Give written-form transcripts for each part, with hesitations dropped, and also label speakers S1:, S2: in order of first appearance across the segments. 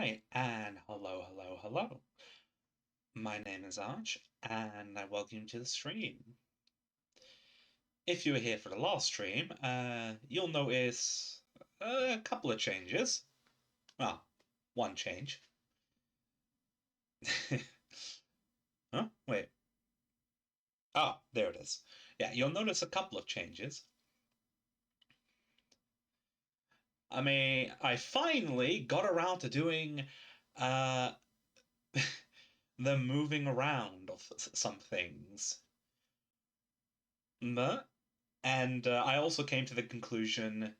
S1: Hi, and hello. My name is Arch, and I welcome you to the stream. If you were here for the last stream, you'll notice a couple of changes. Well, one change. Huh? Wait. Oh, there it is. Yeah, you'll notice a couple of changes. I mean, I finally got around to doing uh, the moving around of some things. But And I also came to the conclusion.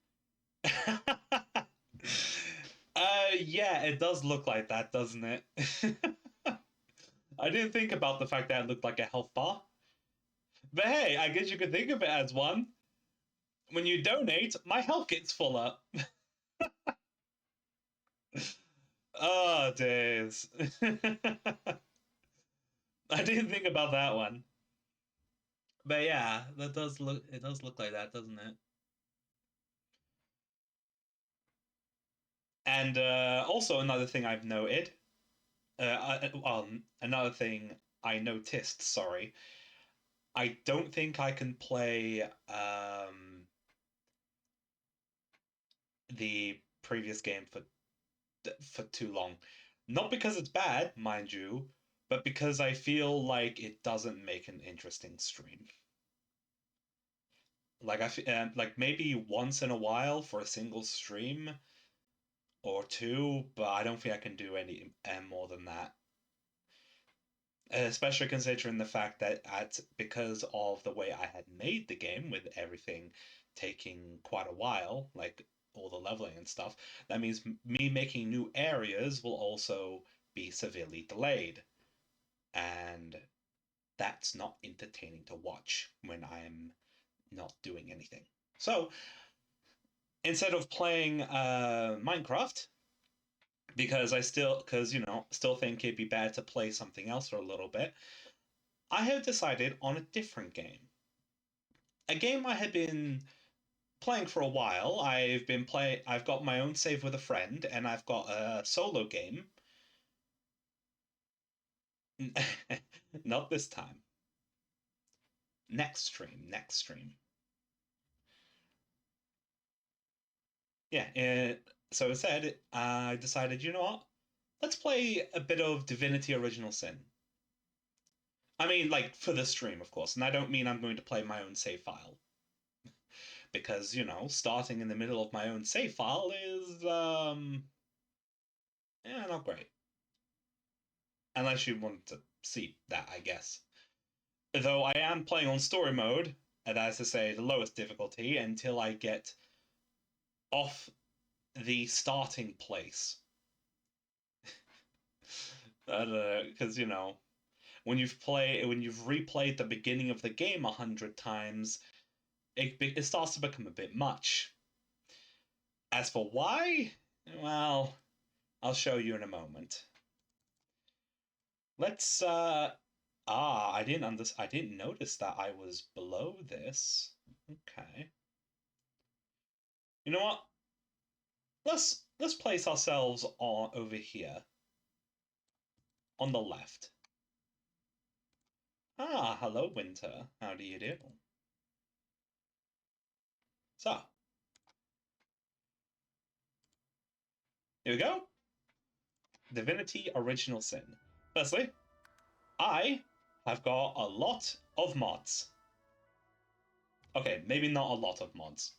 S1: Yeah, it does look like that, doesn't it? I didn't think about the fact that it looked like a health bar. But hey, I guess you could think of it as one. When you donate, my health gets fuller. Oh, days. I didn't think about that one. But yeah, it does look like that, doesn't it? And also another thing I've noted, another thing I noticed, sorry, I don't think I can play the previous game for too long. Not because it's bad, mind you, but because I feel like it doesn't make an interesting stream. Like maybe once in a while for a single stream or two, but I don't think I can do any more than that. Especially considering the fact that because of the way I had made the game with everything taking quite a while, like all the leveling and stuff, that means me making new areas will also be severely delayed. And that's not entertaining to watch when I'm not doing anything. So instead of playing Minecraft, because still think it'd be better to play something else for a little bit, I have decided on a different game. A game I had been playing for a while. I've got my own save with a friend, and I've got a solo game. Not this time. Next stream. Yeah, so instead, I decided, you know what? Let's play a bit of Divinity Original Sin. I mean, like, for the stream, of course, and I don't mean I'm going to play my own save file. Because, starting in the middle of my own save file is, yeah, not great. Unless you want to see that, I guess. Though I am playing on story mode, and that is to say, the lowest difficulty, until I get off the starting place. Because when you've replayed the beginning of the game 100 times, it starts to become a bit much. As for why, well, I'll show you in a moment. Let's I didn't notice that I was below this. Okay. You know what? Let's place ourselves on over here on the left. Ah, hello, Winter. How do you do? So, here we go. Divinity Original Sin. Firstly, I have got a lot of mods. Okay, maybe not a lot of mods.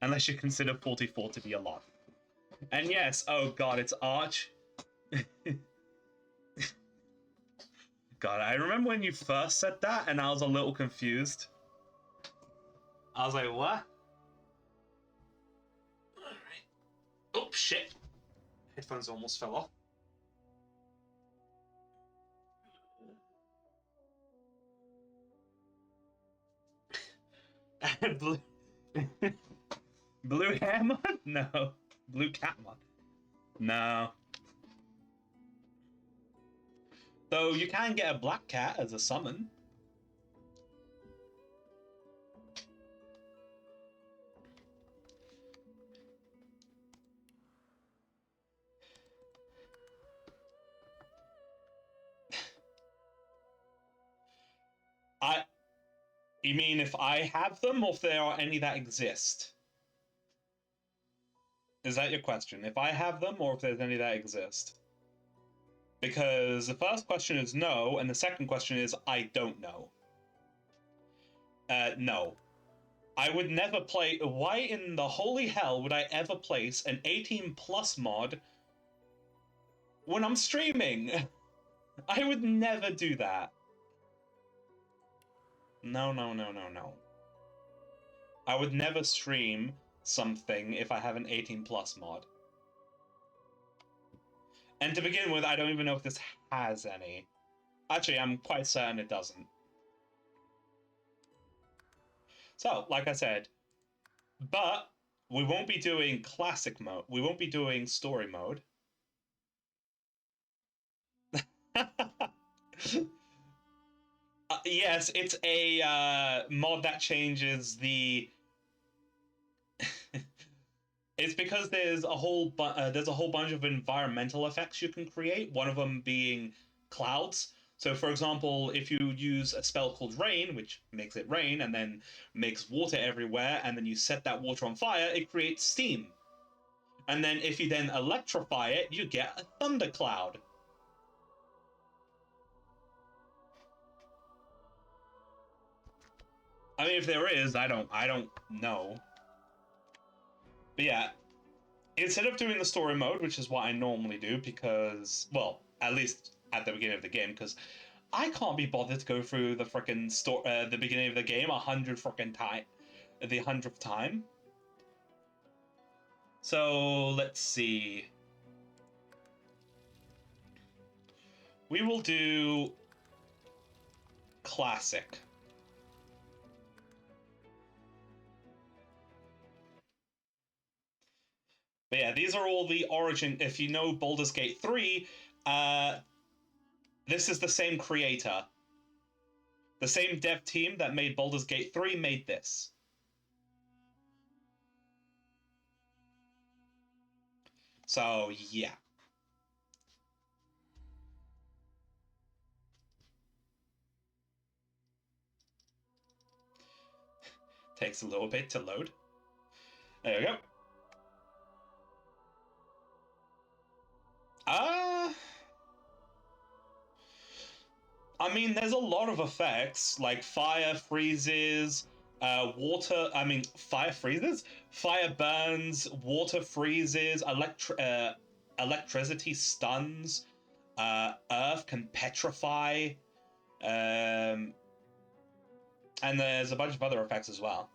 S1: Unless you consider 44 to be a lot. And yes, oh god, it's Arch. God, I remember when you first said that and I was a little confused. I was like, what? Alright. Oh, shit. Headphones almost fell off. Blue... Blue hair mod? No. Blue cat mod? No. Though you can get a black cat as a summon. You mean if I have them, or if there are any that exist? Is that your question? If I have them, or if there's any that exist? Because the first question is no, and the second question is I don't know. No. I would never play. Why in the holy hell would I ever place an 18 plus mod when I'm streaming? I would never do that. No, no, no, no, no. I would never stream something if I have an 18 plus mod. And to begin with, I don't even know if this has any. Actually, I'm quite certain it doesn't. So, like I said, but we won't be doing classic mode. We won't be doing story mode. Yes, it's a mod that changes the. It's because there's a whole bunch of environmental effects you can create. One of them being clouds. So, for example, if you use a spell called Rain, which makes it rain and then makes water everywhere, and then you set that water on fire, it creates steam. And then if you then electrify it, you get a thundercloud. I mean, if there is, I don't know. But yeah, instead of doing the story mode, which is what I normally do, because, well, at least at the beginning of the game, because I can't be bothered to go through the frickin' the beginning of the game 100 frickin' time, the 100th time. So let's see. We will do classic. But yeah, these are all the origin. If you know Baldur's Gate 3, this is the same creator. The same dev team that made Baldur's Gate 3 made this. So, yeah. Takes a little bit to load. There we go. I mean, there's a lot of effects, like fire freezes, water, I mean, fire freezes? Fire burns, water freezes, electricity stuns, earth can petrify, and there's a bunch of other effects as well.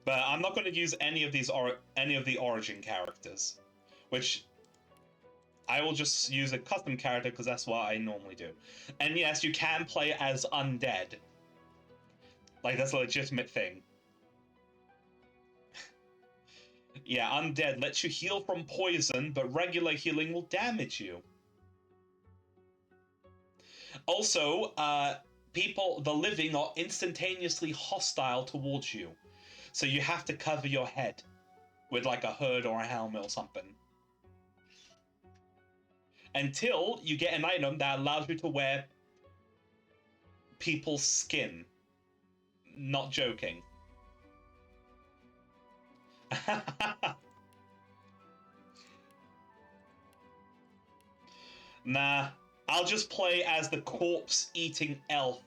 S1: But I'm not going to use any of these any of the origin characters, which I will just use a custom character because that's what I normally do. And yes, you can play as undead. Like, that's a legitimate thing. Yeah, undead lets you heal from poison, but regular healing will damage you. Also, the living are instantaneously hostile towards you. So you have to cover your head with like a hood or a helmet or something. Until you get an item that allows you to wear people's skin. Not joking. Nah, I'll just play as the corpse-eating elf.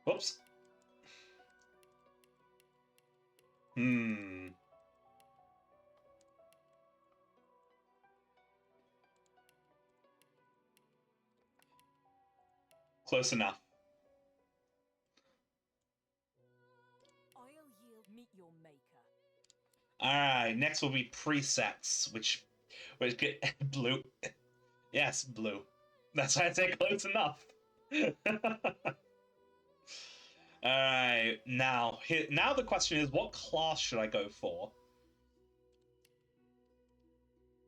S1: Whoops. Close enough.
S2: I'll yield meet your maker.
S1: Alright, next will be presets, which get blue. Yes, blue. That's why I say close enough. Alright, now the question is, what class should I go for?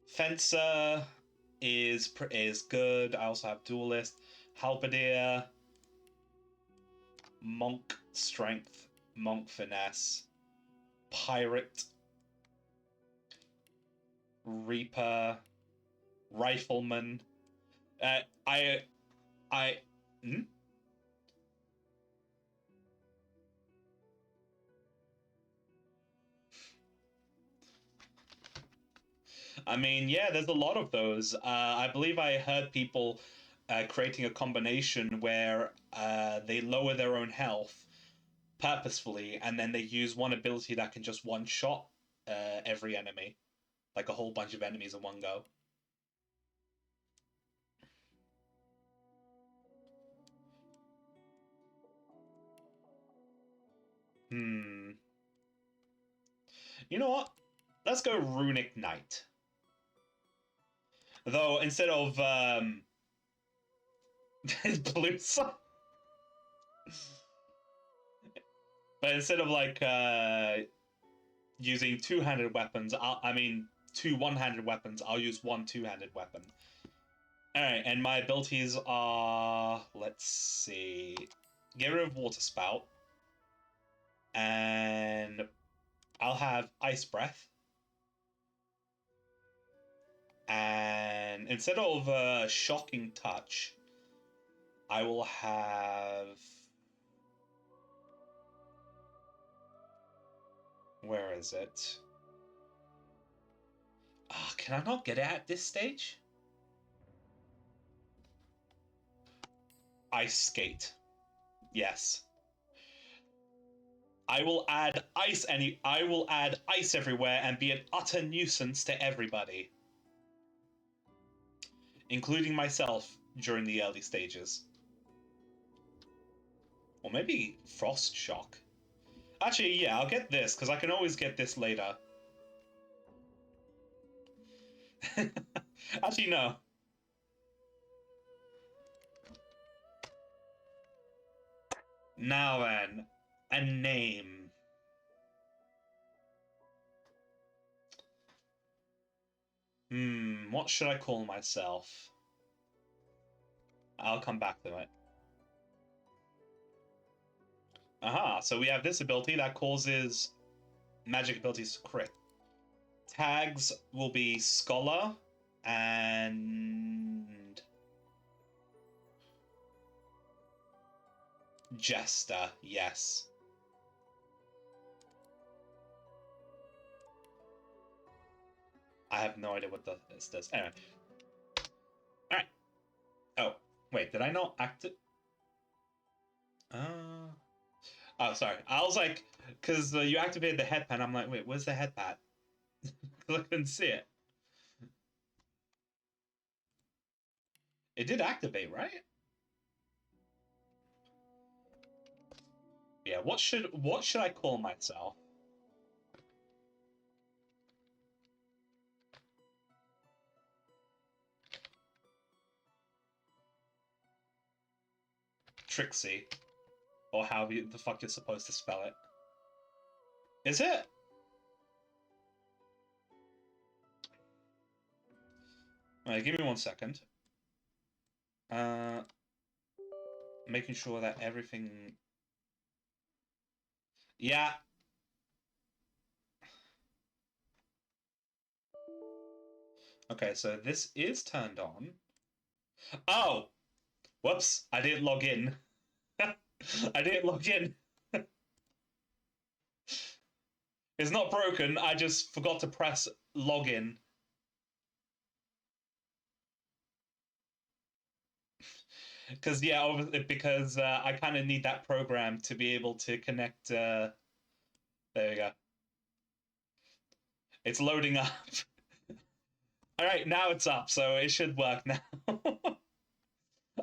S1: Fencer, is good. I also have duelist, halberdier, monk strength, monk finesse, pirate, reaper, rifleman. Uh, I I. Hmm? I mean, yeah, there's a lot of those. I believe I heard people creating a combination where they lower their own health purposefully, and then they use one ability that can just one shot every enemy, like a whole bunch of enemies in one go. Hmm. You know what? Let's go Runic Knight. Though instead of blue sun, but instead of like using two-handed weapons, I mean two one-handed weapons, I'll use one two-handed weapon. All right, and my abilities are, let's see, get rid of water spout, and I'll have ice breath, and instead of shocking touch, I will have, where is it? Oh, can I not get it at this stage? Ice skate. Yes. I will add ice everywhere and be an utter nuisance to everybody, including myself during the early stages. Or maybe frost shock. Actually, yeah, I'll get this because I can always get this later. Actually, no. Now then, a name. What should I call myself? I'll come back to it. Aha, so we have this ability that causes magic abilities to crit. Tags will be Scholar and Jester, yes. I have no idea what this does. Anyway. Alright. Oh, wait, did I not act it? Oh, sorry. I was like, because you activated the headband, I'm like, wait, where's the headband? Because I couldn't see it. It did activate, right? Yeah, what should I call myself? Trixie. Or how the fuck you're supposed to spell it. Is it? Alright, give me 1 second. Uh, making sure that everything... Yeah. Okay, so this is turned on. Oh! Whoops, I didn't log in. I didn't log in. It's not broken, I just forgot to press login. Because, yeah, because I kind of need that program to be able to connect. There we go. It's loading up. All right, now it's up, so it should work now.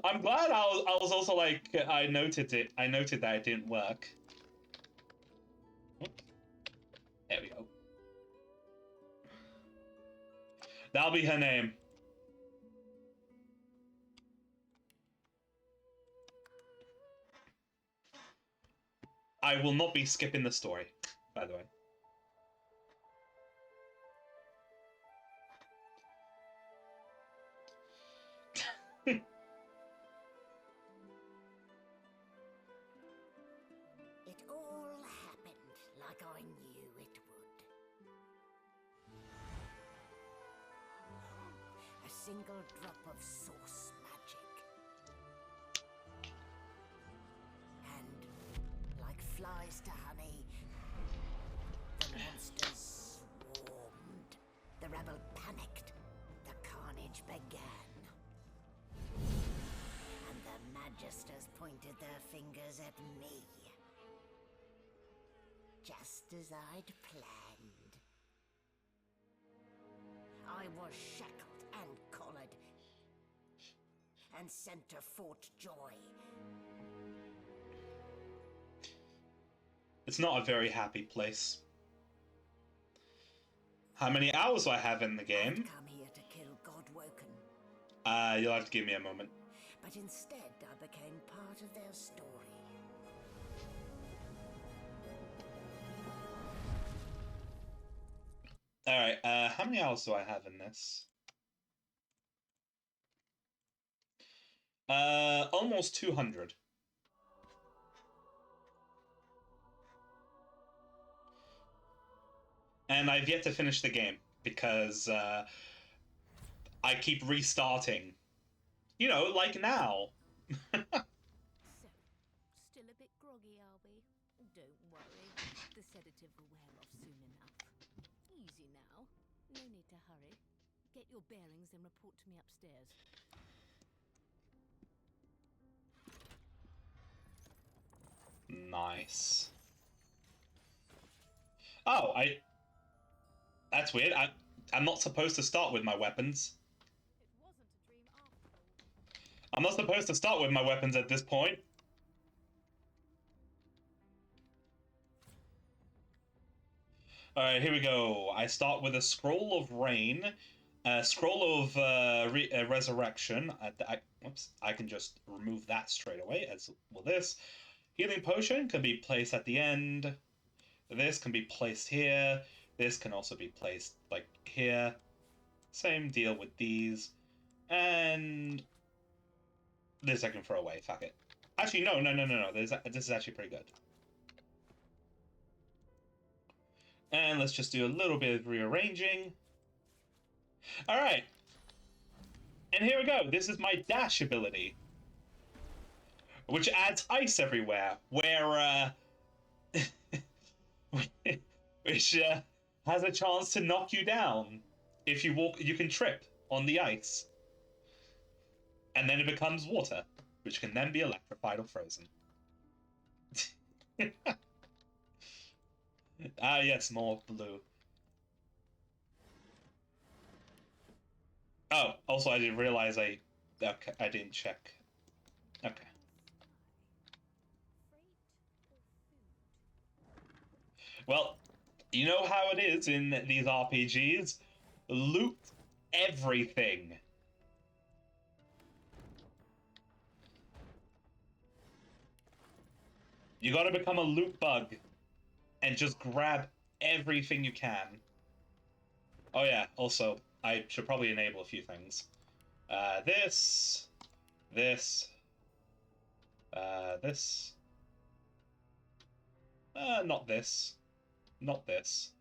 S1: I'm glad I was also like, I noted it. I noted that it didn't work. There we go. That'll be her name. I will not be skipping the story, by the way.
S3: like I knew it would. A single drop of source magic. And, like flies to honey, the monsters swarmed. The rebel panicked. The carnage began. And the magisters pointed their fingers at me. Just as I'd planned. I was shackled and collared, and sent to Fort Joy.
S1: It's not a very happy place. How many hours do I have in the game?
S3: I'd come here to kill Godwoken.
S1: You'll have to give me a moment.
S3: But instead, I became part of their story.
S1: Alright, how many hours do I have in this? Almost 200. And I've yet to finish the game, because, I keep restarting. You know, like now.
S2: So, still a bit groggy, are we? Don't worry, the sedative will wear off soon enough. Easy now, no need to hurry. Get your bearings and report to me upstairs.
S1: Nice. Oh, that's weird. I'm not supposed to start with my weapons.
S2: It wasn't a dream after all.
S1: I'm not supposed to start with my weapons at this point. Alright, here we go. I start with a Scroll of Rain, a Scroll of Resurrection. Whoops, I can just remove that straight away, as will this. Healing Potion can be placed at the end. This can be placed here. This can also be placed, like, here. Same deal with these. And this I can throw away, fuck it. Actually, no. This is actually pretty good. And let's just do a little bit of rearranging. Alright. And here we go. This is my dash ability. Which adds ice everywhere. Where, which has a chance to knock you down. If you walk, you can trip on the ice. And then it becomes water, which can then be electrified or frozen. Ah, yes, more blue. Oh, also I didn't realize I didn't check. Okay. Well, you know how it is in these RPGs. Loot everything. You gotta become a loot bug and just grab everything you can. Oh yeah, also, I should probably enable a few things. This, this, this. Not this. Not this.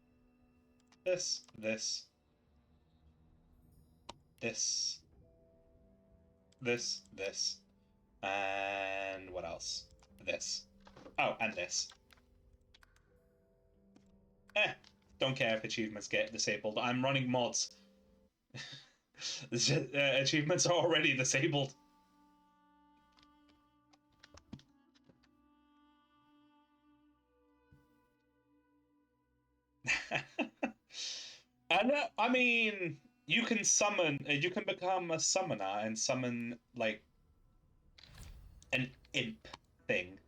S1: This, this. This. This. And what else? This. Oh, and this. Don't care if achievements get disabled. I'm running mods. Achievements are already disabled. And I mean, you can summon. You can become a summoner and summon like an imp thing.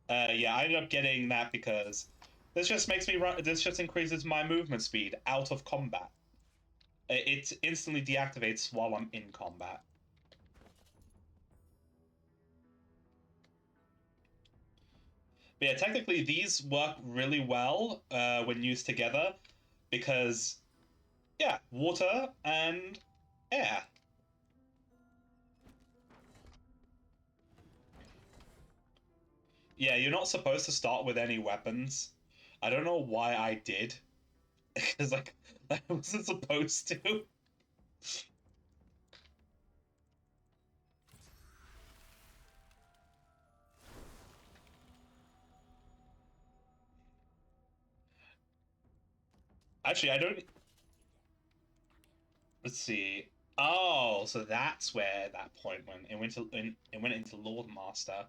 S1: Yeah, I ended up getting that because this just makes me run. This just increases my movement speed out of combat. It instantly deactivates while I'm in combat. But yeah, technically these work really well when used together because, yeah, water and air. Yeah, you're not supposed to start with any weapons. I don't know why I did. Because, like, I wasn't supposed to. Actually, I don't. Let's see. Oh, so that's where that point went. It went into Lord Master.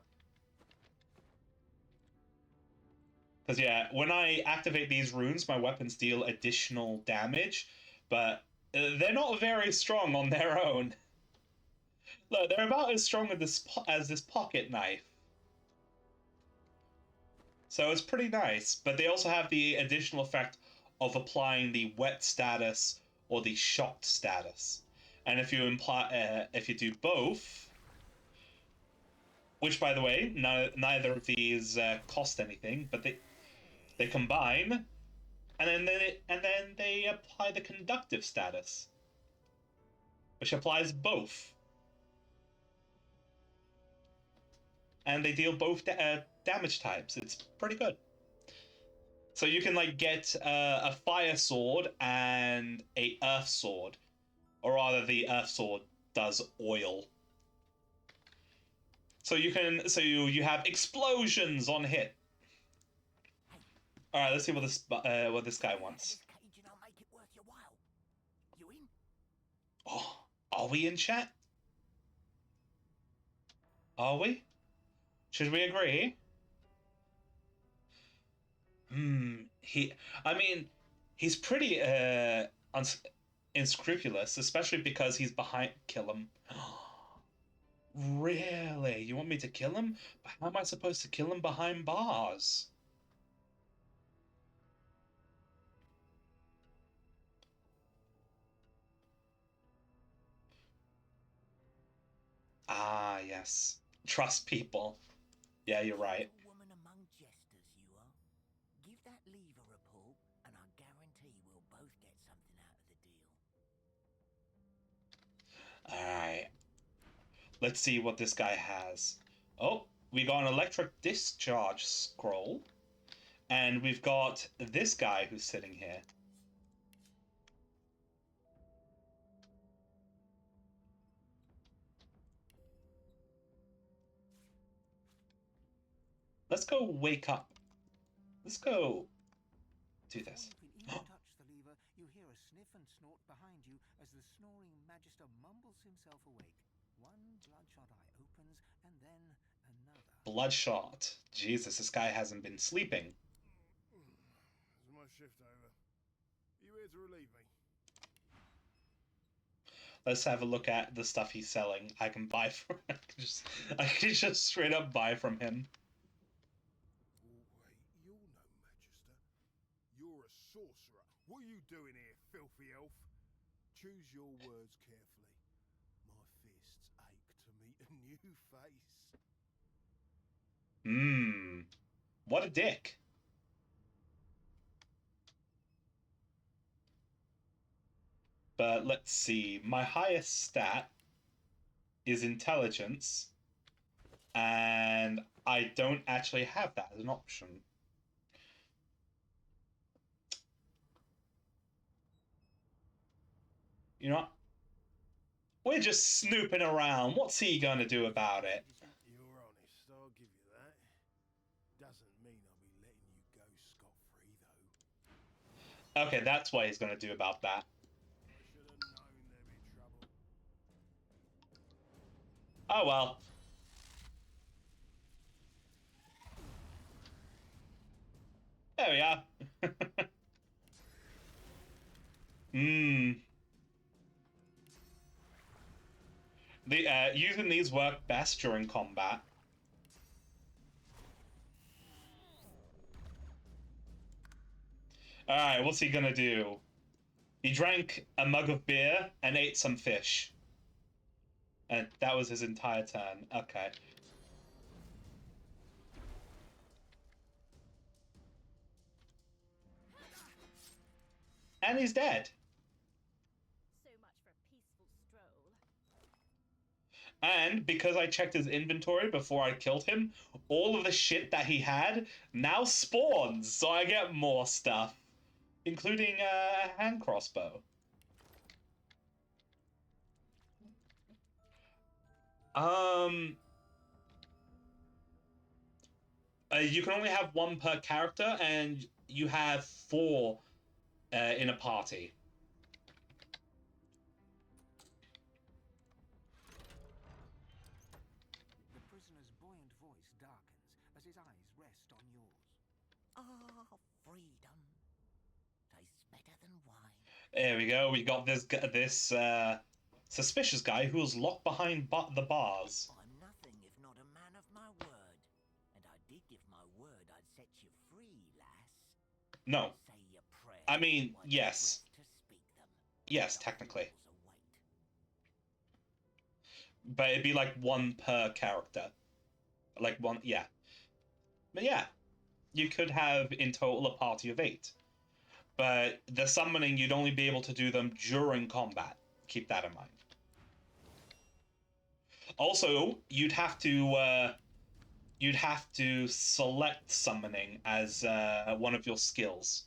S1: Because yeah, when I activate these runes, my weapons deal additional damage, but they're not very strong on their own. Look, they're about as strong as this pocket knife. So it's pretty nice, but they also have the additional effect of applying the wet status or the shocked status. And if you do both, which by the way, neither of these cost anything, but they combine, and then they apply the conductive status, which applies both, and they deal both damage types. It's pretty good. So you can like get a fire sword and a earth sword, or rather, the earth sword does oil. So you have explosions on hit. All right, let's see what this guy wants.
S3: This cage and I'll make it worth your while. You in?
S1: Oh, are we in chat? Are we? Should we agree? He. I mean, he's pretty unscrupulous, especially because he's behind. Kill him. Really? You want me to kill him? But how am I supposed to kill him behind bars? Ah, yes. Trust people. Yeah, you're right.
S3: A woman among jesters, you are. Give that lever a pull, and I guarantee we'll both get something out of the deal.
S1: Alright. Let's see what this guy has. Oh, we got an electric discharge scroll. And we've got this guy who's sitting here. Let's go wake up. Let's go do this.
S4: Before you can even touch the lever, you hear a sniff and snort behind you as the snoring Magister mumbles himself awake. One bloodshot eye opens, and then another.
S1: Bloodshot. Jesus, this guy hasn't been sleeping.
S5: Is my shift over? Are you here to relieve me?
S1: Let's have a look at the stuff he's selling. I can buy from. I can just straight up buy from him.
S5: Oh, wait, you're no Magister. You're a sorcerer. What are you doing here, filthy elf? Choose your words carefully. My fists ache to meet a new face.
S1: What a dick. But let's see. My highest stat is intelligence, and I don't actually have that as an option. You know what? We're just snooping around. What's he gonna do about it?
S5: You're honest, I'll give you that. Doesn't mean I'll be letting you go scot-free, though.
S1: Okay, that's what he's gonna do about that.
S5: I should have known there'd be trouble.
S1: Oh well. There we are. Using these work best during combat. Alright, what's he gonna do? He drank a mug of beer and ate some fish. And that was his entire turn. Okay. And he's dead.
S2: So much for a peaceful stroll.
S1: And because I checked his inventory before I killed him, all of the shit that he had now spawns, so I get more stuff, including a hand crossbow. Um, you can only have one per character, and you have four in a party.
S4: The prisoner's buoyant voice darkens as his eyes rest on yours.
S3: Ah, freedom. Tastes better than wine.
S1: There we go. We got this suspicious guy who was locked behind the bars.
S3: I'm nothing if not a man of my word. And I did give my word I'd set you free, lass.
S1: No,
S3: Say your prayers.
S1: I mean,
S3: while you
S1: yes.
S3: breath to speak them.
S1: Yes,
S3: The
S1: technically.
S3: halls await.
S1: But it'd be like one per character. Like one, yeah. But yeah, you could have in total a party of 8. But the summoning, you'd only be able to do them during combat. Keep that in mind. Also, you'd have to select summoning as one of your skills.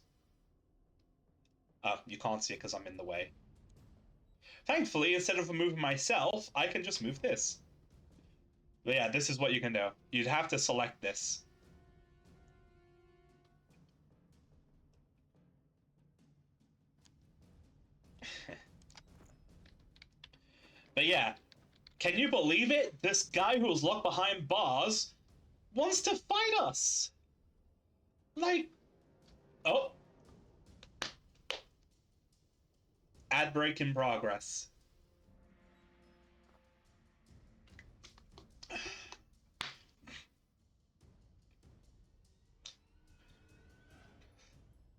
S1: You can't see it because I'm in the way. Thankfully, instead of moving myself, I can just move this. But yeah, this is what you can do. You'd have to select this. But yeah, can you believe it? This guy who was locked behind bars wants to fight us. Like, oh. Ad break in progress.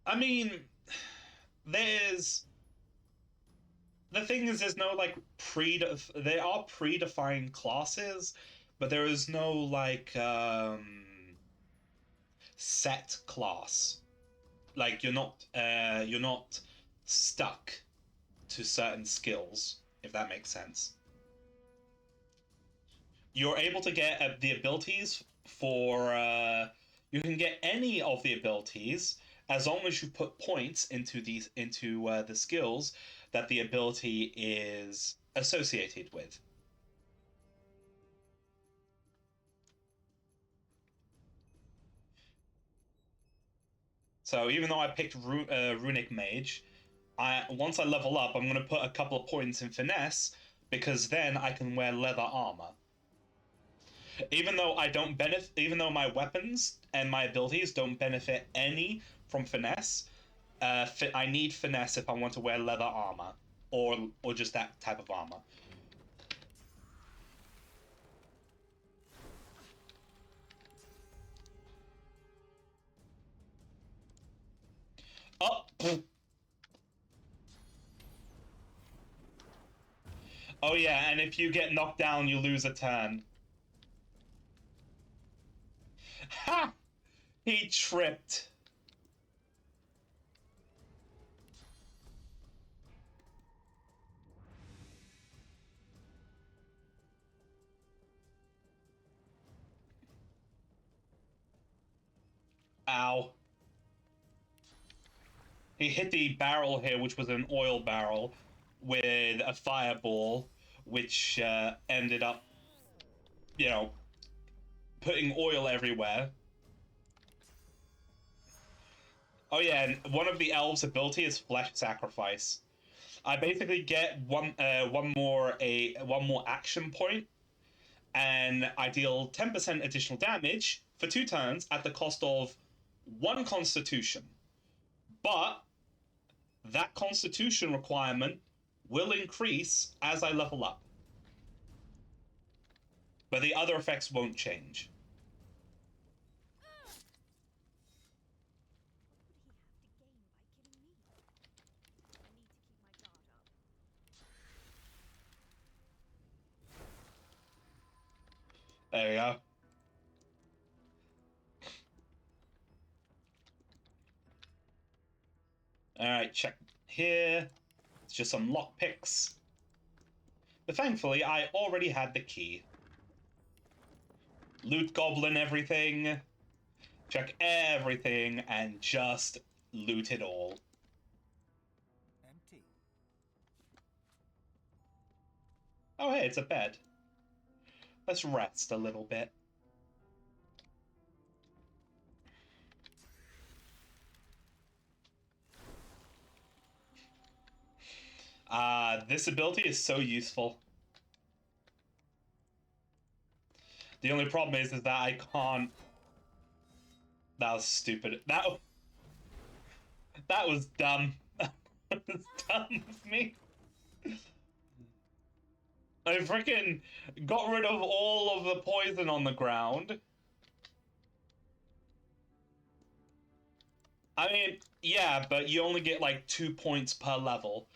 S1: I mean, there's the thing is, there's no like there are predefined classes, but there is no like set class. Like you're not stuck to certain skills, if that makes sense. You're able to get the abilities for you can get any of the abilities as long as you put points into the skills that the ability is associated with. So even though I picked Runic Mage, once I level up, I'm going to put a couple of points in Finesse because then I can wear leather armor. Even though even though my weapons and my abilities don't benefit any from Finesse, I need Finesse if I want to wear leather armor or just that type of armor. Oh. Oh yeah, and if you get knocked down, you lose a turn. Ha! He tripped. Ow. He hit the barrel here, which was an oil barrel, with a fireball, which ended up, putting oil everywhere. Oh yeah, and one of the elves' ability is Flesh Sacrifice. I basically get one more action point, and I deal 10% additional damage for 2 turns at the cost of 1 Constitution. But that Constitution requirement will increase as I level up. But the other effects won't change. There we go. Alright, check here. It's just some lockpicks. But thankfully, I already had the key. Loot goblin everything. Check everything and just loot it all.
S4: Empty.
S1: Oh, hey, it's a bed. Let's rest a little bit. This ability is so useful. The only problem is that I can't... That was stupid. That was dumb. That was dumb of me. I freaking got rid of all of the poison on the ground. I mean, yeah, but you only get like 2 points per level.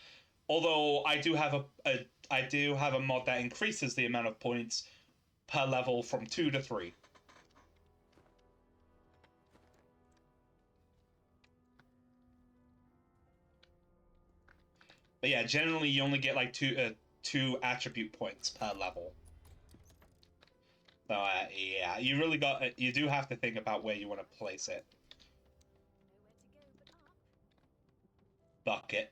S1: Although I do have a mod that increases the amount of points per level from 2 to 3. But yeah, generally you only get like two attribute points per level. So yeah, you do have to think about where you want to place it. Bucket.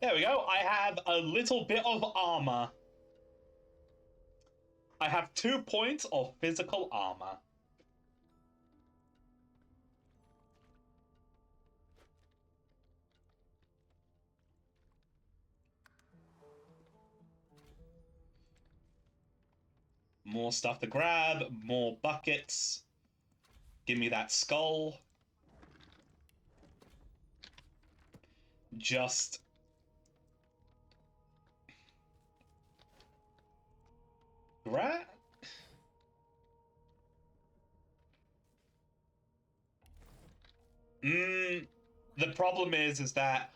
S1: There we go. I have a little bit of armor. I have 2 points of physical armor. More stuff to grab, more buckets. Give me that skull. Just... grab? The problem is that,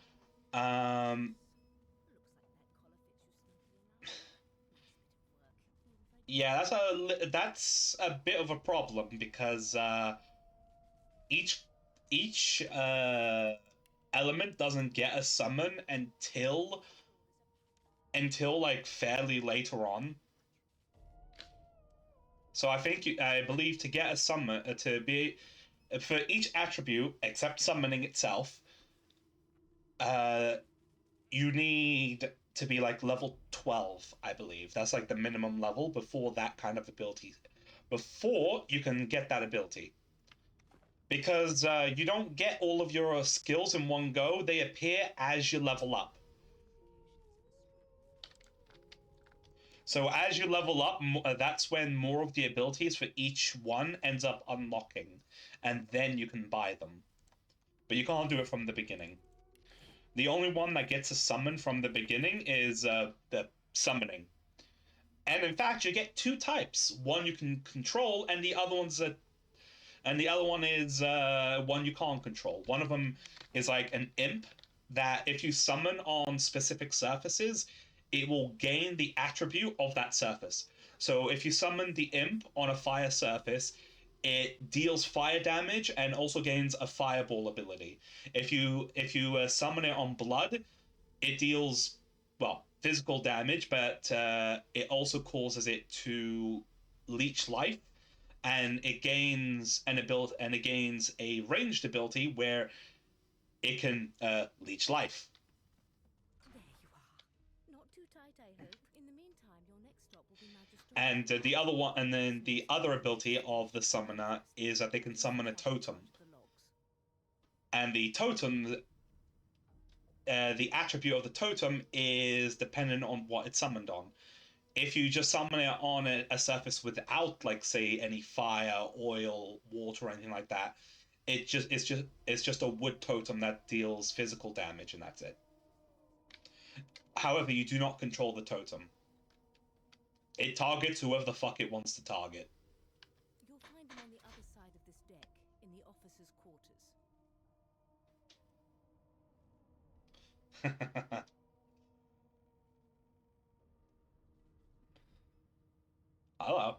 S1: yeah, that's a bit of a problem because each element doesn't get a summon until like fairly later on. So I believe to get a summon to be for each attribute except summoning itself, you need to be like level 12, I believe. That's like the minimum level before that kind of ability. Before you can get that ability. Because you don't get all of your skills in one go, they appear as you level up. So as you level up, that's when more of the abilities for each one ends up unlocking. And then you can buy them. But you can't do it from the beginning. The only one that gets a summon from the beginning is the summoning. And in fact, you get 2 types. One you can control, and the other one is one you can't control. One of them is like an imp that if you summon on specific surfaces, it will gain the attribute of that surface. So if you summon the imp on a fire surface, it deals fire damage and also gains a fireball ability. If you summon it on blood, it deals, well, physical damage, but it also causes it to leech life, and it gains an ability, and it gains a ranged ability where it can leech life.
S2: There you are. Not too tight, I hope. In the meantime, your next stop will be Magister.
S1: And then the other ability of the summoner is that they can summon a totem. And the totem, the attribute of the totem is dependent on what it's summoned on. If you just summon it on a surface without, like, say, any fire, oil, water, or anything like that, it's just a wood totem that deals physical damage, and that's it. However, you do not control the totem. It targets whoever the fuck it wants to target.
S2: You'll find them on the other side of this deck, in the officers' quarters.
S1: Hello.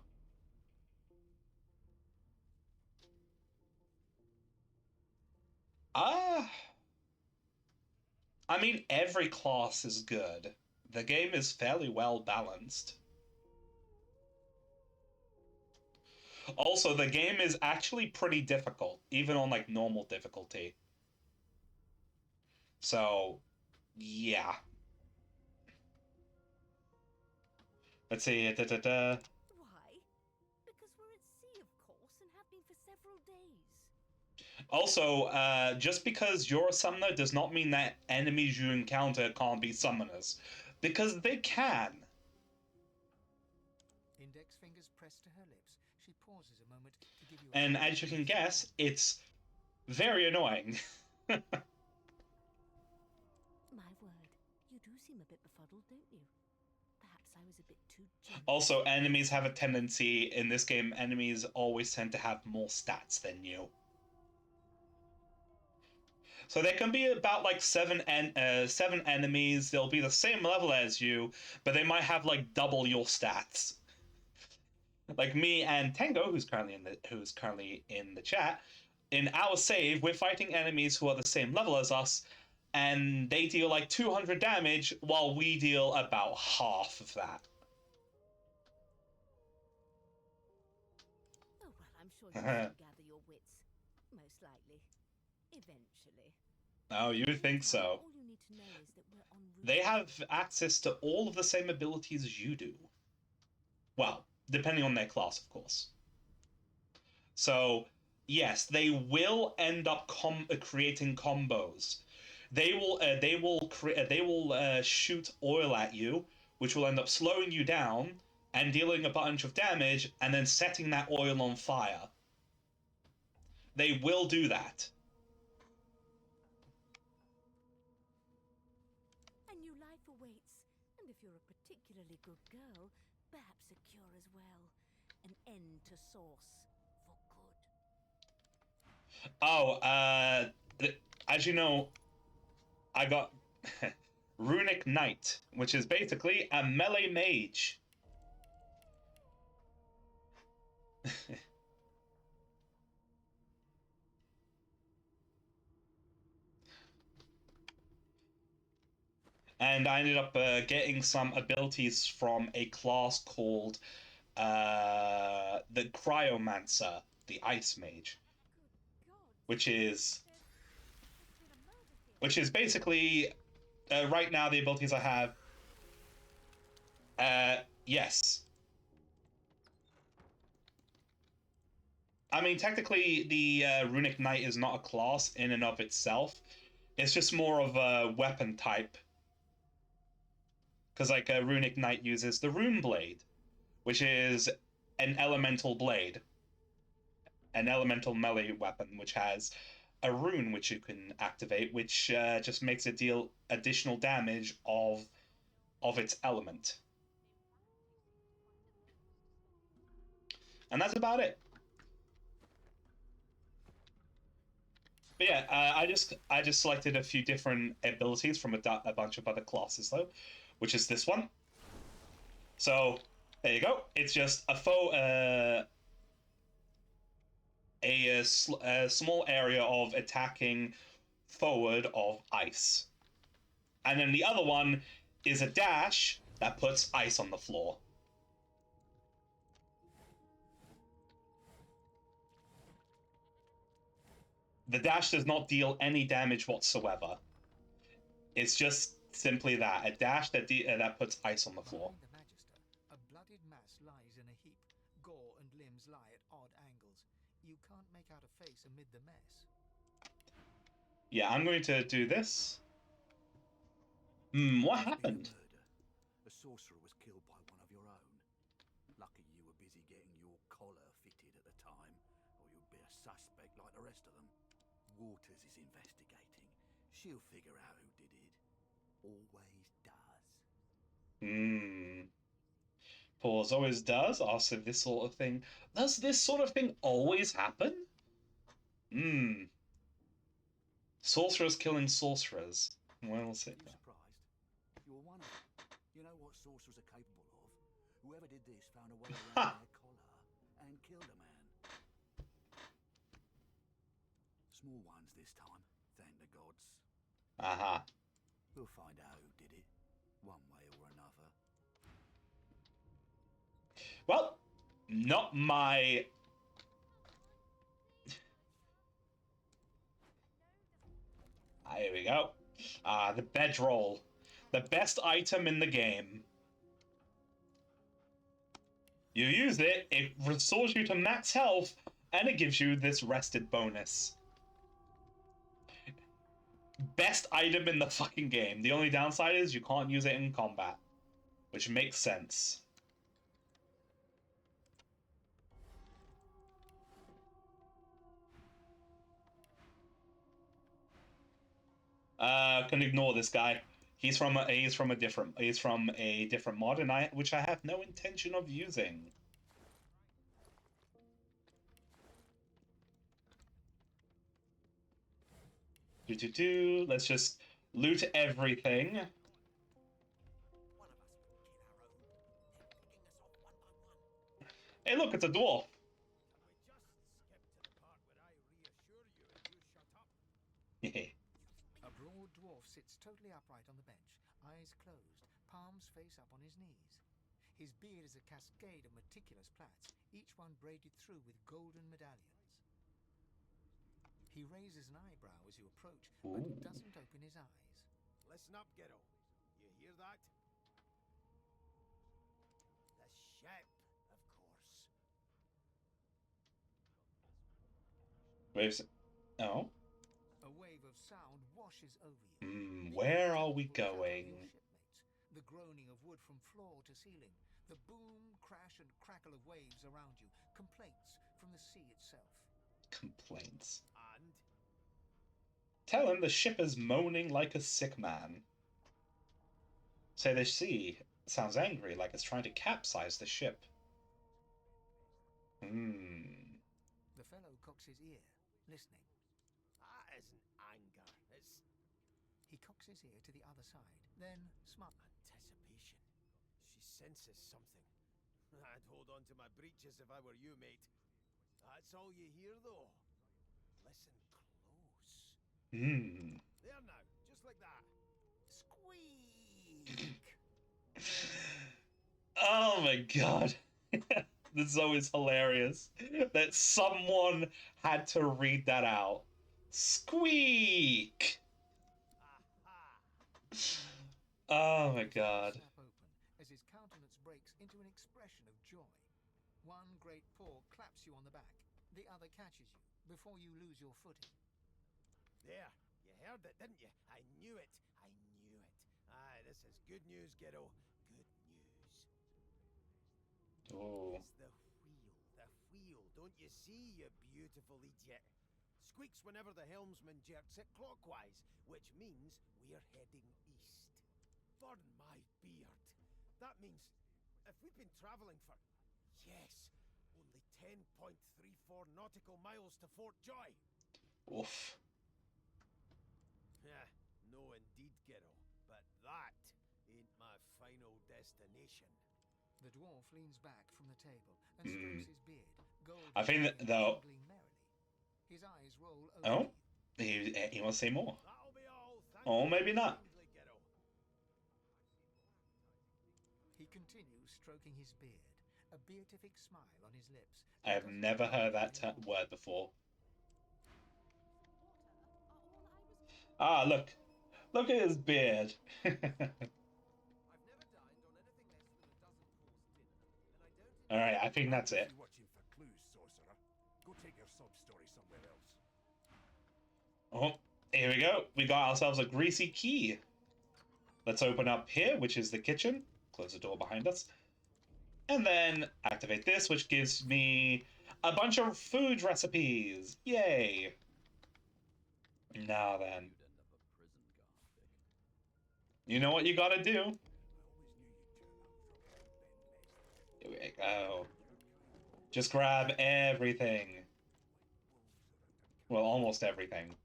S1: I mean, every class is good. The game is fairly well balanced. Also, the game is actually pretty difficult, even on like normal difficulty. So, yeah. Let's see. Da, da, da.
S2: Why? Because we're at sea, of course, and have been for several days.
S1: Also, just because you're a summoner does not mean that enemies you encounter can't be summoners, because they can.
S4: Index fingers pressed to her lips, she pauses a moment to give you a
S1: And as you can guess, it's very annoying.
S2: My word, you do seem a bit befuddled, don't you? Perhaps I was a bit too generous.
S1: Also, enemies have a tendency, in this game, enemies always tend to have more stats than you. So there can be about like seven enemies. They'll be the same level as you, but they might have like double your stats. Like me and Tango, who's currently in the chat, in our save, we're fighting enemies who are the same level as us, and they deal like 200 damage, while we deal about half of that.
S2: Oh, well, I'm sure you will gather your wits. Most likely. Eventually.
S1: Oh, you think so?
S2: All you need to know is that we're en route.
S1: They have access to all of the same abilities as you do. Well, depending on their class, of course. So, yes, they will end up creating combos. They will shoot oil at you, which will end up slowing you down and dealing a bunch of damage, and then setting that oil on fire. They will do that.
S2: A new life awaits, and if you're a particularly good girl, perhaps a cure as well. An end to Source for good.
S1: Oh, as you know, I got Runic Knight, which is basically a melee mage. And I ended up getting some abilities from a class called the Cryomancer, the Ice Mage, which is basically right now the abilities I have. Yes. I mean, technically, the Runic Knight is not a class in and of itself. It's just more of a weapon type. Because, like, a Runic Knight uses the Rune Blade, which is an elemental blade. An elemental melee weapon, which has a rune which you can activate, which just makes it deal additional damage of its element. And that's about it. But yeah, I just selected a few different abilities from a bunch of other classes though, which is this one. So there you go. It's just a small area of attacking forward of ice, and then the other one is a dash that puts ice on the floor. The dash does not deal any damage whatsoever. It's just simply that, a dash that puts ice on the floor.
S4: Behind the Magister, a bloodied mass lies in a heap. Gore and limbs lie at odd angles. You can't make out a face amid the mess.
S1: Yeah, I'm going to do this. What happened?
S6: A sorcerer was killed by one of your own. Lucky you were busy getting your collar fitted at the time, or you'd be a suspect like the rest of them. Waters is investigating. She'll figure out who did it. Always does.
S1: Pause always does. Also, this sort of thing. Does this sort of thing always happen? Sorcerers killing sorcerers. Well, we'll see.
S6: Are you surprised? You're one of them. You know what sorcerers are capable of. Whoever did this found a way around their collar and killed a man. Small ones this time, thank the gods.
S1: Aha.
S6: We'll find out who did it, one way or another.
S1: Well, not my... Here we go. The bedroll. The best item in the game. You use it, it restores you to max health, and it gives you this rested bonus. Best item in the fucking game. The only downside is you can't use it in combat, which makes sense. Can ignore this guy. He's from a different mod, and which I have no intention of using. Let's just loot everything. Hey, look, it's a dwarf.
S4: A broad dwarf sits totally upright on the bench, eyes closed, palms face up on his knees. His beard is a cascade of meticulous plaits, each one braided through with golden medallions. He raises an eyebrow as you approach, but doesn't open his eyes.
S5: Listen up, Ghetto. You hear that? The ship, of course.
S1: Waves. Oh.
S4: A wave of sound washes over you.
S1: Where are we going?
S4: The groaning of wood from floor to ceiling, the boom, crash, and crackle of waves around you, complaints from the sea itself.
S1: Complaints.
S5: And?
S1: Tell him the ship is moaning like a sick man. Say the sea sounds angry, like it's trying to capsize the ship.
S4: The fellow cocks his ear, listening.
S5: That isn't anger, it's...
S4: He cocks his ear to the other side, then smiles.
S5: anticipation. She senses something. I'd hold on to my breeches if I were you, mate. That's all you hear, though. Listen close. There now, just like that. Squeak!
S1: Oh my god. This is always hilarious. That someone had to read that out. Squeak! Oh my god.
S4: Snap open as his countenance breaks into an expression of joy. One great paw claps you on the back. The other catches you before you lose your footing.
S5: There, you heard it, didn't you? I knew it. I knew it. Aye, this is good news, Ghetto. Good news.
S1: Oh.
S5: It's the wheel. The wheel. Don't you see, you beautiful idiot? Squeaks whenever the helmsman jerks it clockwise, which means we're heading east. Burn my beard. That means if we've been traveling for, yes, only 10.34 nautical miles to Fort Joy.
S1: Oof.
S5: Yeah, no indeed, Ghetto. But that ain't my final destination.
S4: The dwarf leans back from the table and strokes his beard, gold
S1: I think that, though...
S4: twinkling merrily. His eyes roll over
S1: Oh?
S4: you.
S1: He wants to say more.
S5: That'll be all. Thank
S1: Oh,
S5: you
S1: maybe not.
S5: kindly, Ghetto.
S4: He continues stroking his beard, a beatific smile on his lips.
S1: I have never heard that word before. Ah, look. Look at his beard. Alright, I think that's it.
S6: Watching for clues, sorcerer. Go take your sob story somewhere else.
S1: Oh, here we go. We got ourselves a greasy key. Let's open up here, which is the kitchen. Close the door behind us. And then activate this, which gives me a bunch of food recipes. Yay. Now then. You know what you gotta do. Here we go. Just grab everything. Well, almost everything.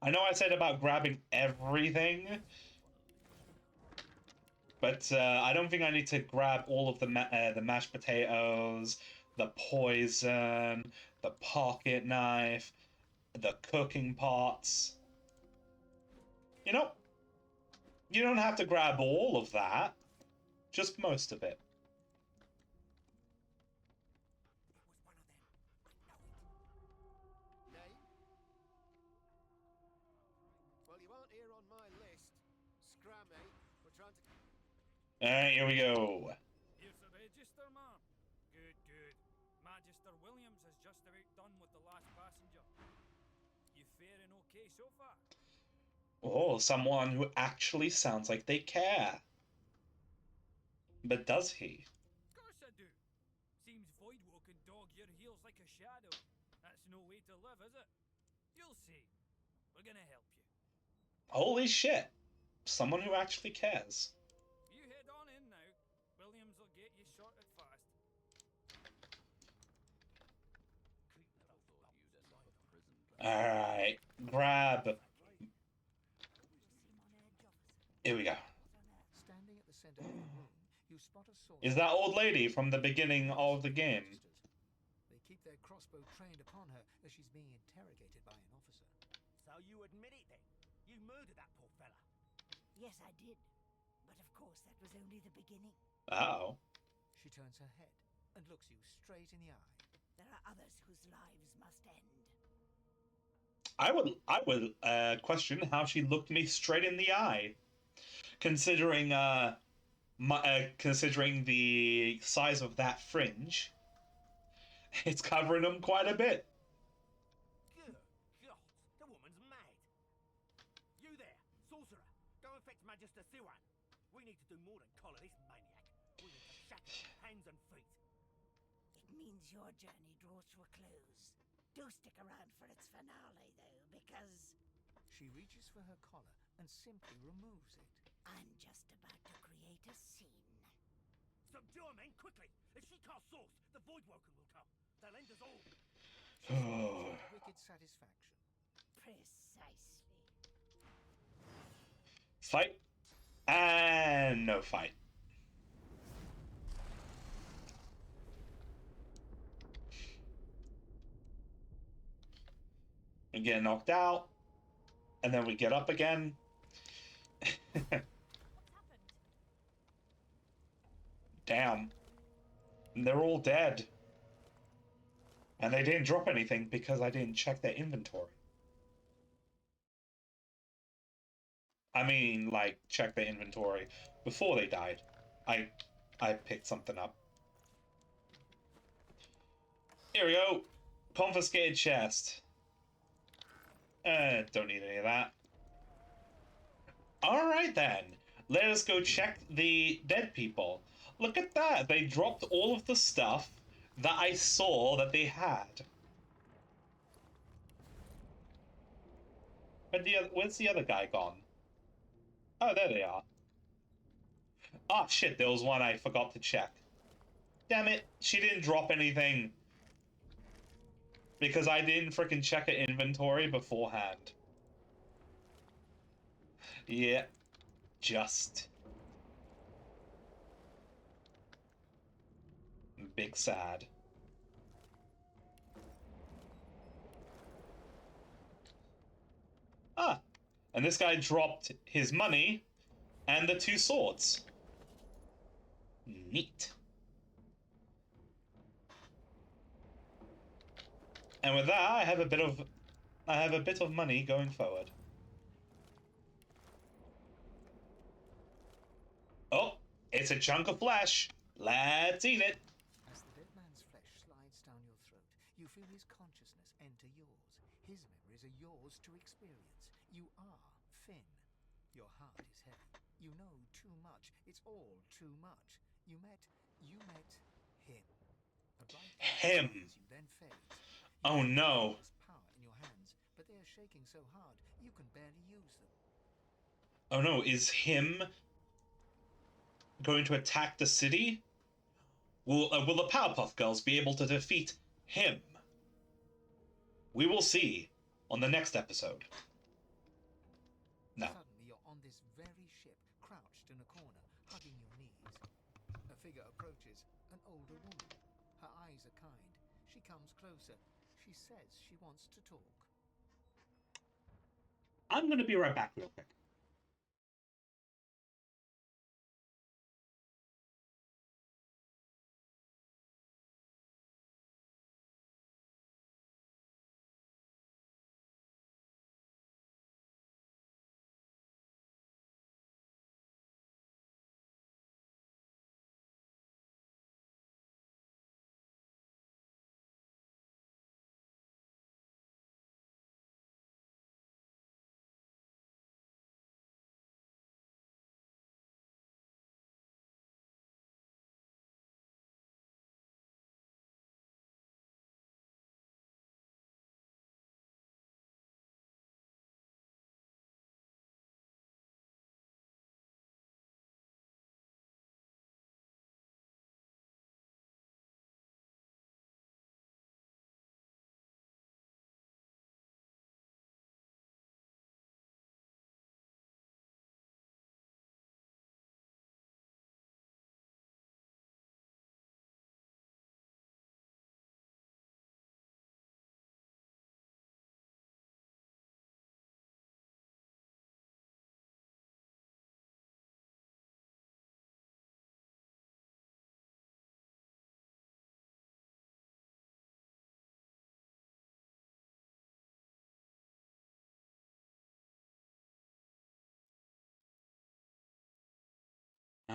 S1: I know I said about grabbing everything, but I don't think I need to grab all of the mashed potatoes, the poison, the pocket knife, the cooking pots. You know, You don't have to grab all of that. Just most of it.
S7: Name? Well, you aren't here on my list. Scram, eh? We're trying to...
S1: Alright, here we go.
S8: Here's the register, ma'am. Good, good. Magister Williams has just about done with the last passenger. You faring okay so far?
S1: Oh, someone who actually sounds like they care. But does he?
S8: Of course I do. Seems Voidwalk can dog your heels like a shadow. That's no way to live, is it? You'll see. We're gonna help you.
S1: Holy shit. Someone who actually cares.
S8: You head on in now. Williams will get you sorted fast.
S1: Alright, grab. Here we go.
S4: Standing at the center of the room, you spot a sword.
S1: Is that old lady from the beginning of the game?
S4: They keep their crossbow trained upon her as she's being interrogated by an officer.
S3: So you admit it then? You murdered that poor fella? Yes, I did. But of course, that was only the beginning.
S1: Oh.
S4: She turns her head and looks you straight in the eye.
S3: There are others whose lives must end.
S1: I would question how she looked me straight in the eye. Considering considering the size of that fringe, it's covering them quite a bit.
S3: Good God, the woman's mad. You there, sorcerer, go and fetch Magister Siwan. We need to do more than collar this maniac. We need to shackle him, hands and feet. It means your journey draws to a close. Do stick around for its finale, though, because...
S4: She reaches for her collar and simply removes it.
S3: I'm just about to create a scene. Subdue her, men, quickly! If she casts source, the Voidwoken will come. They'll end us all.
S4: She smiles with wicked satisfaction.
S3: Precisely.
S1: Fight. And no fight. We get knocked out. And then we get up again.
S2: What's happened?
S1: Damn. And they're all dead. And they didn't drop anything because I didn't check their inventory. I mean, like, check their inventory before they died. I picked something up. Here we go. Confiscated chest. Don't need any of that. Alright then. Let us go check the dead people. Look at that. They dropped all of the stuff that I saw that they had. But where's the other guy gone? Oh, there they are. Ah, shit, there was one I forgot to check. Damn it, she didn't drop anything. Because I didn't freaking check her inventory beforehand. Yeah, just. Big sad. Ah, and this guy dropped his money and the 2 swords. Neat. And with that, I have a bit of money going forward. Oh, it's a chunk of flesh. Let's eat it.
S4: As the dead man's flesh slides down your throat, you feel his consciousness enter yours. His memories are yours to experience. You are Finn. Your heart is heavy. You know too much. It's all too much. You met him. A bright
S1: Him.
S4: you then fades.
S1: Oh no.
S4: Power in your hands, but they are shaking so hard you can barely use them.
S1: Oh no, is him going to attack the city? Will the Powerpuff Girls be able to defeat him? We will see on the next episode. No.
S4: Suddenly you're on this very ship, crouched in a corner, hugging your knees. A figure approaches, an older woman. Her eyes are kind. She comes closer. She says she wants to talk.
S1: I'm going to be right back real quick.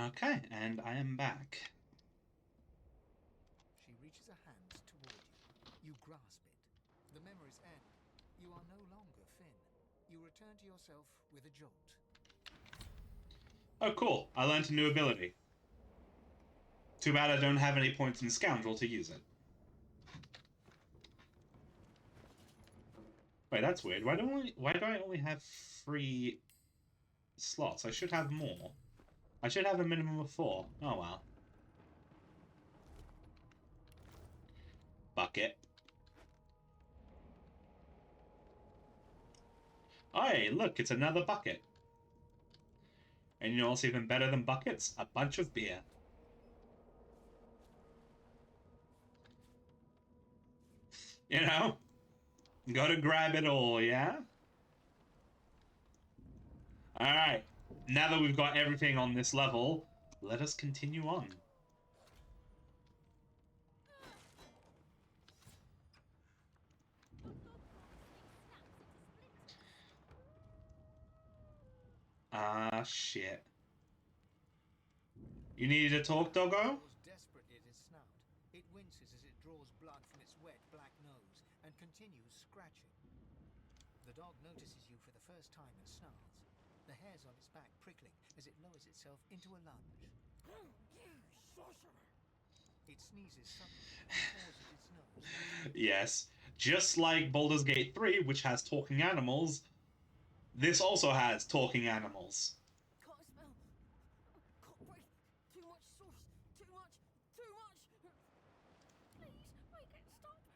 S1: Okay, and I am back.
S4: She reaches her hands toward you. You grasp it. The memories end. You are no longer Finn. You return to yourself with a jolt.
S1: Oh, cool. I learned a new ability. Too bad I don't have any points in Scoundrel to use it. Wait, that's weird. Why do I only have 3 slots? I should have more. I should have a minimum of 4. Oh well. Bucket. Hey, look, it's another bucket. And you know what's even better than buckets? A bunch of beer. You know? Gotta grab it all, yeah? Alright. Now that we've got everything on this level, let us continue on. Ah, shit. You needed to talk, doggo?
S4: Claws desperately at his snout. It winces as it draws blood from its wet black nose and continues scratching. The dog notices you for the first time and snarls. The hairs on its back prickling as it lowers itself into a lunge.
S8: You sorcerer!
S4: It sneezes suddenly and paws at its nose.
S1: Yes. Just like Baldur's Gate 3, which has talking animals, this also has talking animals.
S2: Can't smell. Can't breathe. Too much sauce. Too much. Too much. Please, make it stop.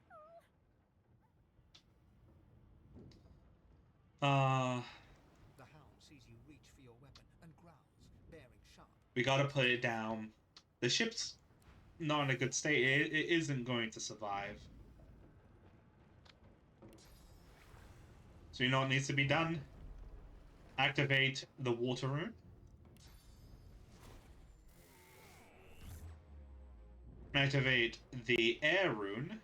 S4: The hound sees you reach for your weapon and growls, bearing sharp.
S1: We gotta put it down. The ship's not in a good state. It isn't going to survive. So you know what needs to be done? Activate the water rune. Activate the air rune.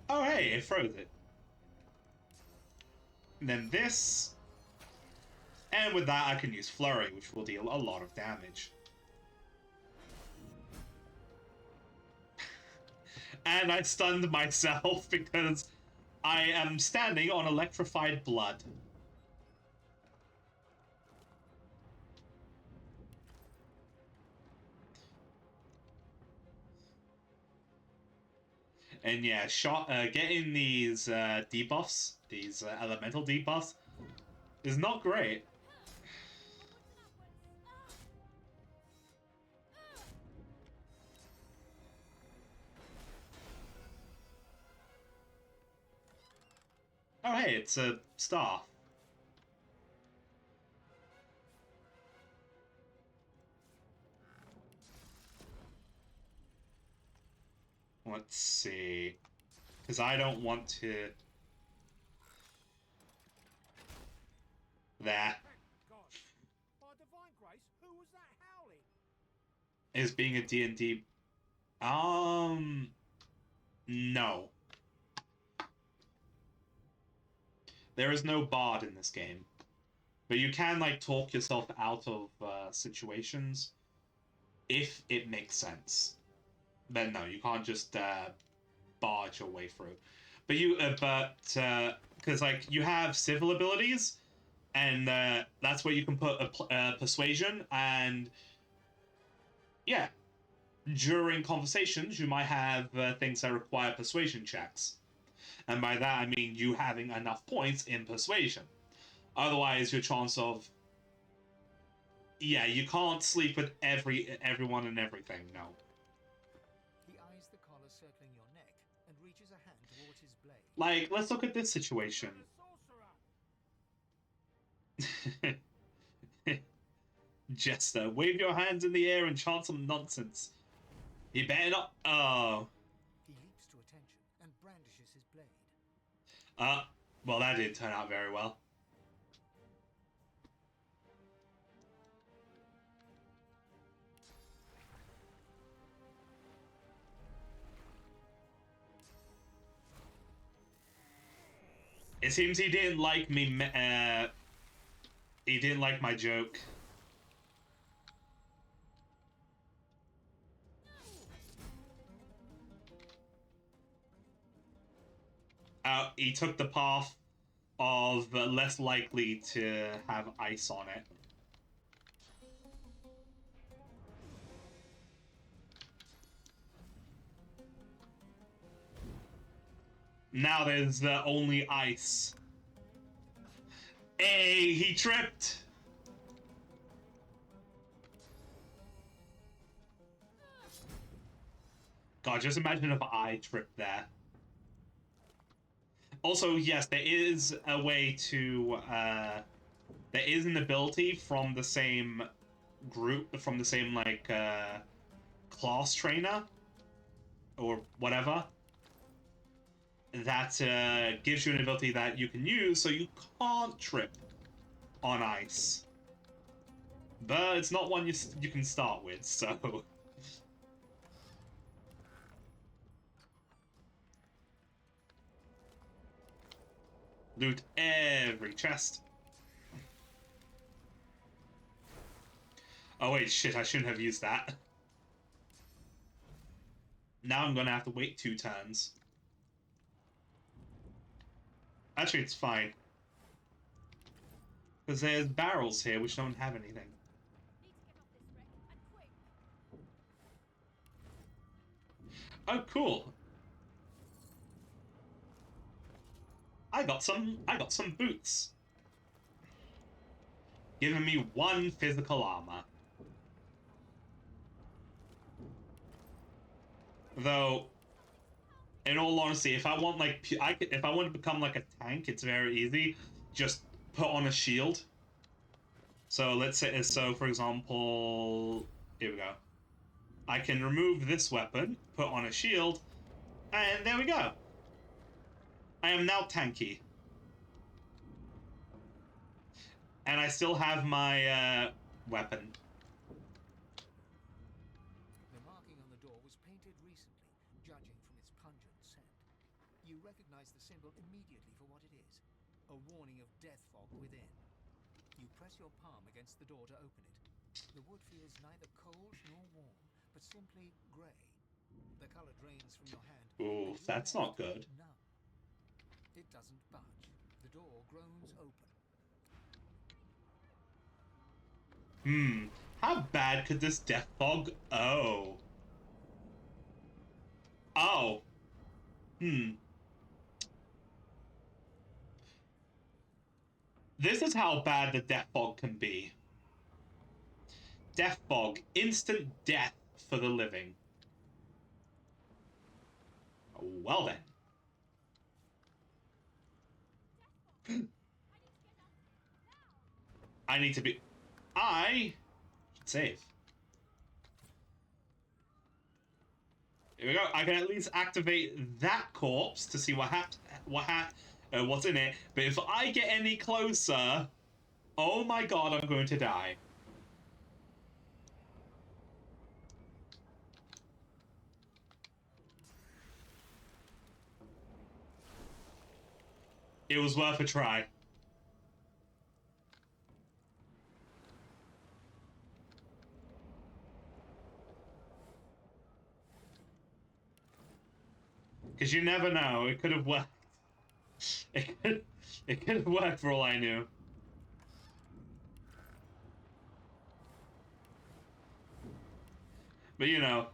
S1: Oh hey, it froze it. And then this. And with that I can use Flurry, which will deal a lot of damage. And I stunned myself because I am standing on electrified blood. And yeah, getting these debuffs, these elemental debuffs, is not great. Oh hey, it's a staff. Let's see. Because I don't want to... There.
S3: Thank God. By divine grace, who was that howling?
S1: Is being a D&D... No. There is no bard in this game. But you can, like, talk yourself out of situations if it makes sense. Then no, you can't just barge your way through. But because like you have civil abilities, and that's where you can put a persuasion, and yeah, during conversations you might have things that require persuasion checks, and by that I mean you having enough points in persuasion. Otherwise, your chance of you can't sleep with everyone and everything. No.
S4: He eyes the collar circling your neck and reaches a hand towards his blade.
S1: Like, let's look at this situation.
S3: The sorcerer!
S1: Jester, wave your hands in the air and chant some nonsense. You better not. Oh.
S4: He leaps to attention and brandishes his blade.
S1: Well, that didn't turn out very well. It seems he didn't like me. He didn't like my joke. He took the path of less likely to have ice on it. Now there's only ice. Hey, he tripped! God, just imagine if I tripped there. Also, yes, there is a way to, there is an ability from the same group, from the same, like, class trainer, or whatever, that gives you an ability that you can use so you can't trip on ice. But it's not one you can start with, so... Loot every chest. Oh wait, shit, I shouldn't have used that. Now I'm gonna have to wait 2 turns. Actually, it's fine. Because there's barrels here which don't have anything. Oh, cool. I got some boots. Giving me 1 physical armor. Though, in all honesty, if I want like if I want to become like a tank, it's very easy. Just put on a shield. So let's say, for example, here we go. I can remove this weapon, put on a shield, and there we go. I am now tanky. And I still have my weapon.
S4: The marking on the door was painted recently, judging from its pungent scent. You recognize the symbol immediately for what it is, a warning of death fog within. You press your palm against the door to open it. The wood feels neither cold nor warm, but simply grey. The color drains from your hand.
S1: Ooh, that's not good.
S4: Numb. It doesn't budge. The door groans open.
S1: How bad could this death fog? Oh. Oh. This is how bad the death fog can be. Death fog, instant death for the living. Well then. I need to be... I should save. Here we go. I can at least activate that corpse to see what's in it. But if I get any closer, oh my god, I'm going to die. It was worth a try. Because you never know, it could have worked. It could have worked for all I knew. But you know.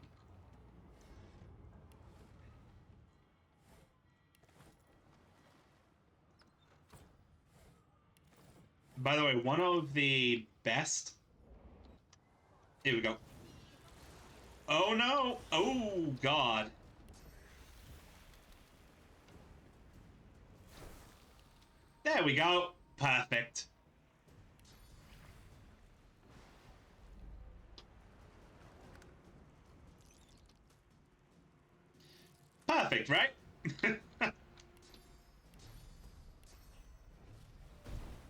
S1: By the way, one of the best... Here we go. Oh no! Oh god. There we go. Perfect. Perfect, right?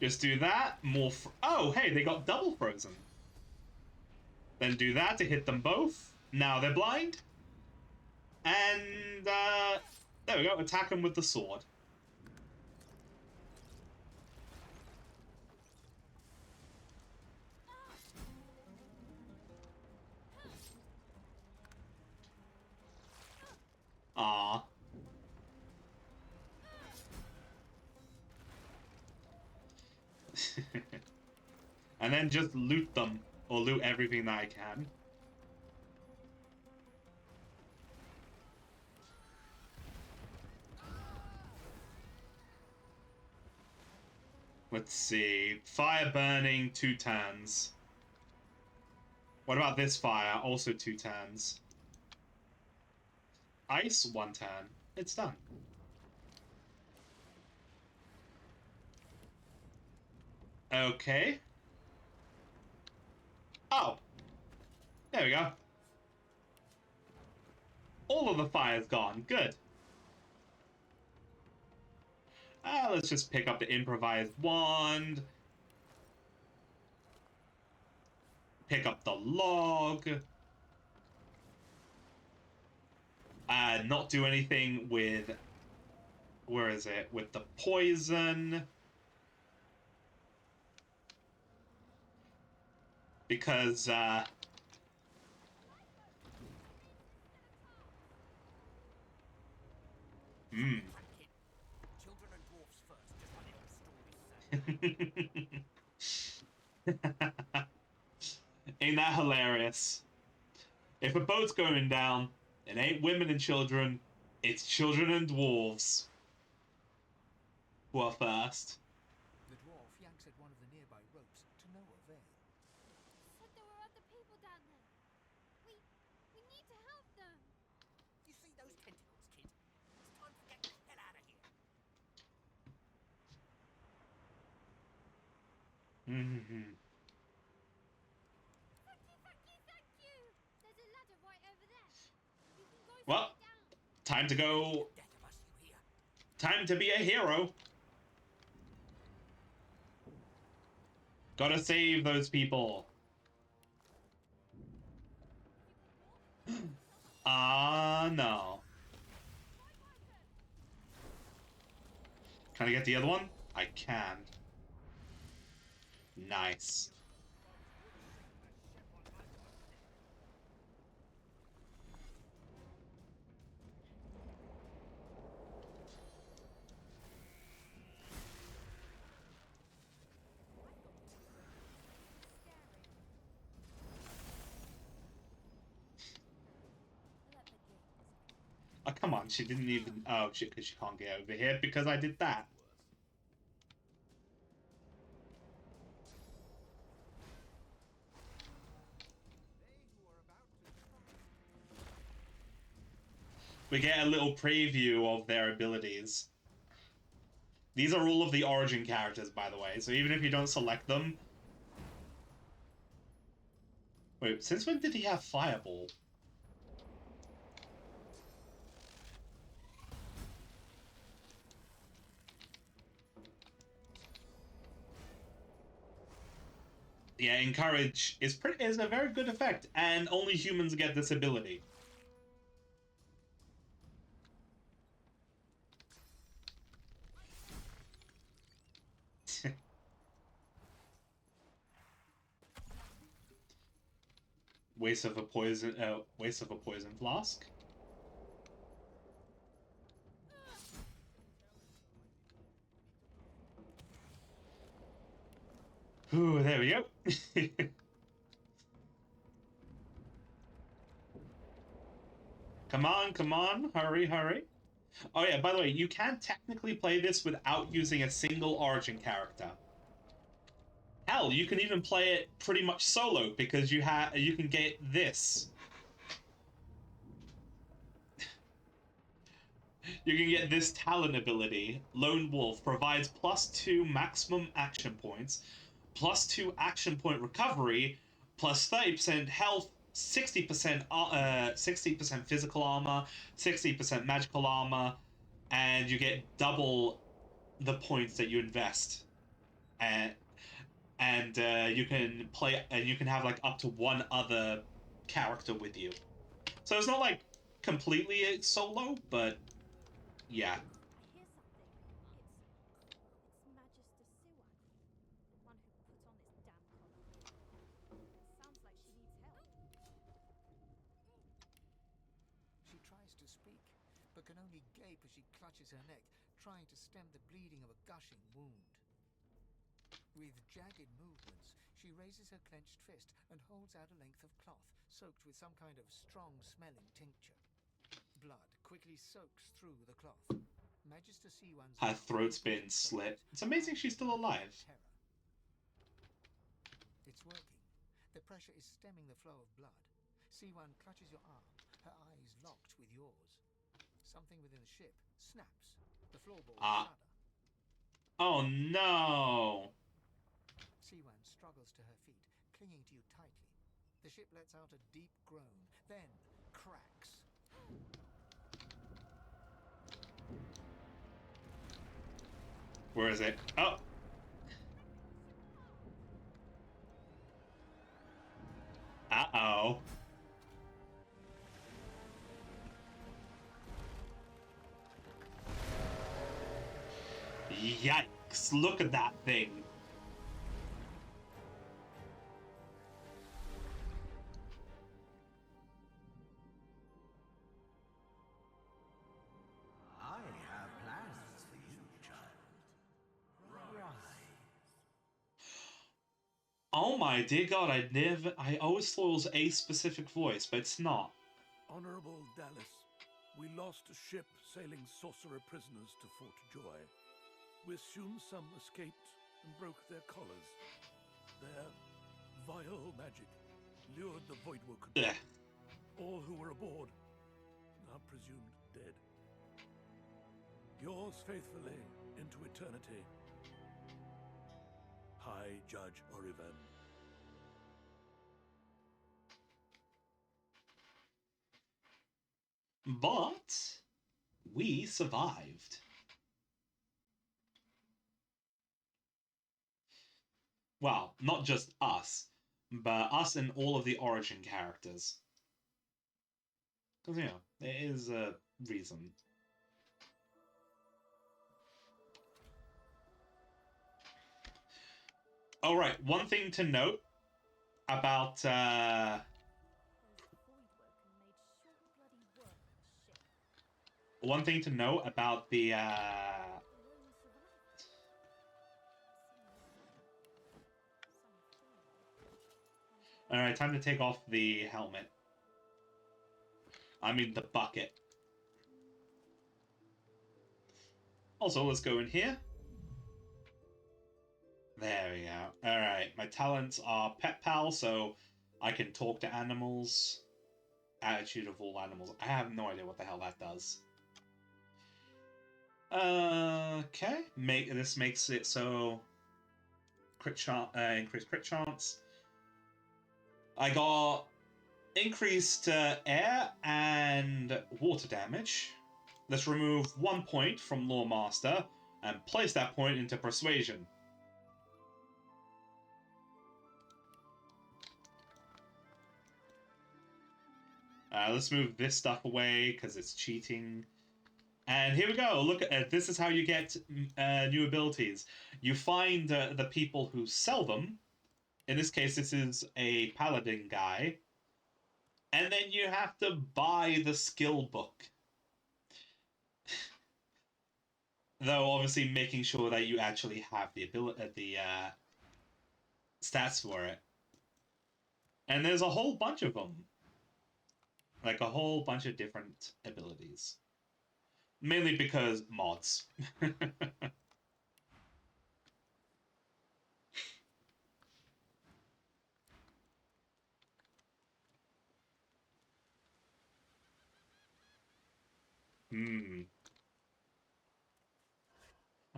S1: Just do that. More. Oh, hey, they got double frozen. Then do that to hit them both. Now they're blind. And there we go. Attack them with the sword. And then just loot them, or loot everything that I can. Let's see. Fire burning, 2 turns. What about this fire? Also 2 turns. Ice, 1 turn. It's done. Okay. Oh. There we go. All of the fire's gone. Good. Let's just pick up the improvised wand. Pick up the log. Not do anything with... Where is it? With the poison. Because,
S3: Children and dwarfs first, just like the old stories say.
S1: Ain't that hilarious? If a boat's going down, it ain't women and children, it's children and dwarves who are first.
S4: The dwarf yanks at one of the nearby ropes to no avail.
S2: Said there were other people down there. We need to help them.
S3: You see those tentacles, kid? It's time to get the hell out of here.
S2: Thank you! There's a ladder right over there. You can go
S1: Well,
S2: straight down.
S1: time to go.
S3: Death of us, you hear?
S1: Time to be a hero. Gotta save those people. No. Can I get the other one? I can. Nice. Oh, come on, she didn't even... Oh, shit, because she can't get over here because I did that. We get a little preview of their abilities. These are all of the origin characters, by the way, so even if you don't select them... Wait, since when did he have Fireball? Yeah, Encourage is a very good effect, and only humans get this ability. Waste of a poison flask. Ooh, there we go. Come on, come on, hurry, hurry. Oh yeah, by the way, you can technically play this without using a single origin character. Hell, you can even play it pretty much solo because you can get this. You can get this talent ability. Lone Wolf provides +2 maximum action points, +2 action point recovery, plus 30% health, 60% physical armor, 60% magical armor, and you get double the points that you invest. And you can play, and you can have like up to one other character with you. So it's not like completely solo, but yeah.
S2: I hear something. It's Magister Siwan, the one who put on this damn collar. Sounds like she needs help.
S4: She tries to speak, but can only gape as she clutches her neck, trying to stem the bleeding of a gushing wound. With jagged movements, she raises her clenched fist and holds out a length of cloth soaked with some kind of strong-smelling tincture. Blood quickly soaks through the cloth. Magister C1's
S1: Her
S4: mouth
S1: throat's
S4: opens
S1: been
S4: and
S1: slit.
S4: closes,
S1: It's amazing she's
S4: eyes
S1: still
S4: wide
S1: alive.
S4: with terror. It's working. The pressure is stemming the flow of blood. C1 clutches your arm, her eyes locked with yours. Something within the ship snaps. The floorboards
S1: Ah.
S4: shudder.
S1: Oh no!
S4: C1 struggles to her feet, clinging to you tightly. The ship lets out a deep groan, then cracks.
S1: Where is it? Oh! Uh-oh. Yikes, look at that thing.
S6: I have plans for you, child. Rise.
S1: Oh my dear god, I always thought it was a specific voice, but it's not.
S9: Honorable Dallas, we lost a ship sailing sorcerer prisoners to Fort Joy. We assume some escaped and broke their collars. Their vile magic lured the Voidwoken.
S1: Ugh.
S9: All who were aboard are presumed dead. Yours faithfully into eternity, High Judge Oriven.
S1: But we survived. Well, not just us, but us and all of the origin characters. Because, you know, there is a reason. Alright, one thing to note about,
S2: Those Voidwoken made short bloody work of the ship.
S1: one thing to note about the,
S2: The lone survivor.
S1: Alright, time to take off the helmet. I mean the bucket. Also, let's go in here. There we go. Alright, my talents are Pet Pal, so I can talk to animals. Attitude of all animals. I have no idea what the hell that does. Okay. This makes it so crit chance, increased crit chance. I got increased air and water damage. Let's remove 1 point from Lore Master and place that point into Persuasion. Let's move this stuff away because it's cheating. And here we go. Look at this is how you get new abilities. You find the people who sell them. In this case, this is a paladin guy. And then you have to buy the skill book. Though obviously making sure that you actually have the ability, the stats for it. And there's a whole bunch of them. Like a whole bunch of different abilities. Mainly because mods.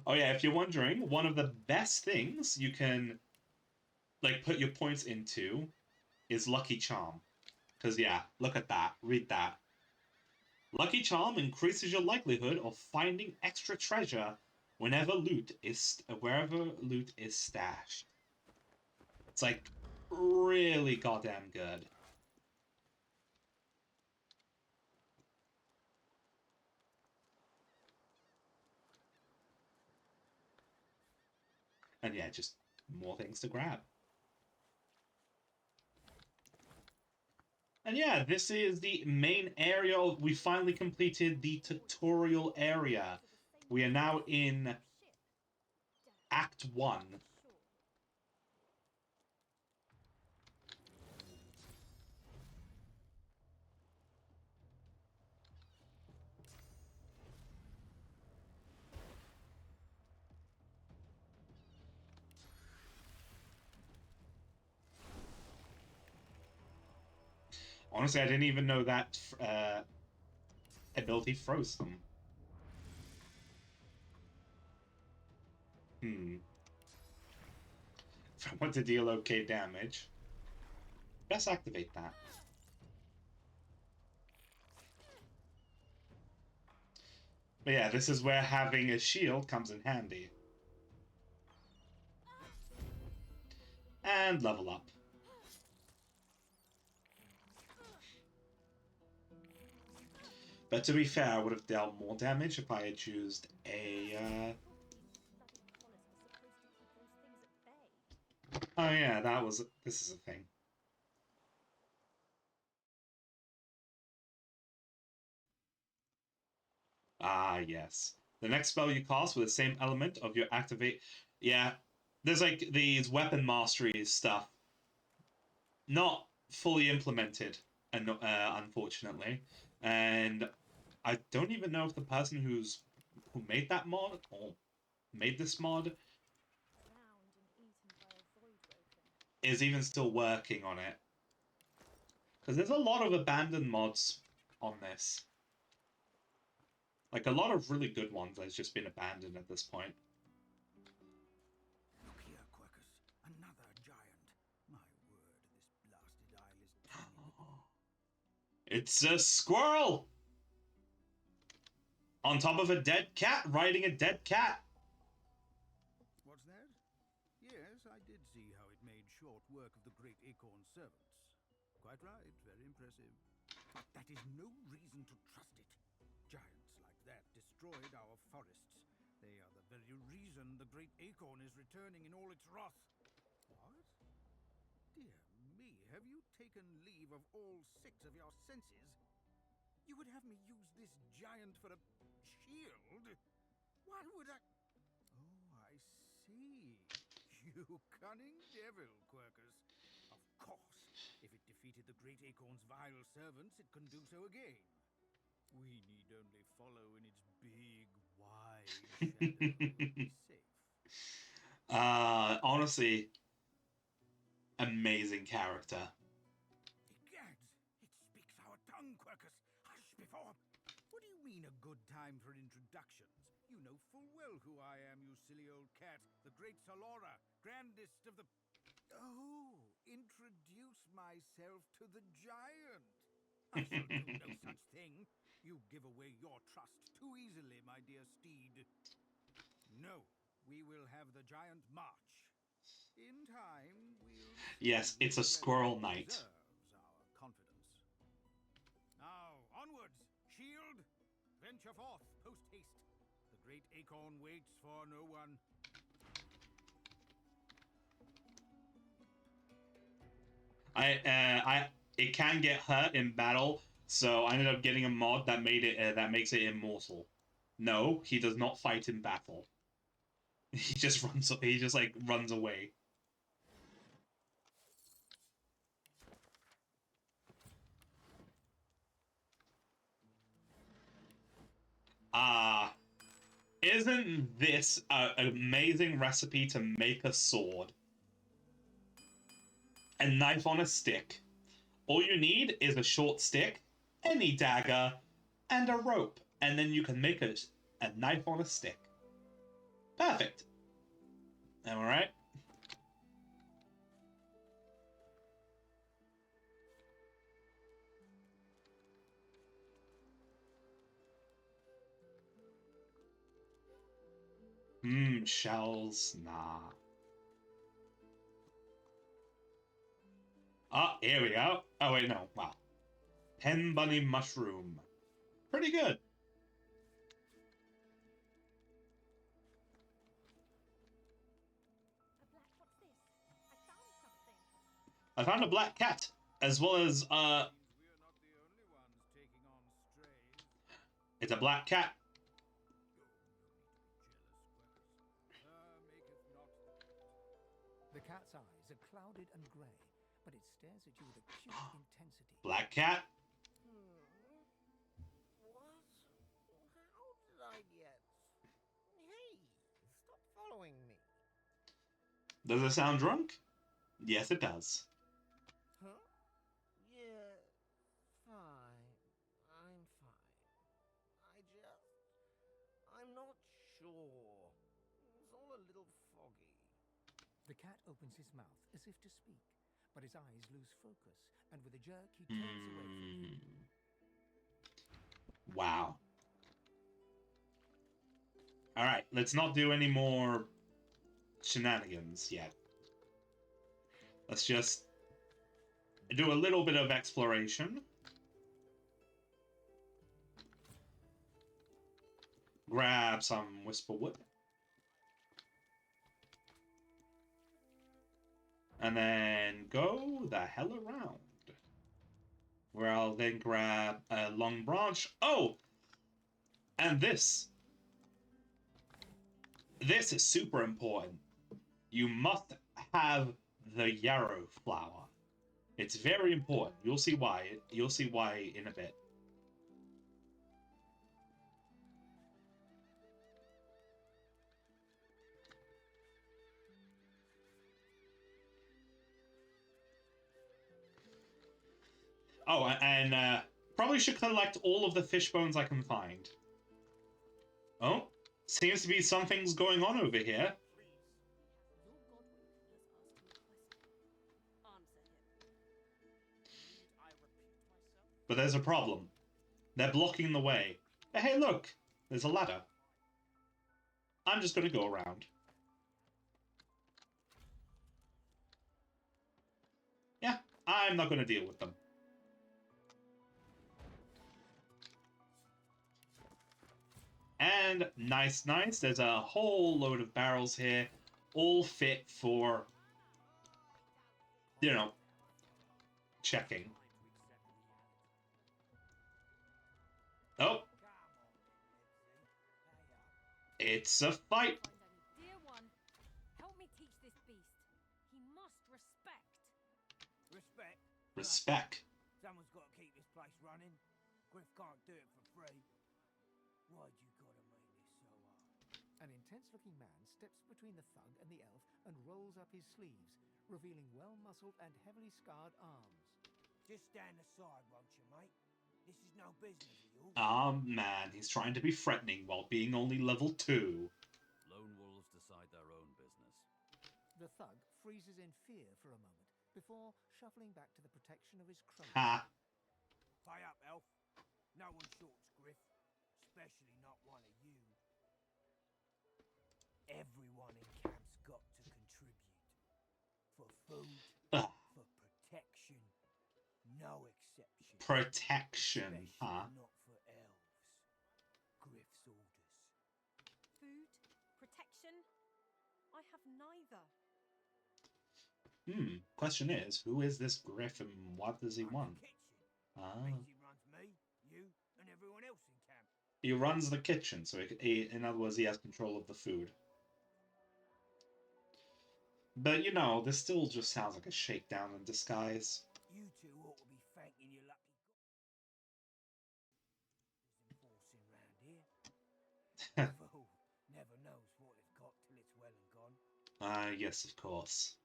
S1: Oh yeah, if you're wondering, one of the best things you can like put your points into is Lucky Charm. Because yeah, look at that. Read that. Lucky Charm increases your likelihood of finding extra treasure wherever loot is stashed. It's like really goddamn good. And yeah, just more things to grab. And yeah, this is the main area. We finally completed the tutorial area. We are now in Act 1. Honestly, I didn't even know that ability froze them. Hmm. If I want to deal okay damage, let's activate that. But yeah, this is where having a shield comes in handy. And level up. But to be fair, I would have dealt more damage if I had used a... Oh yeah, that was... This is a thing. Ah, yes. The next spell you cast with the same element of your activate... Yeah, there's like these weapon mastery stuff. Not fully implemented, unfortunately. And I don't even know if the person who made that mod, or made this mod, is even still working on it. Because there's a lot of abandoned mods on this. Like, a lot of really good ones that's just been abandoned at this point.
S6: Look here, Quirkus. Another giant. My word, this blasted isle is tiny.
S1: It's a squirrel! On top of a dead cat, riding a dead cat.
S6: What's that? Yes, I did see how it made short work of the great acorn servants. Quite right, very impressive. But that is no reason to trust it. Giants like that destroyed our forests. They are the very reason the great acorn is returning in all its wrath. What? Dear me, have you taken leave of all 6 of your senses? You would have me use this giant for a shield? Why would I... Oh, I see. You cunning devil, Quirkus. Of course, if it defeated the great acorn's vile servants, it can do so again. We need only follow in its big, wide shadow and be safe.
S1: Honestly, amazing character.
S6: Egads, it speaks our tongue, Quirkus. Hush before... What do you mean a good time for introductions? You know full well who I am, you silly old cat. The great Solora, grandest of the... Oh, introduce myself to the giant. I shall do no such thing. You give away your trust too easily, my dear steed. No, we will have the giant march. In time, we'll...
S1: Yes, it's a squirrel knight.
S6: Deserves our confidence. Now, onwards, shield! Venture forth, post haste. The great acorn waits for no one.
S1: It can get hurt in battle, so I ended up getting a mod that made it that makes it immortal. No, he does not fight in battle. He just runs. He just like runs away. Isn't this an amazing recipe to make a sword? A knife on a stick. All you need is a short stick, any dagger, and a rope, and then you can make a knife on a stick. Perfect. Am I right? Shells, nah. Ah, here we go. Oh, wait, no. Wow. Pen bunny mushroom. Pretty good. I found a black cat, as well as, it's a black cat.
S4: The cat's eyes are clouded and grey, but it stares at you with acute intensity.
S1: Black cat.
S7: What? How did I get... Hey, stop following me.
S1: Does it sound drunk? Yes, it does.
S7: Huh? Yes.
S4: The cat opens his mouth as if to speak, but his eyes lose focus, and with a jerk he turns away from you.
S1: Wow. Alright, let's not do any more shenanigans yet. Let's just do a little bit of exploration. Grab some whisper wood. And then go the hell around. Where I'll then grab a long branch. Oh! And this. This is super important. You must have the yarrow flower. It's very important. You'll see why. You'll see why in a bit. Oh, and probably should collect all of the fish bones I can find. Oh, seems to be some things going on over here.
S2: Your Godwin has asked you a question. Answer him.
S3: Need I repeat myself?
S1: But there's a problem. They're blocking the way. But hey, look! There's a ladder. I'm just going to go around. Yeah, I'm not going to deal with them. And nice, nice. There's a whole load of barrels here, all fit for, you know, checking. Oh, it's a fight.
S2: Dear one, help me teach this beast. He must respect.
S3: Respect.
S1: Respect.
S3: Someone's got to keep this place running. Griff can't do it for free. Why'd you gotta make this so hard?
S4: An intense-looking man steps between the thug and the elf and rolls up his sleeves, revealing well-muscled and heavily scarred arms.
S3: Just stand aside, won't you, mate? This is no business of yours.
S1: Man, he's trying to be threatening while being only level 2.
S6: Lone wolves decide their own business.
S4: The thug freezes in fear for a moment before shuffling back to the protection of his crony.
S1: Ha!
S3: Pay up, elf. No one shorts Griff, especially not one of you. Everyone in camp's got to contribute. For food,
S1: Ugh.
S3: for protection, no exception.
S1: Protection,
S3: Especially
S1: huh?
S3: not for elves. Griff's orders.
S2: Food? Protection? I have neither.
S1: Question is, who is this Griff and what does he
S3: Runs
S1: want?
S3: the kitchen.
S1: Ah.
S3: Means he runs me, you, and everyone else in camp.
S1: He runs the kitchen, so in other words, he has control of the food. But, you know, this still just sounds like a shakedown in disguise.
S3: You two ought to be thanking your lucky enforcing round here. Fool never knows what they've got till it's well and gone.
S1: Yes, of course.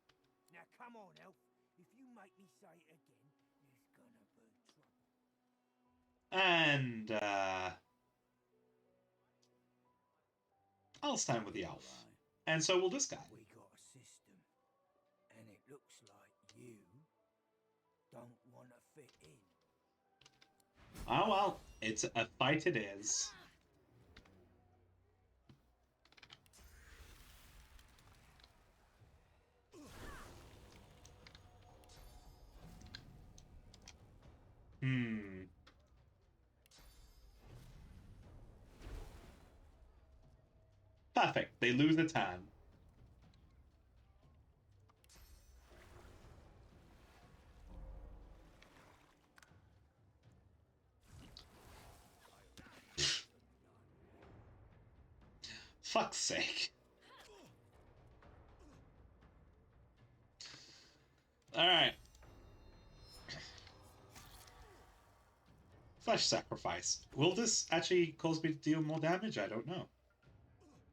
S3: Now come on, elf. If you make me say it again, there's gonna be trouble.
S1: And, I'll stand with the elf. And so will this guy.
S3: We got a system, and it looks like you don't want to fit in.
S1: Oh well, it's a fight it is. Perfect. They lose a turn. Fuck's sake. Alright. Flesh sacrifice. Will this actually cause me to deal more damage? I don't know.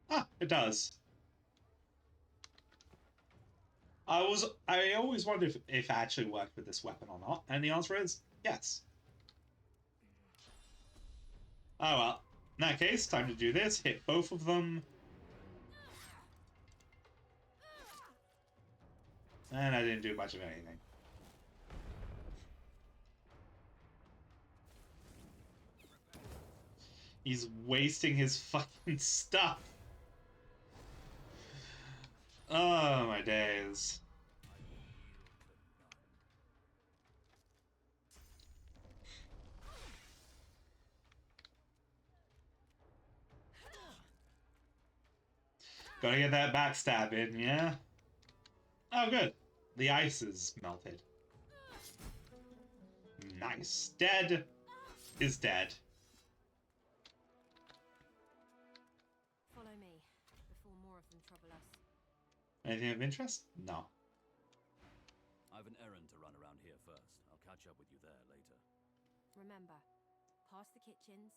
S1: Ah, it does. I always wondered if it actually worked with this weapon or not, and the answer is yes. Oh well. In that case, time to do this. Hit both of them. And I didn't do much of anything. He's wasting his fucking stuff. Oh, my days. Gotta get that backstab in, yeah? Oh, good. The ice is melted. Nice. Dead is dead.
S2: Follow me, before more of them trouble us.
S1: Anything of interest? No.
S6: I have an errand to run around here first. I'll catch up with you there later.
S2: Remember, past the kitchens,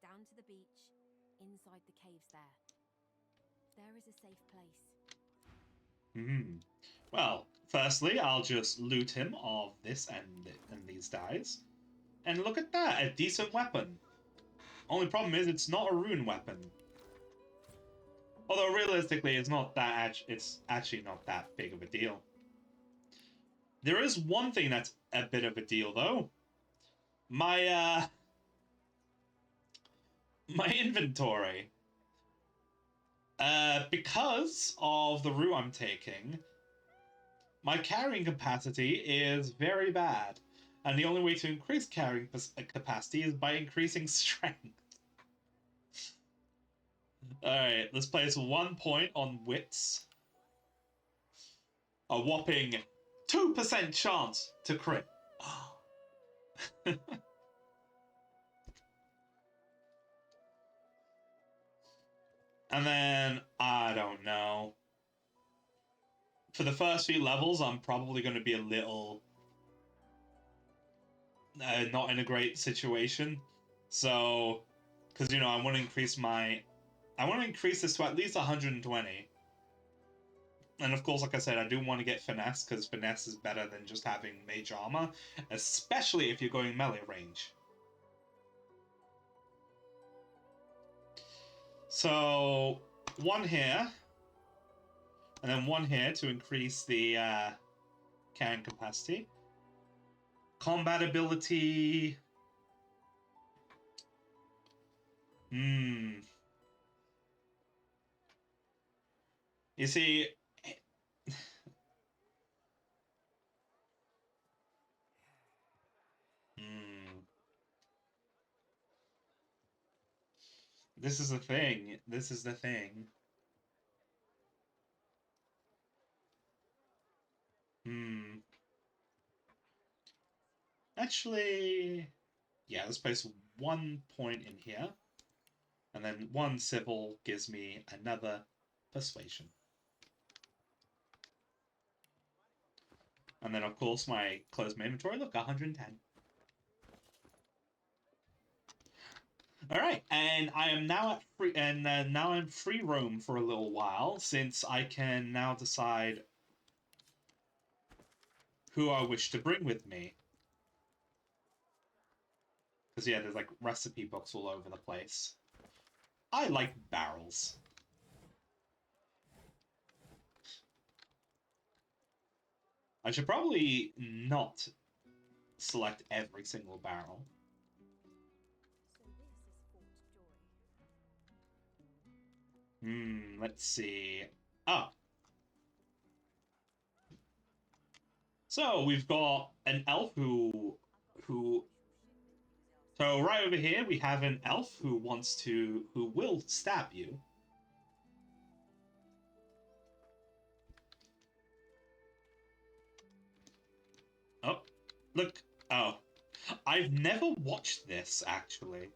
S2: down to the beach, inside the caves there. There is a safe place.
S1: Well, firstly, I'll just loot him of this and these dies. And look at that, a decent weapon. Only problem is it's not a rune weapon. Although realistically, it's actually not that big of a deal. There is one thing that's a bit of a deal though. My my inventory. Because of the route I'm taking, my carrying capacity is very bad. And the only way to increase carrying capacity is by increasing strength. Alright, let's place 1 point on wits. A whopping 2% chance to crit. And then, I don't know. For the first few levels, I'm probably going to be a little not in a great situation. So, because, you know, I want to increase this to at least 120. And of course, like I said, I do want to get finesse, because finesse is better than just having mage armor, especially if you're going melee range. So, 1 here, and then 1 here to increase the carrying capacity. Combat ability. You see, this is the thing. This is the thing. Actually, yeah, let's place 1 point in here. And then 1 civil gives me another persuasion. And then, of course, my closed my inventory. Look, 110. All right, and I am now at free, and now I'm free roam for a little while, since I can now decide who I wish to bring with me. Because yeah, there's like recipe books all over the place. I like barrels. I should probably not select every single barrel. Let's see. Ah. So we've got an elf who so right over here we have an elf who will stab you. Oh, look. Oh. I've never watched this, actually.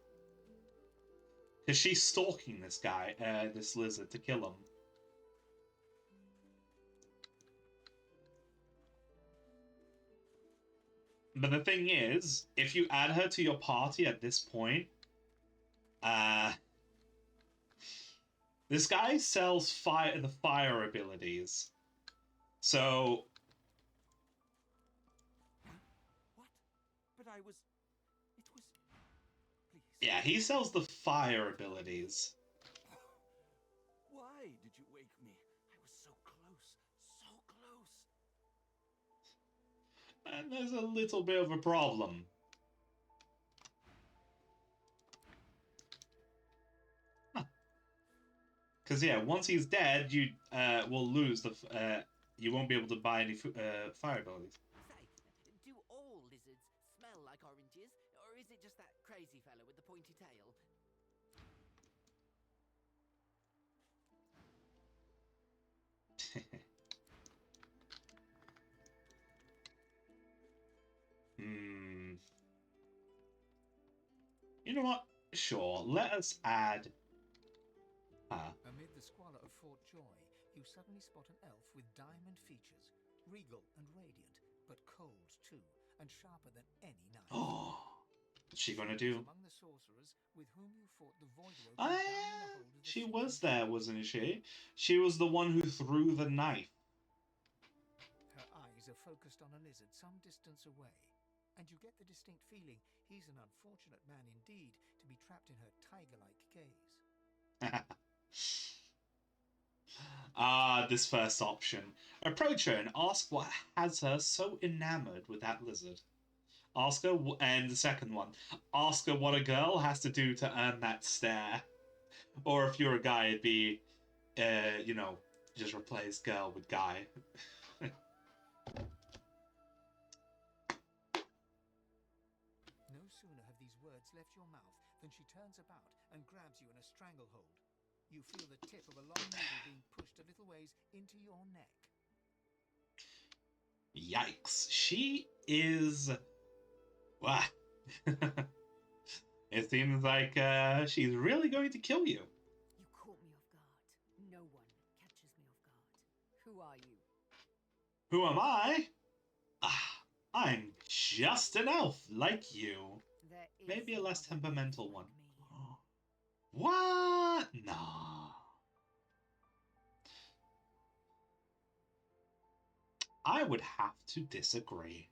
S1: Because she's stalking this guy, this lizard, to kill him. But the thing is, if you add her to your party at this point, this guy sells the fire abilities. So...
S6: What? But it was... Please.
S1: Yeah, he sells the fire abilities.
S6: Why did you wake me? I was so close. So close.
S1: And there's a little bit of a problem. Because, yeah, once he's dead, you will lose the... you won't be able to buy any fire abilities.
S7: Say, do all lizards smell like oranges, or is it just that crazy fellow with the pointy tail?
S1: You know what? Sure, let us add...
S4: Amid the squalor of Fort Joy, you suddenly spot an elf with diamond features, regal and radiant, but cold too, and sharper than any knife.
S1: Oh, what's she gonna
S4: She was
S1: do?
S4: among the sorcerers with whom you fought the Void Rogue down in the hold of the
S1: She
S4: sinking
S1: was there,
S4: ship.
S1: wasn't she? She was the one who threw the knife.
S4: Her eyes are focused on a lizard some distance away, and you get the distinct feeling he's an unfortunate man indeed to be trapped in her tiger-like gaze.
S1: This first option. Approach her and ask what has her so enamored with that lizard. Ask her, and the second one, ask her what a girl has to do to earn that stare. Or if you're a guy, it'd be, you know, just replace girl with guy.
S4: No sooner have these words left your mouth than she turns about and grabs you in a stranglehold. You feel the tip of a long needle being pushed a little ways into your neck.
S1: Yikes. She is... Wow. It seems like she's really going to kill you.
S2: You caught me off guard. No one catches me off guard. Who are you?
S1: Who am I? I'm just an elf like you.
S2: There is
S1: Maybe a
S2: no
S1: less
S2: other
S1: temperamental
S2: elf
S1: one.
S2: like me.
S1: What? Nah. I would have to disagree.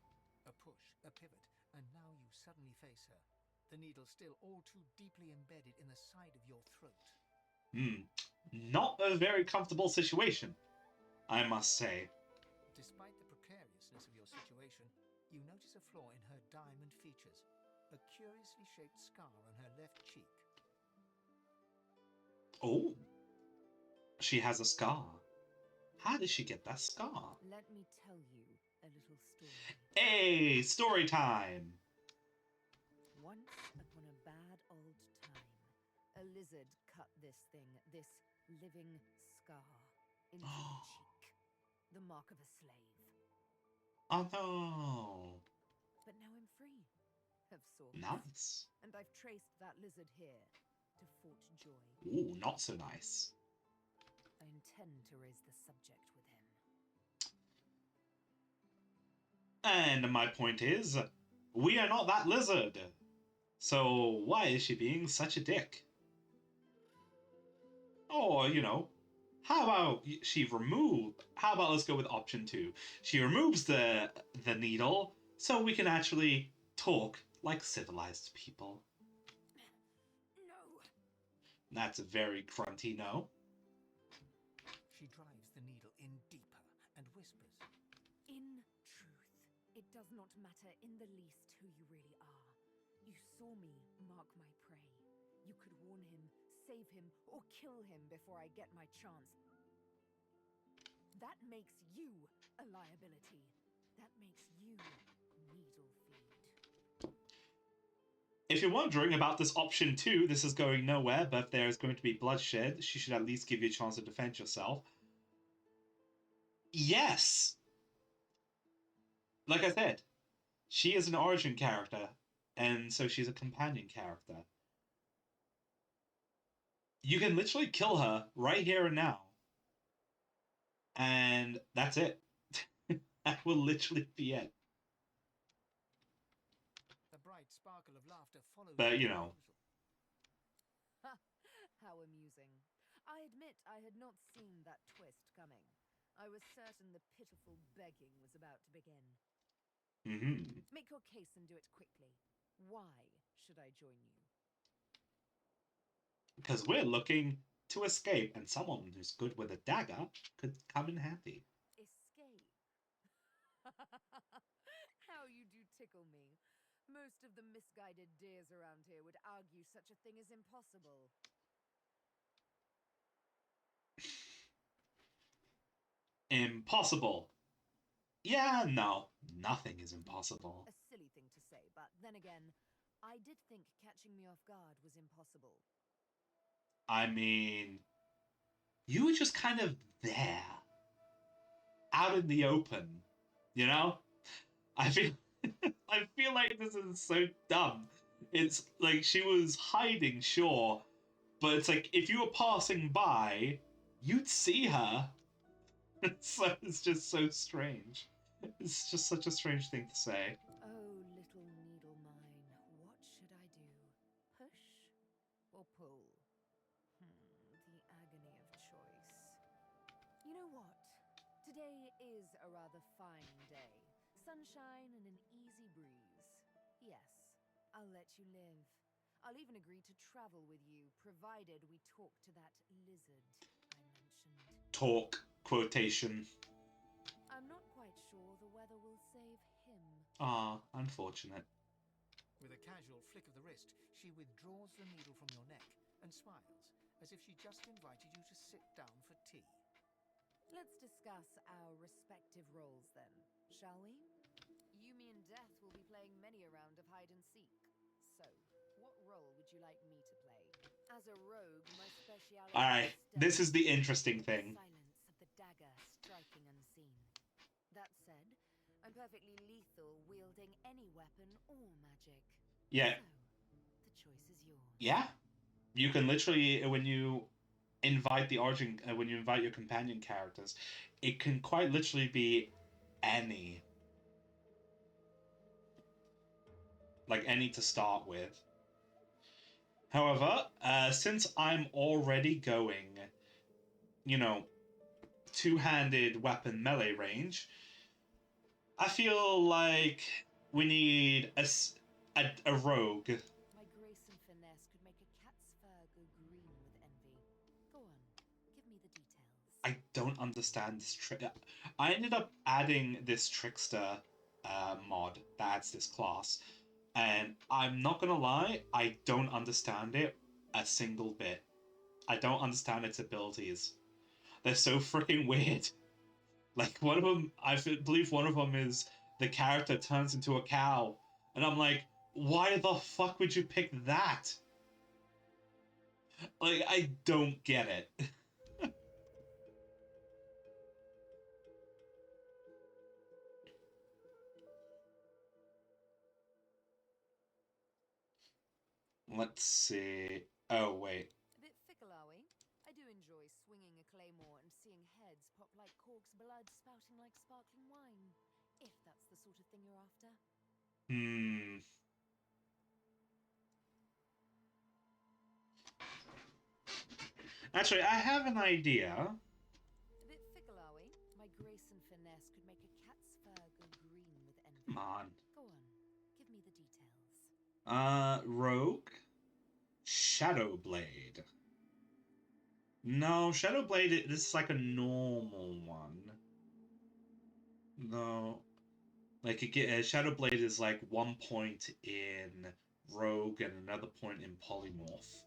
S4: A push, a pivot, and now you suddenly face her. The needle still all too deeply embedded in the side of your throat.
S1: Not a very comfortable situation, I must say.
S4: Despite the precariousness of your situation, you notice a flaw in her diamond features. A curiously shaped scar on her left cheek.
S1: Oh. She has a scar. How did she get that scar?
S2: Let me tell you a little story.
S1: Hey, story time!
S2: Once upon a bad old time, a lizard cut this thing, this living scar, into the cheek. The mark of a slave.
S1: Oh no.
S2: But now I'm free of sorts.
S1: Nice.
S2: And I've traced that lizard here to Fort Joy.
S1: Ooh, not so nice.
S2: I intend to raise the subject with him.
S1: And my point is, we are not that lizard. So why is she being such a dick? Or, you know, how about how about let's go with option 2. She removes the needle so we can actually talk like civilized people.
S2: No!
S1: That's a very grunty no.
S4: She drives the needle in deeper and whispers.
S2: In truth, it does not matter in the least who you really are. You saw me mark my prey. You could warn him, save him, or kill him before I get my chance. That makes you a liability. That makes you needle feed.
S1: If you're wondering about this option 2, this is going nowhere, but if there's going to be bloodshed, she should at least give you a chance to defend yourself. Yes! Like I said, she is an origin character, and so she's a companion character. You can literally kill her right here and now. And that's it. That will literally be it.
S4: A bright sparkle of laughter follows.
S1: But, you know.
S2: How amusing. I admit I had not seen that twist coming. I was certain the pitiful begging was about to begin. Make your case and do it quickly. Why should I join you?
S1: Because we're looking to escape, and someone who's good with a dagger could come in handy.
S2: Escape? How tickle me. Most of the misguided deers around here would argue such a thing is impossible.
S1: Impossible. Yeah, no. Nothing is impossible.
S2: A silly thing to say, but then again, I did think catching me off guard was impossible.
S1: I mean, you were just kind of there. Out in the open. You know? I feel I feel like this is so dumb. It's like she was hiding, sure, but it's like if you were passing by, you'd see her. So it's just so strange. It's just such a strange thing to say.
S2: Oh, little needle mine, what should I do? Push or pull? The agony of choice. You know what? Today is a rather fine day. Sunshine and an easy breeze. Yes, I'll let you live. I'll even agree to travel with you, provided we talk to that lizard I mentioned.
S1: Talk, quotation.
S2: I'm not quite sure the weather will save him.
S1: Ah, unfortunate.
S4: With a casual flick of the wrist, she withdraws the needle from your neck and smiles, as if she just invited you to sit down for tea.
S2: Let's discuss our respective roles then, shall we? You, me, and Death will be playing many a round of hide and seek. So, what role would you like me to play? As a rogue, my speciality
S1: Alright, this is the interesting thing.
S2: Silence of the dagger striking unseen. That said, I'm perfectly lethal, wielding any weapon or magic.
S1: Yeah.
S2: So, the choice is yours.
S1: Yeah. You can literally, when you invite the origin, when you invite your companion characters, it can quite literally be any. Like any to start with. However, since I'm already going, you know, two-handed weapon melee range, I feel like we need a rogue.
S2: My grace and finesse could make a cat's fur go green with envy. Go on, give me the details.
S1: I don't understand this trick. I ended up adding this trickster mod that adds this class, and I'm not gonna lie, I don't understand it a single bit. I don't understand its abilities. They're so freaking weird. Like, one of them, I believe one of them is the character turns into a cow. And I'm like, why the fuck would you pick that? Like, I don't get it. Let's see. Oh, wait.
S2: A bit fickle, are we? I do enjoy swinging a claymore and seeing heads pop like corks, blood spouting like sparkling wine. If that's the sort of thing you're after.
S1: Actually, I have an idea.
S2: A bit fickle, are we? My grace and finesse could make a cat's fur go green with envy.
S1: Come on.
S2: Go on, give me the details.
S1: Rogue. Shadowblade. No, Shadowblade, this is like a normal one. No. Like, Shadowblade is like 1 point in Rogue and another point in Polymorph.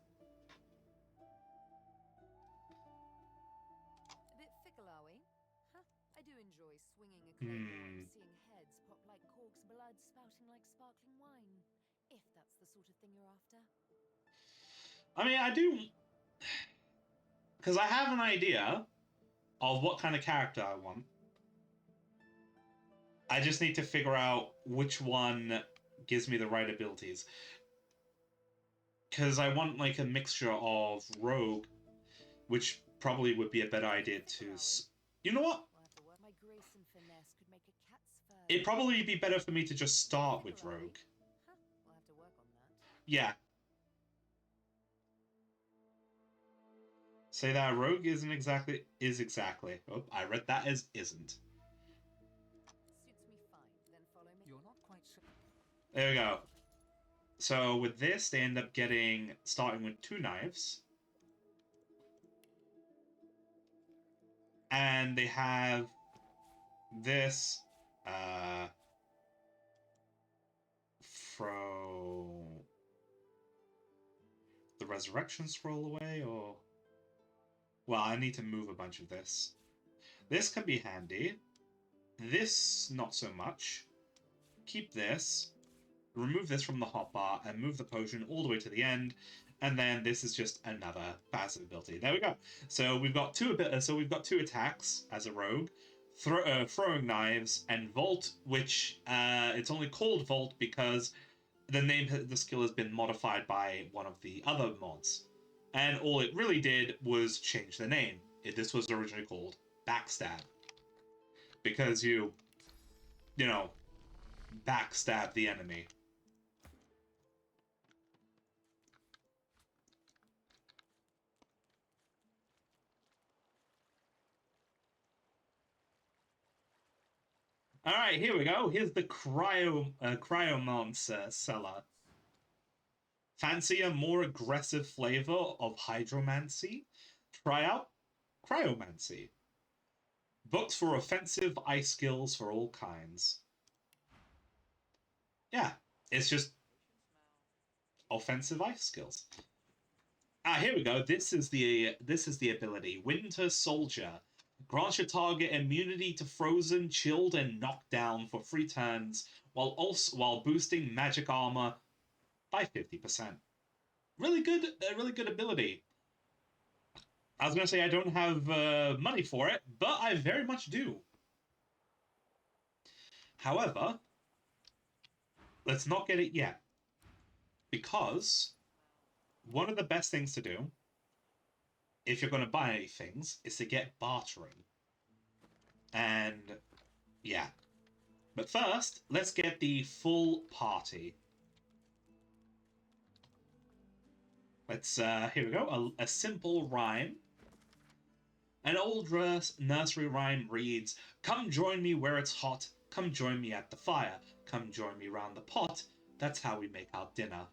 S2: A bit fickle, are we? Huh, I do enjoy swinging a claymore and seeing heads pop like corks, blood spouting like sparkling wine. If that's the sort of thing you're after.
S1: I mean, I do... Because I have an idea of what kind of character I want. I just need to figure out which one gives me the right abilities. Because I want, like, a mixture of Rogue, which probably would be a better idea to... You know what? It'd probably be better for me to just start with Rogue. Yeah. Say that Rogue isn't exactly... Is exactly. Oh, I read that as isn't.
S4: You're not quite so...
S1: There we go. So with this, they end up getting... Starting with 2 knives. And they have... This... throw the resurrection scroll away, or... Well, I need to move a bunch of this. This can be handy. This, not so much. Keep this. Remove this from the hotbar and move the potion all the way to the end. And then this is just another passive ability. There we go. So we've got two attacks as a rogue. Throwing knives, and Vault, which it's only called Vault because the name the skill has been modified by one of the other mods. And all it really did was change the name. This was originally called Backstab. Because you know, backstab the enemy. Alright, here we go. Here's the Cryomancer Cellar. Fancy a more aggressive flavor of Hydromancy? Try out Cryomancy. Books for offensive ice skills for all kinds. Yeah, it's just offensive ice skills. Here we go. This is the ability. Winter Soldier. Grants your target immunity to frozen, chilled, and knocked down for 3 turns, while boosting magic armor by 50%. Really good ability. I was gonna say I don't have money for it, but I very much do. However, let's not get it yet, because one of the best things to do, if you're going to buy any things, is to get bartering. And yeah. But first, let's get the full party. Let's, here we go, a simple rhyme. An old nursery rhyme reads, "Come join me where it's hot, come join me at the fire, come join me round the pot, that's how we make our dinner."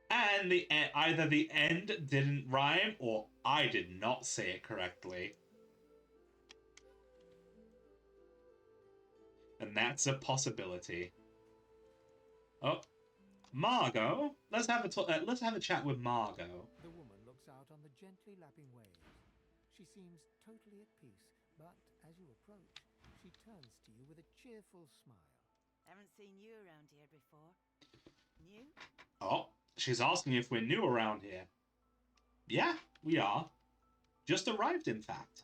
S1: And either the end didn't rhyme, or I did not say it correctly. And that's a possibility. Oh, Margot. Let's have a chat with Margot.
S4: The woman looks out on the gently lapping waves. She seems totally at peace, but as you approach, she turns to you with a cheerful smile.
S7: Haven't seen you around here before. New?
S1: Oh, she's asking if we're new around here. Yeah, we are. Just arrived, in fact.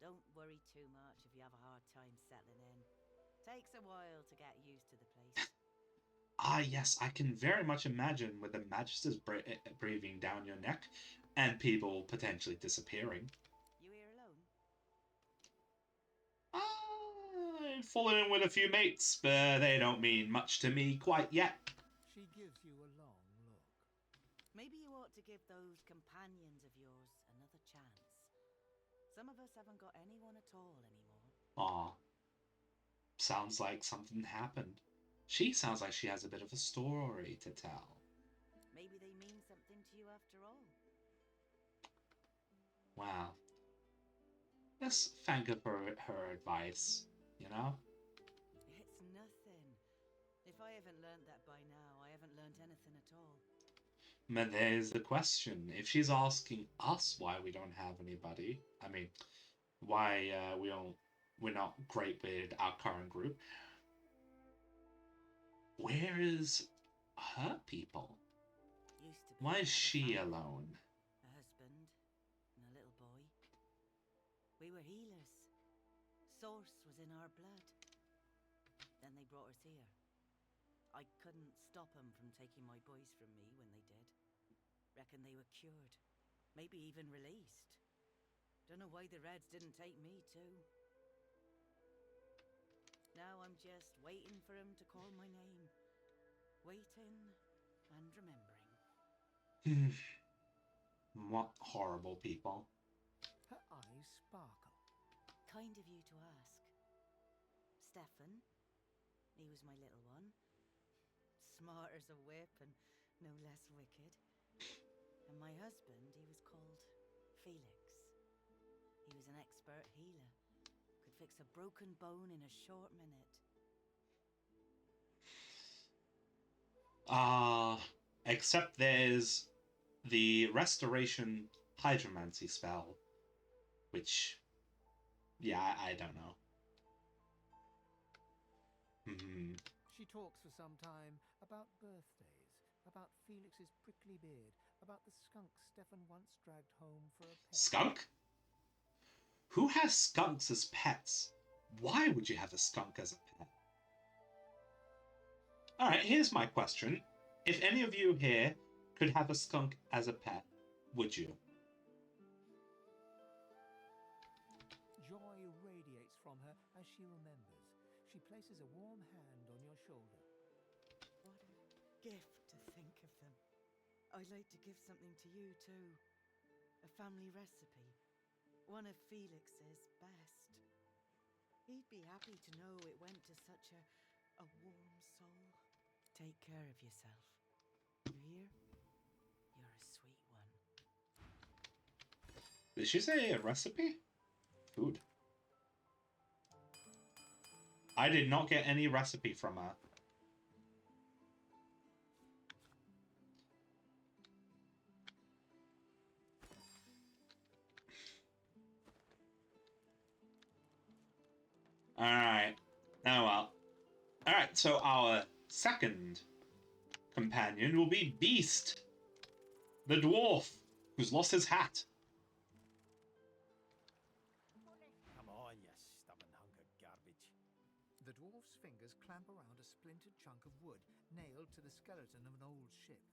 S7: Well, don't worry too much if you have a hard time settling in. Takes a while to get used to the place.
S1: Ah, yes, I can very much imagine with the Magister's breathing down your neck and people potentially disappearing.
S7: You here alone?
S1: I've fallen in with a few mates, but they don't mean much to me quite yet.
S4: She gives you a long look.
S7: Maybe you ought to give those companions of yours another chance. Some of us haven't got anyone at all anymore.
S1: Aw. Sounds like something happened. She sounds like she has a bit of a story to tell.
S7: Maybe they mean something to you after all.
S1: Wow. Let's thank her for her advice, you know?
S7: It's nothing. If I haven't learned that by now, I haven't learned anything at all.
S1: But there's the question. If she's asking us why we don't have anybody, I mean, why we're not great with our current group, where is her people?
S7: Used to be
S1: Why is
S7: I had a
S1: she
S7: family,
S1: alone?
S7: A husband and a little boy. We were healers. Source was in our blood. Then they brought us here. I couldn't stop them from taking my boys from me when they did. Reckon they were cured. Maybe even released. Don't know why the Reds didn't take me too. Now I'm just waiting for him to call my name. Waiting and remembering.
S1: What horrible people.
S4: Her eyes sparkle.
S7: Kind of you to ask. Stefan, he was my little one. Smart as a whip and no less wicked. And my husband, he was called Felix. He was an expert healer. Could fix a broken bone in a short minute.
S1: Except there's the Restoration Hydromancy spell, which, yeah, I don't know.
S4: She talks for some time about birthdays, about Felix's prickly beard, about the skunk Stefan once dragged home for a pet.
S1: Skunk? Who has skunks as pets? Why would you have a skunk as a pet? Alright, here's my question. If any of you here could have a skunk as a pet, would you?
S4: Joy radiates from her as she remembers. She places a warm hand on your shoulder.
S7: What a gift to think of them. I'd like to give something to you too. A family recipe. One of Felix's best. He'd be happy to know it went to such a warm soul. Take care of yourself. You hear? You're a sweet one.
S1: Did she say a recipe? Food. I did not get any recipe from her. Alright. Oh well. Alright, so our second companion will be Beast, the dwarf, who's lost his hat.
S3: Come on, you stubborn hunk of garbage.
S4: The dwarf's fingers clamp around a splintered chunk of wood nailed to the skeleton of an old ship.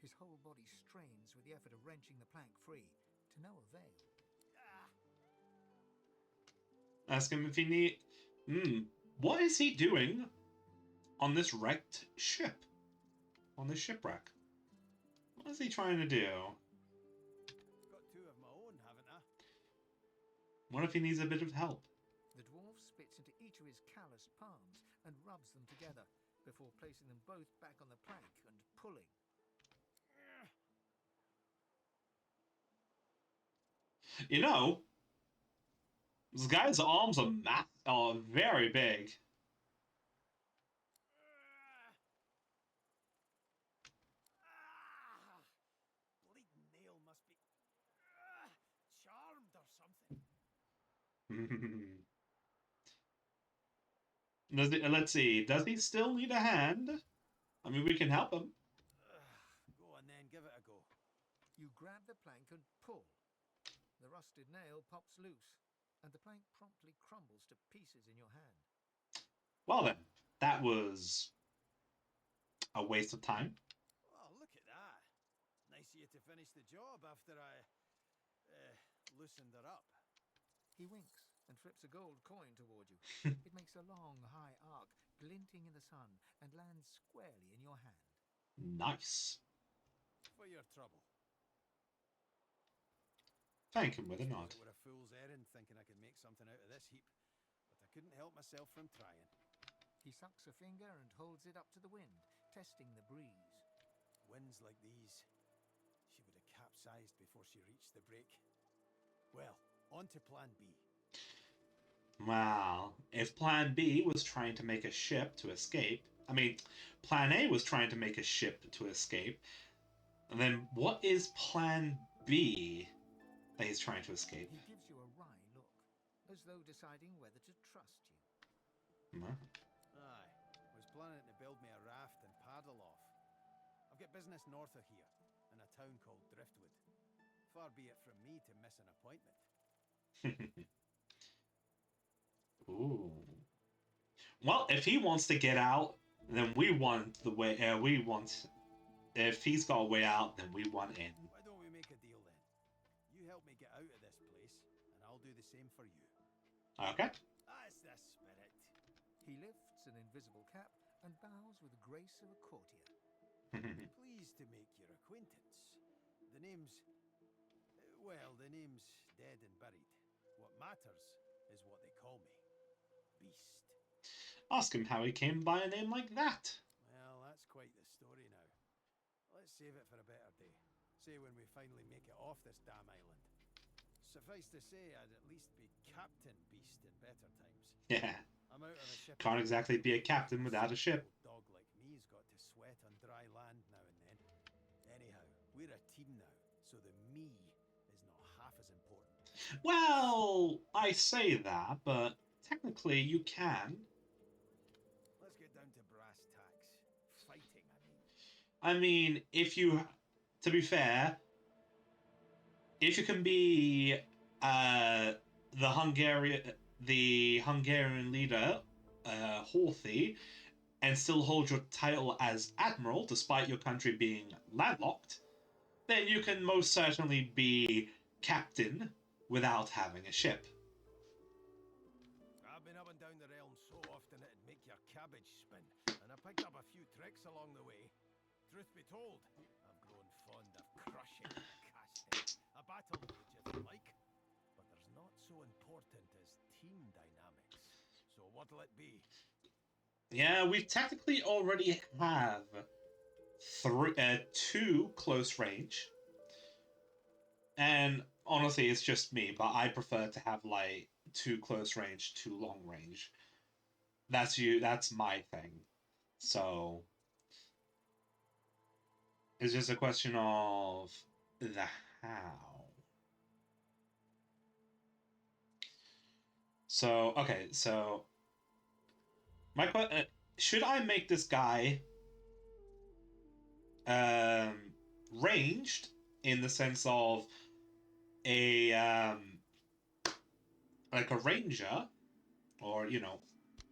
S4: His whole body strains with the effort of wrenching the plank free, to no avail.
S1: Ask him if he need... What is he doing on this wrecked ship? On this shipwreck? What is he trying to do?
S3: Got two of my own, haven't I?
S1: What if he needs a bit of help?
S4: The dwarf spits into each of his calloused palms and rubs them together before placing them both back on the plank and pulling.
S1: You know, this guy's arms are very big.
S3: Bleeding nail must be charmed or something.
S1: Let's see, does he still need a hand? I mean, we can help him.
S3: Go on then, give it a go.
S4: You grab the plank and pull. The rusted nail pops loose, and the plank promptly crumbles to pieces in your hand.
S1: Well then, that was a waste of time.
S3: Oh, look at that. Nice of you to finish the job after I loosened her up.
S4: He winks and flips a gold coin toward you. It makes a long, high arc, glinting in the sun, and lands squarely in your hand.
S1: Nice.
S3: For your trouble.
S1: Thank him with a nod.
S3: It were a fool's errand thinking I could make something out of this heap, but I couldn't help myself from trying.
S4: He sucks a finger and holds it up to the wind, testing the breeze.
S3: Winds like these, she would have capsized before she reached the break. Well, on to plan B.
S1: Wow. If plan B was trying to make a ship to escape, I mean, plan A was trying to make a ship to escape, and then what is plan B that he's trying to escape?
S4: He gives you a wry look, as though deciding whether to trust you.
S3: Aye, was planning to build me a raft and paddle off. I've got business north of here, in a town called Driftwood. Far be it from me to miss an appointment.
S1: Ooh. Well, if he wants to get out, then we want the way. If he's got a way out, then we want in.
S3: Why don't we make a deal then? You help me get out of this place, and I'll do the same for you.
S1: Okay.
S3: That's the spirit.
S4: He lifts an invisible cap and bows with the grace of a courtier.
S3: Pleased to make your acquaintance. The name's... well, the name's dead and buried. What matters is what they call me. Beast.
S1: Ask him how he came by a name like that.
S3: Well, that's quite the story now. Let's save it for a better day. Say when we finally make it off this damn island. Suffice to say, I'd at least be Captain Beast in better times.
S1: Yeah.
S3: I'm out on a ship.
S1: Can't exactly be a captain without a ship.
S3: Old dog like me's got to sweat on dry land now and then. Anyhow, we're a team now, so the me is not half as important.
S1: Well, I say that, but technically you can.
S3: Let's get down to brass tacks. Fighting,
S1: I mean, if you, to be fair, if you can be uh, the Hungarian leader, Horthy, and still hold your title as admiral despite your country being landlocked, then you can most certainly be captain without having a ship.
S3: I've been up and down the realm so often it'd make your cabbage spin, and I picked up a few tricks along the way. Truth be told, I've grown fond of crushing and casting. A battle rage, if you like. But there's not so important as team dynamics. So what'll it be?
S1: Yeah, we technically already have two close range, and honestly, it's just me. But I prefer to have like two close range, two long range. That's you. That's my thing. So it's just a question of the how. So okay, so my question: should I make this guy ranged in the sense of a like a ranger, or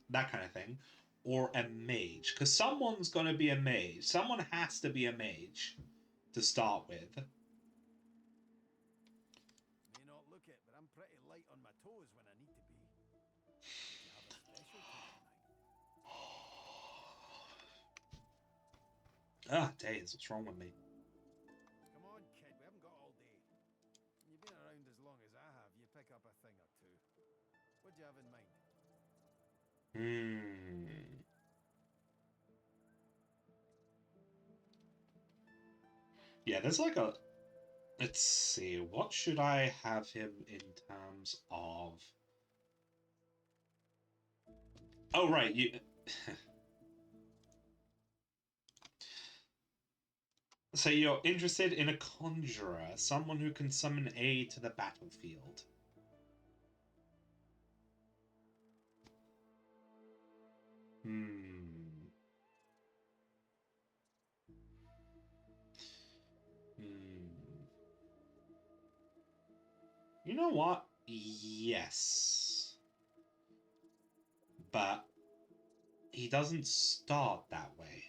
S1: that kind of thing, or a mage? Because someone's gonna be a mage. Someone has to be a mage to start with.
S3: May not look it, but I'm pretty light on my toes when I need to be. Do you have a specialty in mind?
S1: Ah, days, what's wrong with me?
S3: Come on, kid, we haven't got all day. You've been around as long as I have, you pick up a thing or two. What do you have in mind?
S1: Yeah, there's like a... Let's see, what should I have him in terms of... Oh, right, you... So you're interested in a conjurer, someone who can summon aid to the battlefield. You know what? Yes. But he doesn't start that way.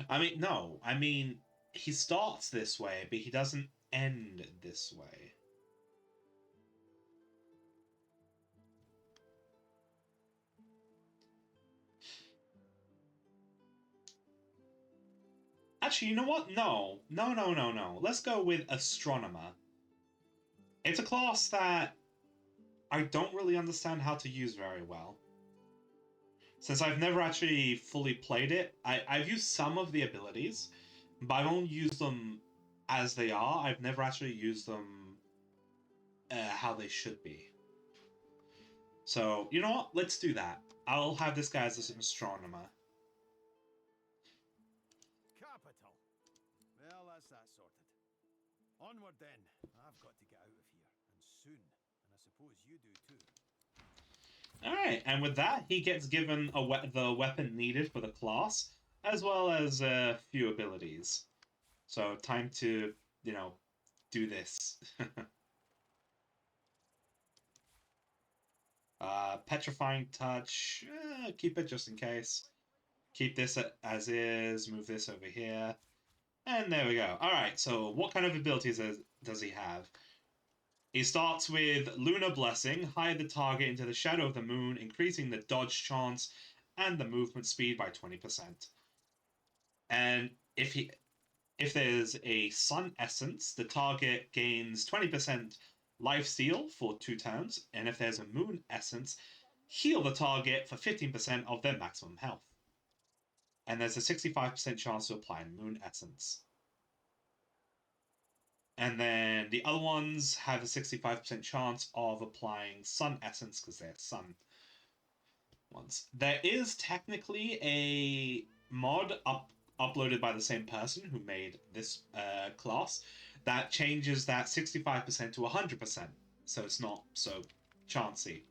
S1: I mean, no. I mean, he starts this way, but he doesn't end this way. Actually, you know what? No. No. Let's go with Astronomer. It's a class that I don't really understand how to use very well. Since I've never actually fully played it, I've used some of the abilities, but I don't use them as they are. I've never actually used them how they should be. So, you know what? Let's do that. I'll have this guy as an astronomer.
S3: Capital. Well, that's that sorted. Onward then. I've got to get out of here, and soon. And I suppose you do too.
S1: Alright, and with that, he gets given the weapon needed for the class, as well as a few abilities. So, time to, do this. Petrifying Touch, keep it just in case. Keep this as is, move this over here. And there we go. Alright, so what kind of abilities does he have? He starts with Lunar Blessing, hide the target into the shadow of the moon, increasing the dodge chance and the movement speed by 20%. And if there's a Sun Essence, the target gains 20% lifesteal for 2 turns, and if there's a Moon Essence, heal the target for 15% of their maximum health. And there's a 65% chance to apply Moon Essence. And then the other ones have a 65% chance of applying sun essence because they're sun ones. There is technically a mod uploaded by the same person who made this class that changes that 65% to 100%, so it's not so chancy.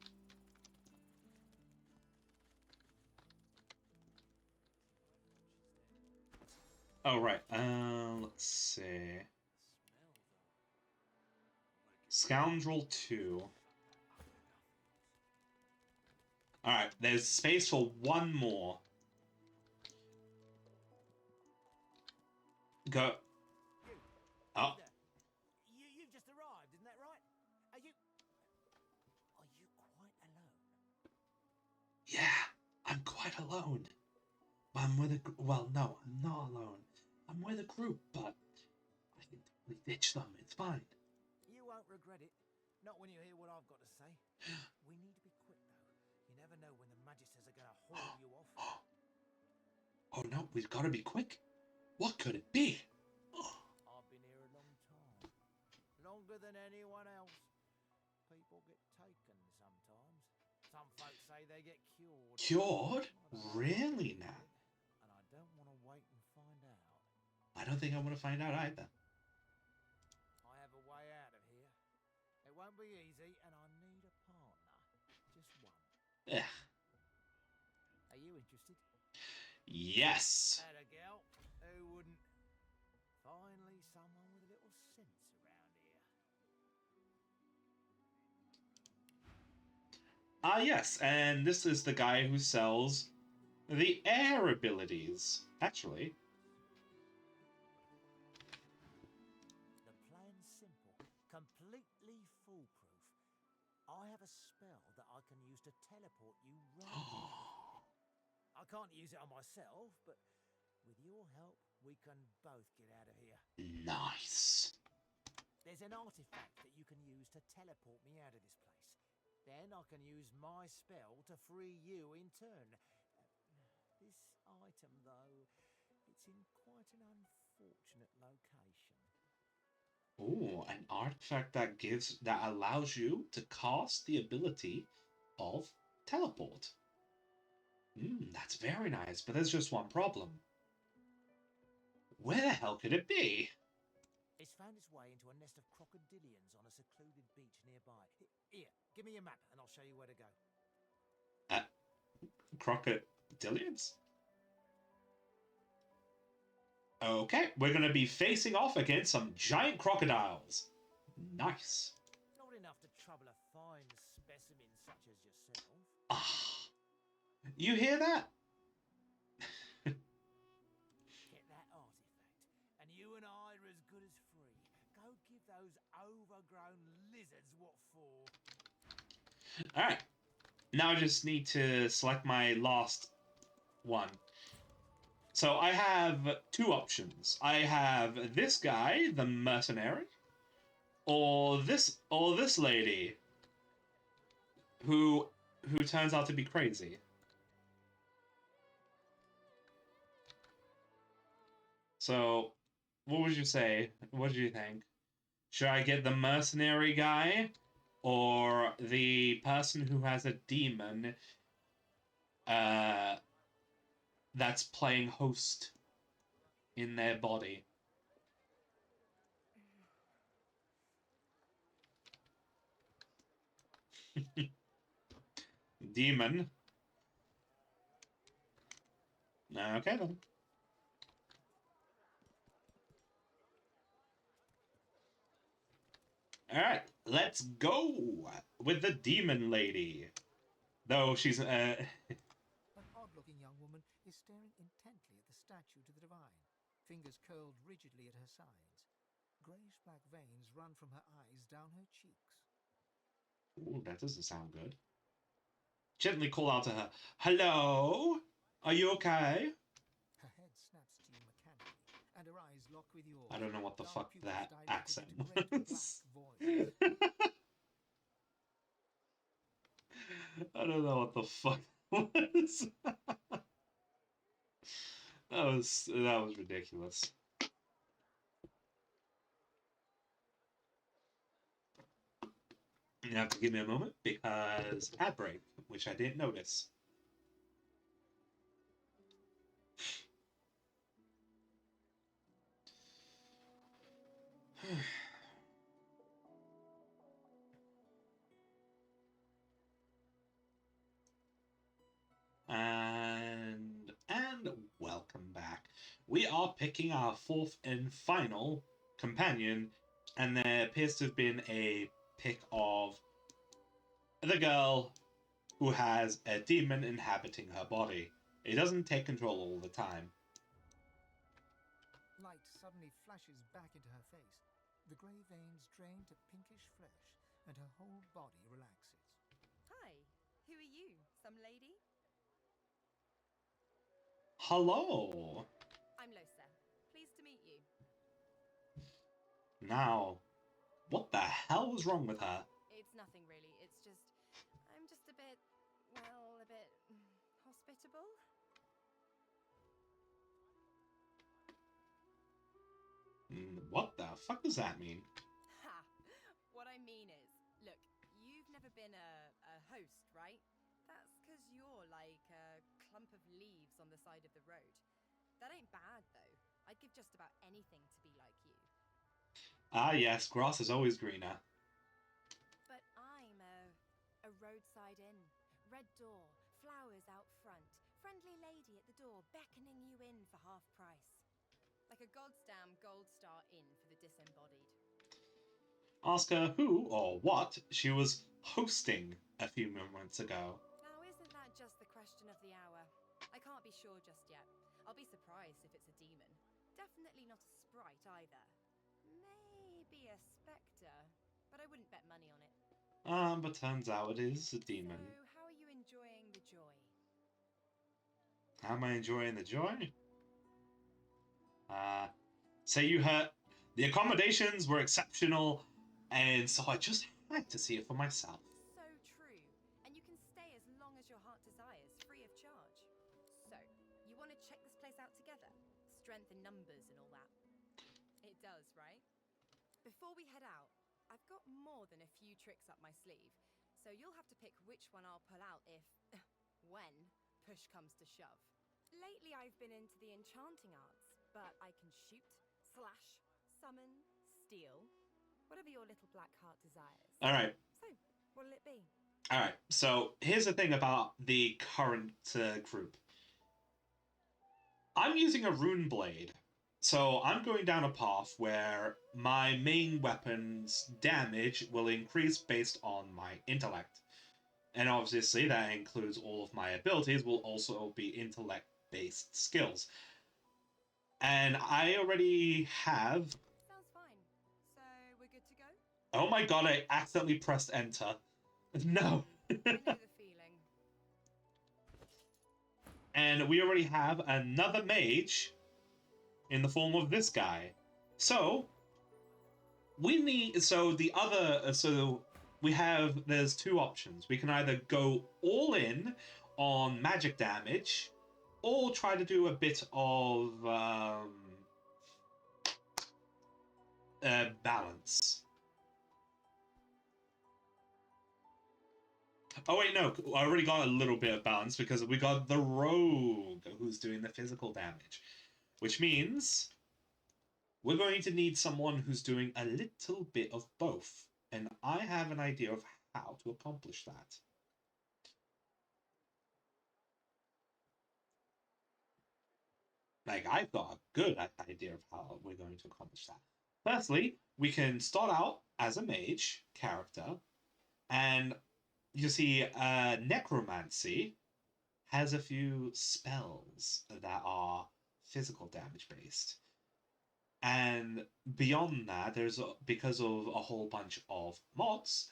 S1: Oh, right. Let's see. Scoundrel 2. Alright, there's space for one more. Go. Oh.
S3: You've just arrived, isn't that right? Are you quite alone?
S1: Yeah, I'm quite alone. I'm with a... Well, no, I'm not alone. I'm with a group, but I can totally ditch them. It's fine.
S3: You won't regret it. Not when you hear what I've got to say. We need to be quick, though. You never know when the Magisters are going to haul you off.
S1: Oh no, we've got to be quick. What could it be?
S3: I've been here a long time. Longer than anyone else. People get taken sometimes. Some folks say they get cured.
S1: Cured? Really now?
S3: And I don't want to wait and find out.
S1: I don't think I want to find out either.
S3: I have a way out of here. It won't be easy, and I need a partner. Just one.
S1: Yeah.
S3: Are you interested?
S1: Yes.
S3: Had a gal. Who wouldn't? Finally, someone with a little sense around here.
S1: Ah, yes, and this is the guy who sells the air abilities, actually.
S3: The plan's simple, completely foolproof. I have a spell that I can use to teleport you right here. I can't use it on myself, but with your help, we can both get out of here.
S1: Nice.
S3: There's an artifact that you can use to teleport me out of this place. Then I can use my spell to free you in turn. This item, though, it's in quite an unfortunate location.
S1: Oh, an artifact that allows you to cast the ability of teleport. That's very nice, but there's just one problem. Where the hell could it be?
S3: It's found its way into a nest of crocodilians on a secluded beach nearby. Here, give me a map and I'll show you where to go.
S1: Crocodilians? Okay, we're going to be facing off against some giant crocodiles. Nice.
S3: Not enough to trouble a fine specimen such as yourself.
S1: Ah, you hear that?
S3: Get that artifact, and you and I are as good as free. Go give those overgrown lizards what for.
S1: Alright. Now I just need to select my last one. So I have two options. I have this guy, the mercenary, or this lady who turns out to be crazy. So, what would you say? What do you think? Should I get the mercenary guy or the person who has a demon that's playing host in their body? Demon. Okay then. Alright, let's go with the demon lady. Though she's
S4: An odd-looking young woman is staring intently at the statue to the divine, fingers curled rigidly at her sides. Greyish-black veins run from her eyes down her cheeks.
S1: Ooh, that doesn't sound good. Gently call out to her, "Hello? Are you okay?"
S4: Her head snaps to you mechanically, and her eyes lock with yours.
S1: I don't know what the
S4: Dark
S1: fuck
S4: pupils
S1: that
S4: dilated
S1: accent
S4: into great
S1: was.
S4: black voids.
S1: I don't know what the fuck was. That was ridiculous. You have to give me a moment because ad break, which I didn't notice. And welcome back. We are picking our fourth and final companion, and there appears to have been a pick of the girl who has a demon inhabiting her body. It doesn't take control all the time.
S4: Light suddenly flashes back into her face. The grey veins drain to pinkish flesh, and her whole body relaxes.
S2: Hi, who are you? Some lady?
S1: Hello.
S2: I'm Losa. Pleased to meet you.
S1: Now, what the hell was wrong with her?
S2: It's nothing really. It's just, I'm just a bit, well, a bit hospitable.
S1: What the fuck does that mean?
S2: Ha! What I mean is, look, you've never been a host, right? That's because you're like a clump of leaves on the side of the road. That ain't bad, though. I'd give just about anything to be like you.
S1: Ah, yes, grass is always greener.
S2: But I'm a roadside inn. Red door, flowers out front, friendly lady at the door beckoning you in for half price. Like a goddamn gold star inn for the disembodied.
S1: Ask her who or what she was hosting a few moments ago.
S2: Now, isn't that just the question of the hour? I can't be sure just yet. I'll be surprised if it's a demon. Definitely not a sprite either. Maybe a spectre, but I wouldn't bet money on it.
S1: But turns out it is a demon.
S2: So, how are you enjoying the joy?
S1: How am I enjoying the joy? Say you heard the accommodations were exceptional, and so I just had to see it for myself.
S2: So true. And you can stay as long as your heart desires, free of charge. So, you want to check this place out together? Strength in numbers and all that. It does, right? Before we head out, I've got more than a few tricks up my sleeve, so you'll have to pick which one I'll pull out if, when, push comes to shove. Lately I've been into the enchanting arts, but I can shoot, slash, summon, steal, whatever your little black heart desires.
S1: Alright.
S2: So, what'll it be?
S1: Alright, so here's the thing about the current group. I'm using a rune blade. So I'm going down a path where my main weapon's damage will increase based on my intellect. And obviously that includes all of my abilities will also be intellect-based skills. And I already have...
S2: Sounds fine. So, we're good to go?
S1: Oh my god, I accidentally pressed enter. No!
S2: I know the feeling.
S1: And we already have another mage in the form of this guy. So we need there's two options. We can either go all in on magic damage or try to do a bit of balance. Oh wait, no, I already got a little bit of balance because we got the rogue who's doing the physical damage. Which means we're going to need someone who's doing a little bit of both. And I have an idea of how to accomplish that. Like, I've got a good idea of how we're going to accomplish that. Firstly, we can start out as a mage character, and you see, necromancy has a few spells that are physical damage based. And beyond that, because of a whole bunch of mods,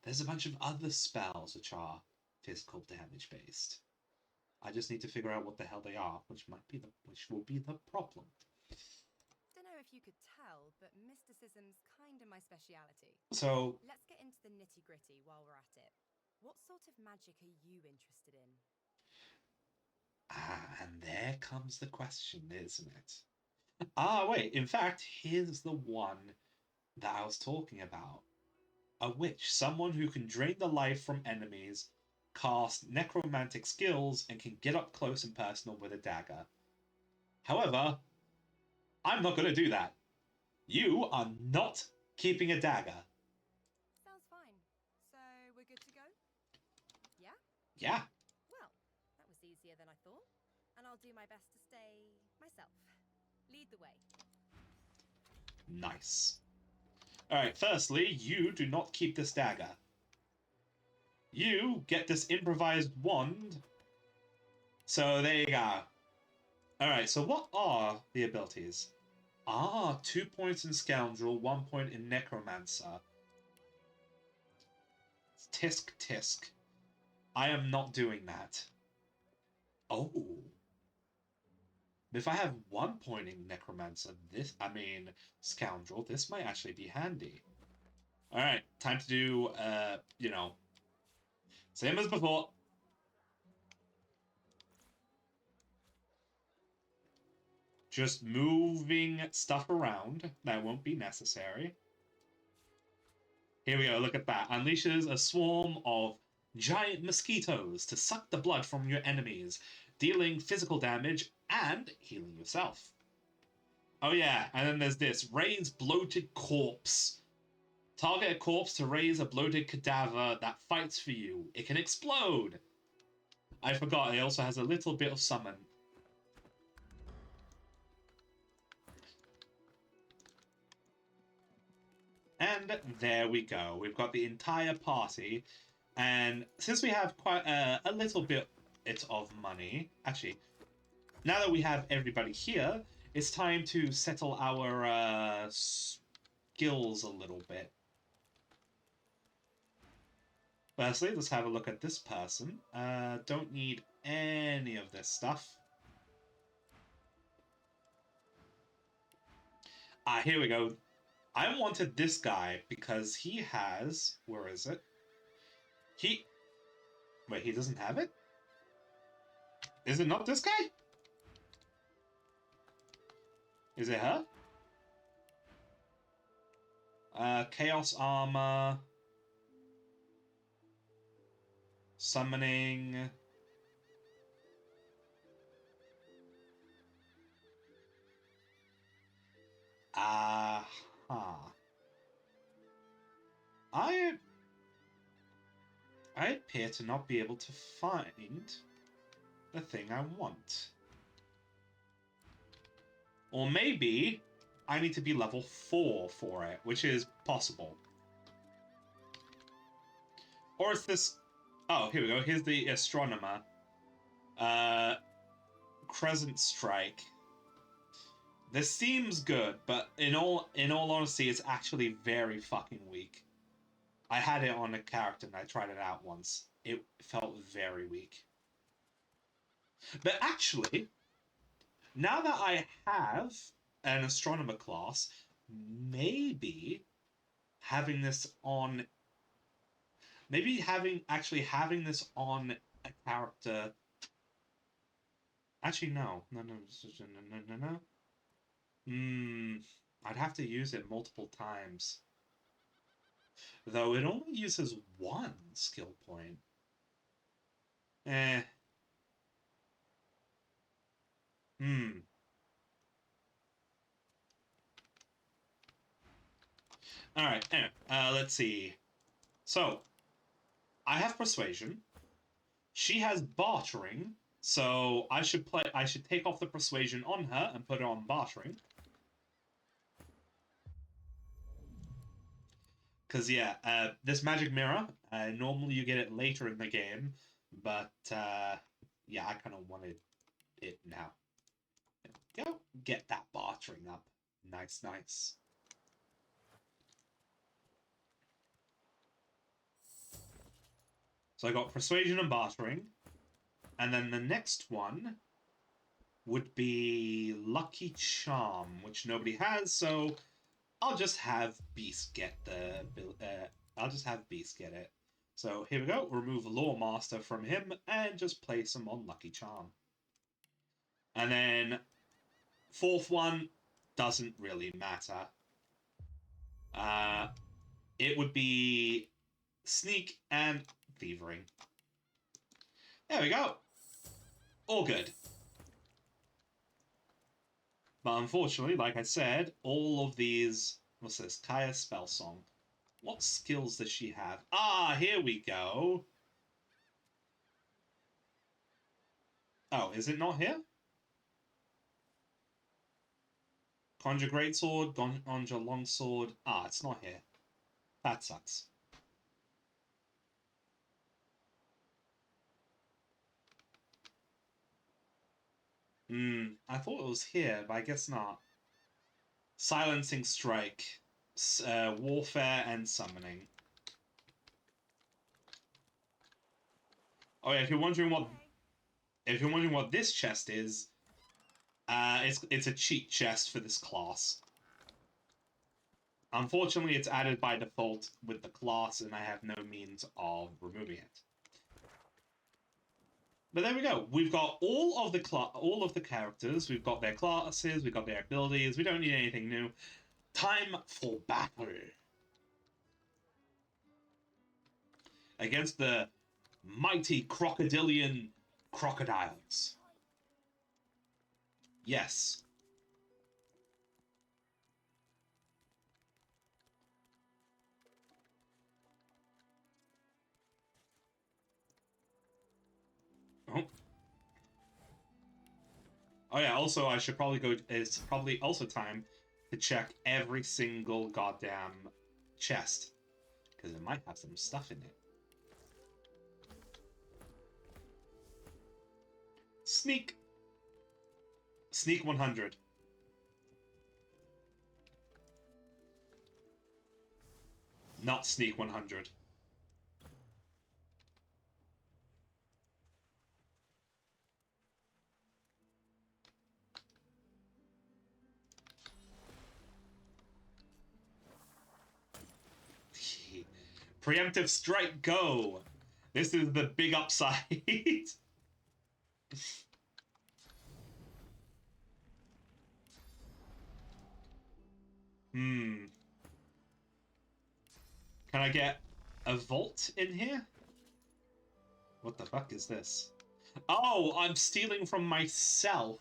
S1: there's a bunch of other spells which are physical damage based. I just need to figure out what the hell they are, which will be the problem.
S2: Don't know if you could tell, but mysticism's kinda my speciality.
S1: So
S2: let's get into the nitty-gritty while we're at it. What sort of magic are you interested in?
S1: and there comes the question, isn't it? Wait, in fact, here's the one that I was talking about. A witch, someone who can drain the life from enemies, cast necromantic skills, and can get up close and personal with a dagger. However, I'm not going to do that. You are not keeping a dagger.
S2: Sounds fine. So we're good to go? Yeah?
S1: Yeah.
S2: Well, that was easier than I thought. And I'll do my best to stay myself. Lead the way.
S1: Nice. Alright, firstly, you do not keep this dagger. You get this improvised wand. So there you go. Alright, so what are the abilities? 2 points in Scoundrel, 1 point in Necromancer. Tisk tisk. I am not doing that. Oh. If I have 1 point in Necromancer, Scoundrel, this might actually be handy. Alright, time to do, same as before. Just moving stuff around that won't be necessary. Here we go, look at that. Unleashes a swarm of giant mosquitoes to suck the blood from your enemies, dealing physical damage and healing yourself. Oh yeah, and then there's this. Raise bloated corpse. Target a corpse to raise a bloated cadaver that fights for you. It can explode. I forgot, it also has a little bit of summon. And there we go. We've got the entire party. And since we have quite a little bit of money, actually, now that we have everybody here, it's time to settle our skills a little bit. Firstly, let's have a look at this person. Don't need any of this stuff. Here we go. I wanted this guy because he has... Where is it? Wait, he doesn't have it? Is it not this guy? Is it her? Chaos Armor... Summoning... I appear to not be able to find the thing I want. Or maybe I need to be level 4 for it, which is possible. Or is this... Oh, here we go. Here's the Astronomer. Crescent Strike. This seems good, but in all honesty, it's actually very fucking weak. I had it on a character and I tried it out once. It felt very weak. But actually, now that I have an Astronomer class, maybe having this on... Maybe having this on a character... Actually, no. No. I'd have to use it multiple times. Though it only uses 1 skill point. Alright, anyway, let's see. So, I have Persuasion. She has Bartering, so I should take off the Persuasion on her and put it on Bartering. Because, yeah, this Magic Mirror, normally you get it later in the game, but, yeah, I kind of wanted it now. Go, get that Bartering up. Nice, nice. So I got Persuasion and Bartering. And then the next one would be Lucky Charm, which nobody has, so I'll just have Beast get it. So here we go. Remove Lore Master from him and just place him on Lucky Charm. And then 4th one doesn't really matter. it would be sneak and thievery. There we go. All good. But unfortunately, like I said, all of these... What's this? Kaya spell song. What skills does she have? Ah, here we go. Oh, is it not here? Conjure Greatsword, Conjure Longsword. Ah, it's not here. That sucks. I thought it was here, but I guess not. Silencing Strike, Warfare, and Summoning. Oh yeah, if you're wondering what this chest is, it's a cheat chest for this class. Unfortunately, it's added by default with the class, and I have no means of removing it. But there we go. We've got all of the characters. We've got their classes. We've got their abilities. We don't need anything new. Time for battle against the mighty crocodilian crocodiles. Yes. Oh. Oh yeah, also I should probably go... It's probably also time to check every single goddamn chest, because it might have some stuff in it. Sneak! Sneak 100. Not Sneak 100. Preemptive Strike, go! This is the big upside. Can I get a vault in here? What the fuck is this? Oh, I'm stealing from myself.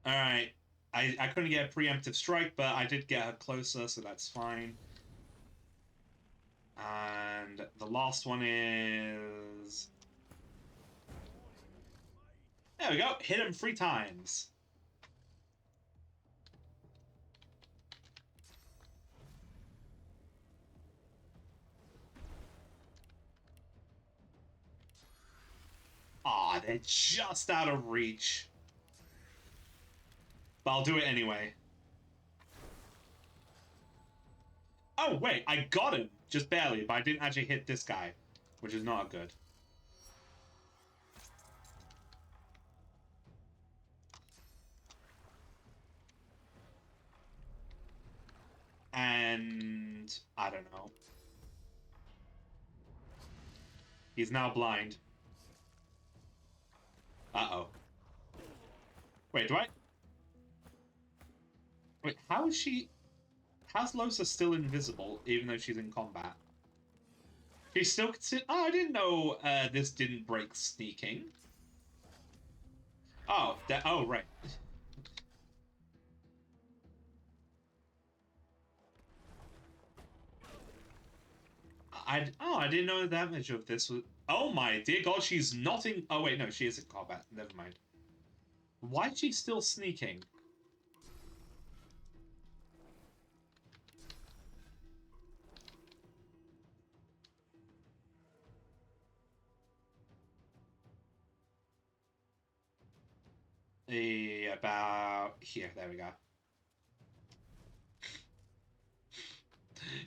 S1: Alright. I couldn't get a preemptive strike, but I did get her closer, so that's fine. And the last one is... There we go. Hit him 3 times. Aw, they're just out of reach. But I'll do it anyway. Oh, wait, I got him. Just barely, but I didn't actually hit this guy, which is not good. And... I don't know. He's now blind. Uh-oh. Wait, do I... Wait, how is she... How's Losa still invisible, even though she's in combat? She's still considered... Oh, I didn't know this didn't break sneaking. Oh, oh, right. I didn't know the damage of this was... Oh my dear god, she's not in... Oh wait, no, she is in combat. Never mind. Why is she still sneaking? About here, there we go.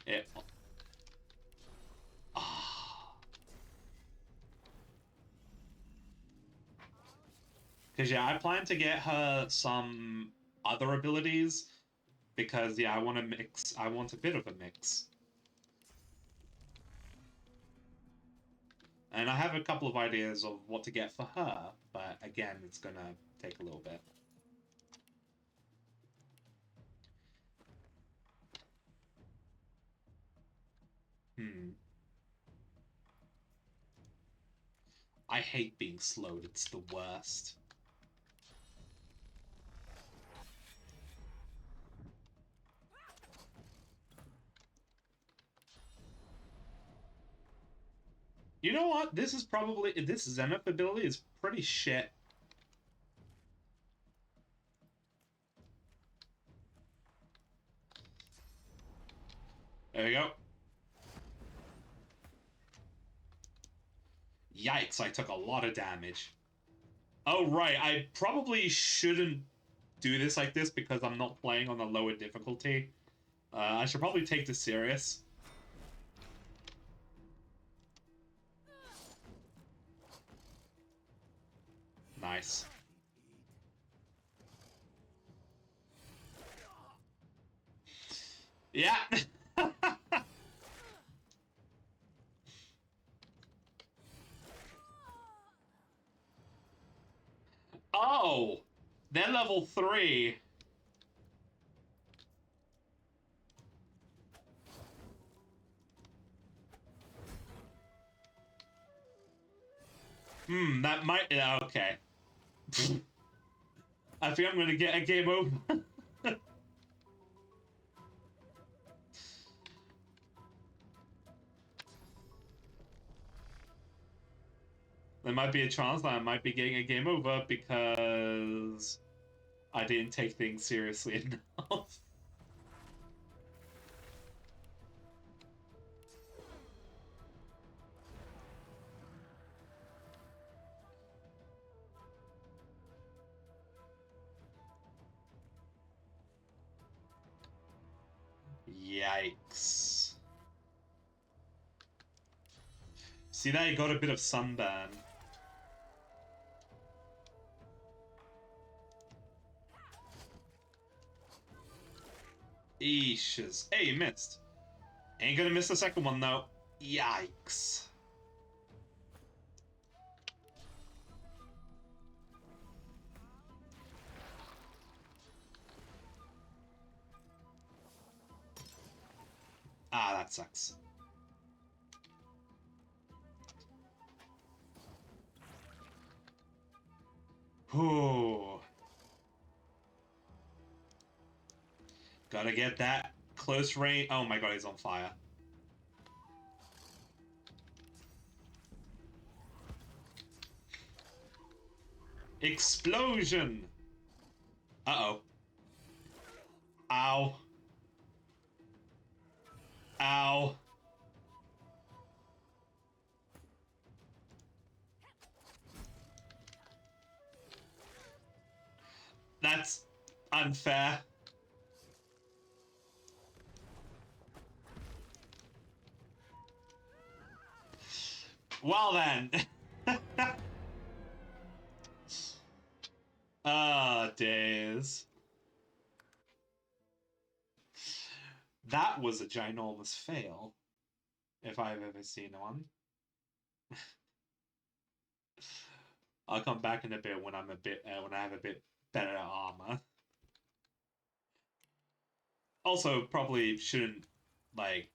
S1: It... Because, yeah, I plan to get her some other abilities. Because, yeah, I want to mix. I want a bit of a mix. And I have a couple of ideas of what to get for her. but again, it's gonna take a little bit. I hate being slowed, it's the worst. You know what? This Zenith ability is pretty shit. There we go. Yikes, I took a lot of damage. Oh, right, I probably shouldn't do this like this because I'm not playing on a lower difficulty. I should probably take this serious. Nice. Yeah. Oh, they're level 3. That might... Okay. I think I'm gonna get a game over. There might be a chance that I might be getting a game over because I didn't take things seriously enough. Yikes. See that? You got a bit of sunburn. Eesh. Hey, you missed. Ain't gonna miss the second one, though. Yikes. Ah, that sucks. Whew. Gotta get that close range. Oh my god, he's on fire. Explosion! Uh-oh. Ow. Ow. That's unfair. Well then. Ah, days. That was a ginormous fail, if I've ever seen one. I'll come back in a bit when when I have a bit better armor. Also, probably shouldn't, like,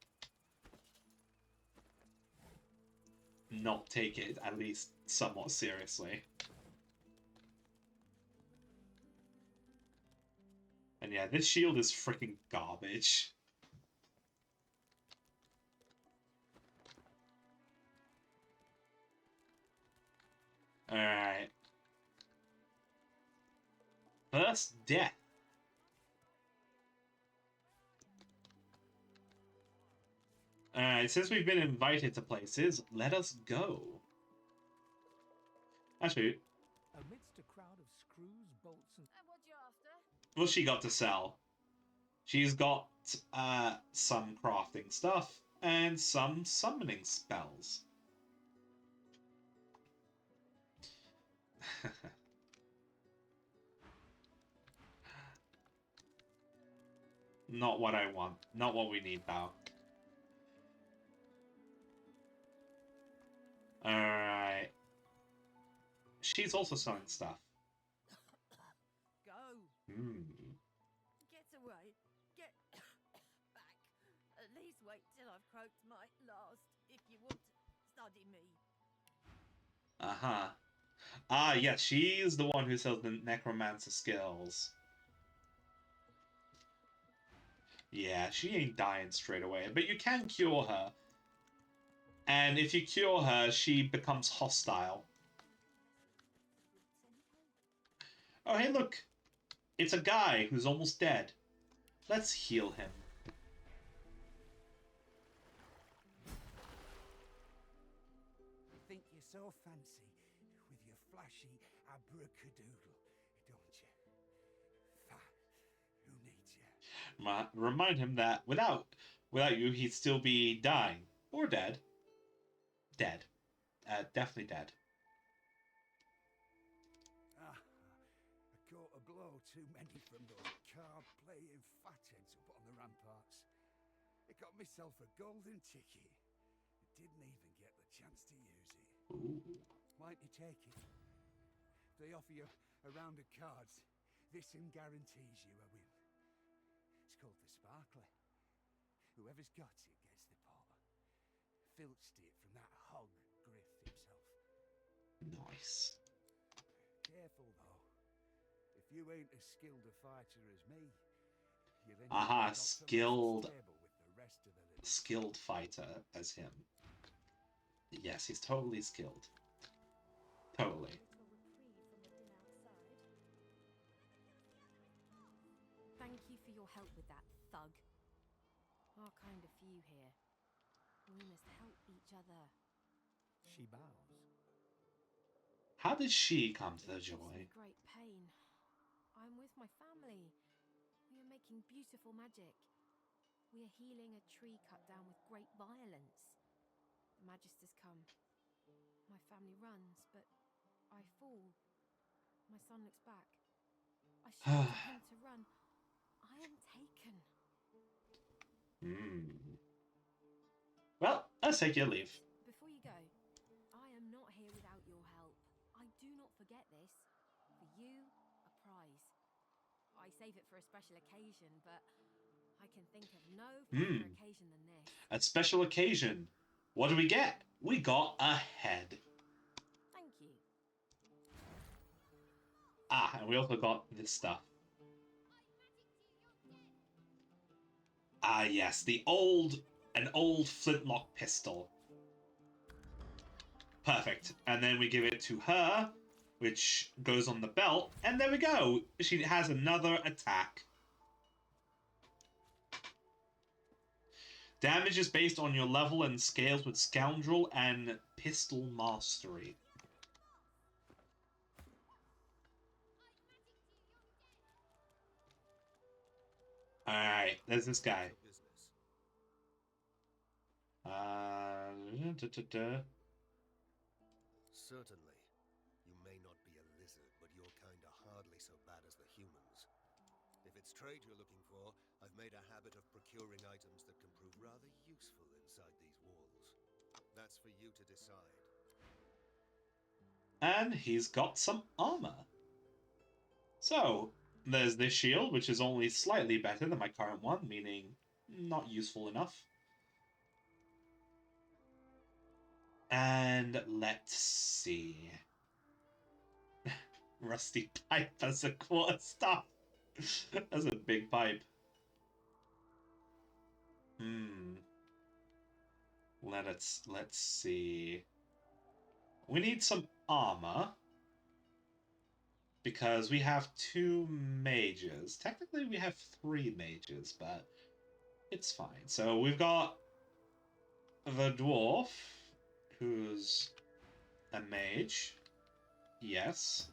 S1: not take it at least somewhat seriously. And yeah, this shield is freaking garbage. Alright. First death. Alright, since we've been invited to places, let us go. Actually,
S4: Amidst a crowd of screws, bolts, and
S2: what you after?
S1: what's she got to sell? She's got some crafting stuff and some summoning spells. Not what I want. Not what we need, though. Alright. she's also selling stuff.
S7: Go!
S1: Hmm.
S7: Get away! Get back! At least wait till I've croaked my last, if you want to study me.
S1: Uh-huh. Ah, yes, she's the one who sells the necromancer skills. Yeah, she ain't dying straight away, but you can cure her. And if you cure her, she becomes hostile. Oh, hey, look! It's a guy who's almost dead. Let's heal him.
S3: Think you're so fancy with your flashy abracadabra, don't you? Who needs you?
S1: Remind him that without you, he'd still be dying. Or dead. Dead. Definitely dead.
S3: Ah, I caught a blow too many from those card-playing fatheads up on the ramparts. I got myself a golden ticket. Didn't even get the chance to use it.
S1: Ooh.
S3: Might you take it? They offer you a round of cards. This one guarantees you a win. It's called the Sparkler. Whoever's got it gets the pot. Filched it from that hog Griff himself.
S1: Nice.
S3: Careful though. If you ain't as skilled a fighter as me, you'll end
S1: Aha,
S3: up
S1: skilled
S3: with the rest of the little
S1: skilled fighter as him. Yes, he's totally skilled. Totally.
S2: Thank you for your help with that, thug. Our kind of few here. We must help each other.
S4: She bows.
S1: How did she come to the
S2: It gives
S1: joy?
S2: me great pain. I'm with my family. We are making beautiful magic. We are healing a tree cut down with great violence. The Magister's come. My family runs, but I fall. My son looks back. I shout to him to run. I am taken.
S1: Hmm. Well, let's take your leave.
S2: Before you go, I am not here without your help. I do not forget this. For you, a prize. I save it for a special occasion, but I can think of no finer occasion than this.
S1: A special occasion. What do we get? We got a head.
S2: Thank you.
S1: Ah, and we also got this stuff. Ah, yes, an old flintlock pistol. Perfect. And then we give it to her, which goes on the belt, and there we go. She has another attack. Damage is based on your level and scales with Scoundrel and Pistol Mastery. Alright, there's this guy.
S10: Certainly. You may not be a lizard, but you're kinda hardly so bad as the humans. If it's trade you're looking for, I've made a habit of procuring items that can prove rather useful inside these walls. That's for you to decide.
S1: And he's got some armor. So, there's this shield, which is only slightly better than my current one, meaning not useful enough. And let's see. Rusty pipe as a quarterstaff. That's a big pipe. Let's see. We need some armor. Because we have 2 mages. Technically, we have 3 mages, but it's fine. So we've got the dwarf, who's a mage. Yes.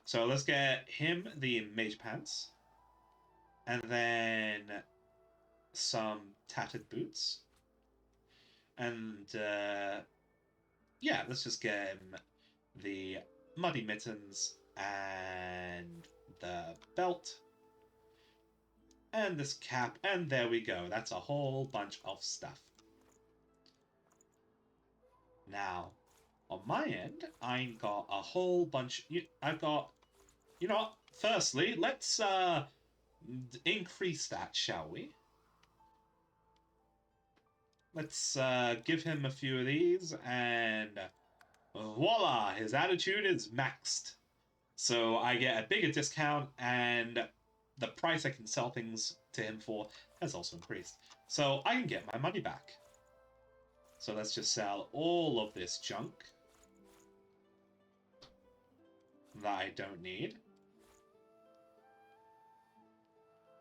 S1: So let's get him the mage pants. And then some tattered boots. And, yeah, let's just get him the muddy mittens and the belt. And this cap, and there we go. That's a whole bunch of stuff. Now, On my end, I got a whole bunch. I've got. You know what? Firstly, let's increase that, shall we? Let's give him a few of these, and voila, his attitude is maxed. So I get a bigger discount, and the price I can sell things to him for has also increased. So I can get my money back. So let's just sell all of this junk that I don't need.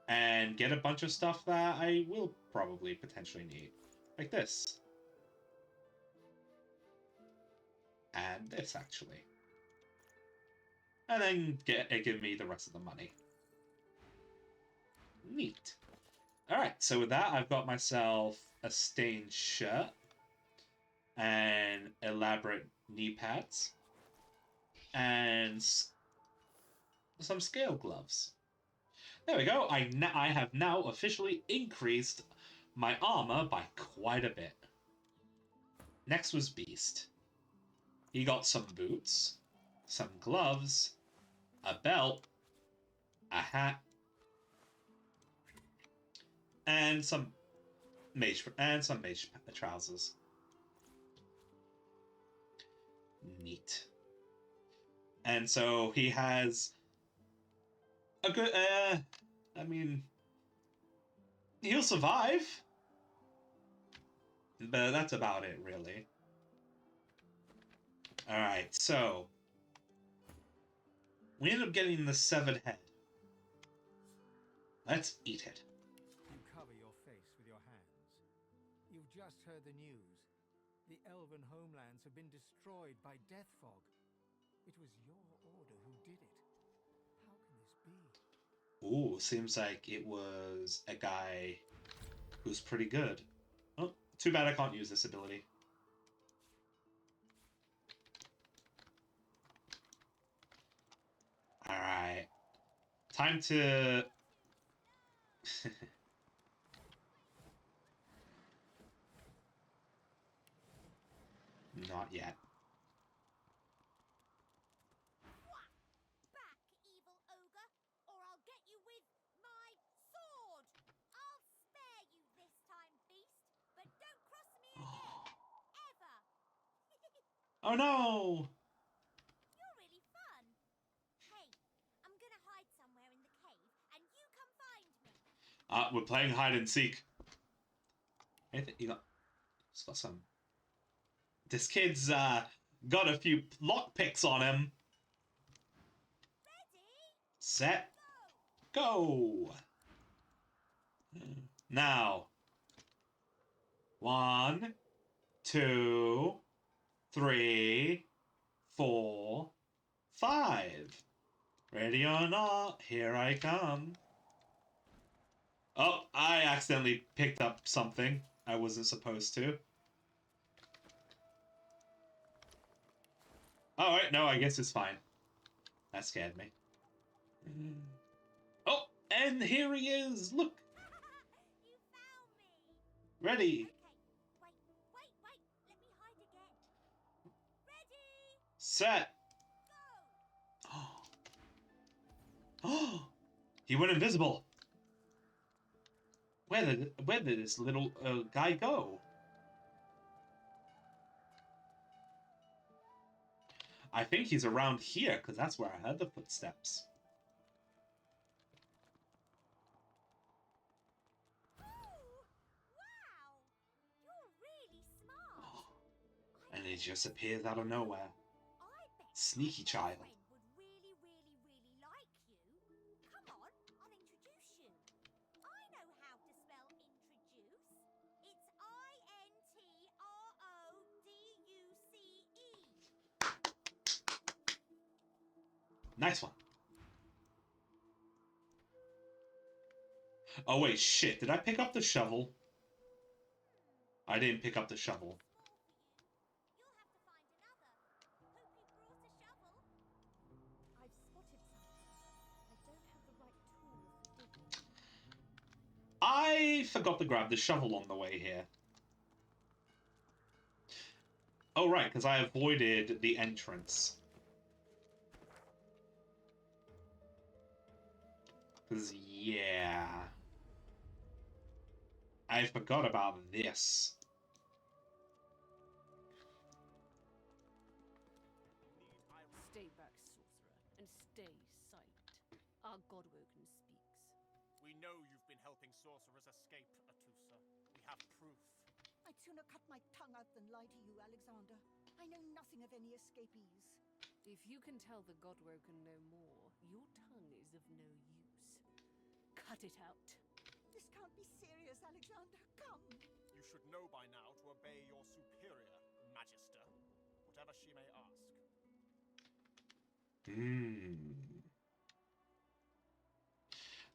S1: And get a bunch of stuff that I will probably potentially need. Like this. And this, actually. And then give me the rest of the money. Neat. Alright, so with that, I've got myself a stained shirt and elaborate knee pads and some scale gloves. There we go. I have now officially increased my armor by quite a bit. Next was Beast. He got some boots, some gloves, a belt, a hat, and some mage trousers. Neat. And so he has a good. I mean, he'll survive, but that's about it, really. All right, so we end up getting the severed head. Let's eat it.
S4: You cover your face with your hands. You've just heard the news. The elven homelands have been destroyed by death fog. It was your order who did it. How can this be?
S1: Ooh, seems like it was a guy who's pretty good. Oh, too bad I can't use this ability. Alright. Time to... Not yet.
S11: Back, evil ogre, or I'll get you with my sword! I'll spare you this time, beast, but don't cross me again. Ever!
S1: Oh no!
S11: You're really fun. Hey, I'm gonna hide somewhere in the cave, and you come find me.
S1: We're playing hide and seek. He's got some... This kid's got a few lockpicks on him.
S11: Ready?
S1: Set. Go! Now. 1, 2, 3, 4, 5. Ready or not, here I come. Oh, I accidentally picked up something I wasn't supposed to. Oh, wait, no, I guess it's fine. That scared me. Oh, and here he is! Look!
S11: You found me.
S1: Ready!
S11: Okay, wait. Let me hide again. Ready?
S1: Set!
S11: Go!
S1: Oh! He went invisible! Where did this little guy go? I think he's around here, because that's where I heard the footsteps.
S11: Oh, wow! You're really smart.
S1: And he just appears out of nowhere.
S11: I bet
S1: Sneaky
S11: my
S1: child.
S11: friend would really like you. Come on, I'll introduce you. I know how to spell introduce. It's INTRODUCE.
S1: Nice one. Oh wait, shit. Did I pick up the shovel? I didn't pick up the shovel.
S11: You'll have to find another. Hope you brought a shovel.
S2: I've spotted something. I don't have the right tools for digging.
S1: I forgot to grab the shovel on the way here. Oh, right, because I avoided the entrance. Because, yeah. I forgot about this.
S12: Stay back, sorcerer, and stay silent. Our Godwoken speaks.
S3: We know you've been helping sorcerers escape, Atusa. We have proof.
S13: I'd sooner cut my tongue out than lie to you, Alexander. I know nothing of any escapees.
S12: If you can tell the Godwoken no more, your tongue is of no use. Cut it out.
S13: This can't be serious, Alexander. Come.
S3: You should know by now to obey your superior, Magister, whatever she may ask.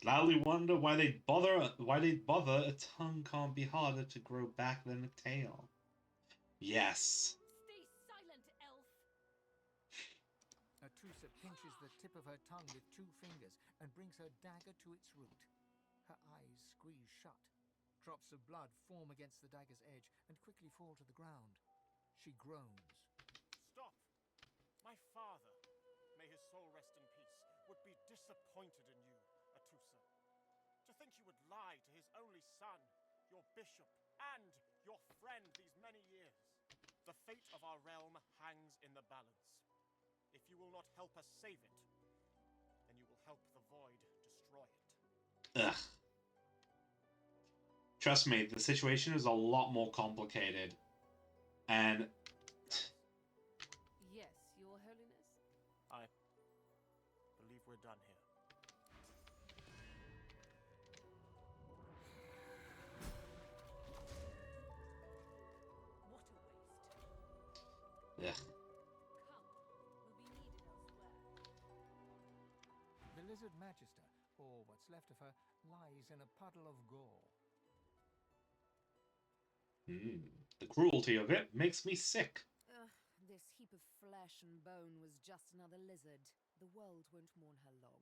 S1: Loudly wonder why they'd bother. A tongue can't be harder to grow back than a tail. Yes.
S2: Stay silent, elf!
S4: Atusa pinches the tip of her tongue with 2 fingers and brings her dagger to its root. Her eyes squeeze shut. Drops of blood form against the dagger's edge and quickly fall to the ground. She groans.
S3: Stop! My father, may his soul rest in peace, would be disappointed in you, Atusa. To think you would lie to his only son, your bishop, and your friend these many years. The fate of our realm hangs in the balance. If you will not help us save it, then you will help the void destroy it.
S1: Ugh. Trust me, the situation is a lot more complicated. And...
S12: Yes, Your Holiness?
S3: I believe we're done here.
S12: What a waste.
S1: Ugh.
S2: Come, we'll be needed elsewhere.
S4: The lizard magister, or what's left of her, lies in a puddle of gore.
S1: The cruelty of it makes me sick.
S2: This heap of flesh and bone was just another lizard. The world won't mourn her long.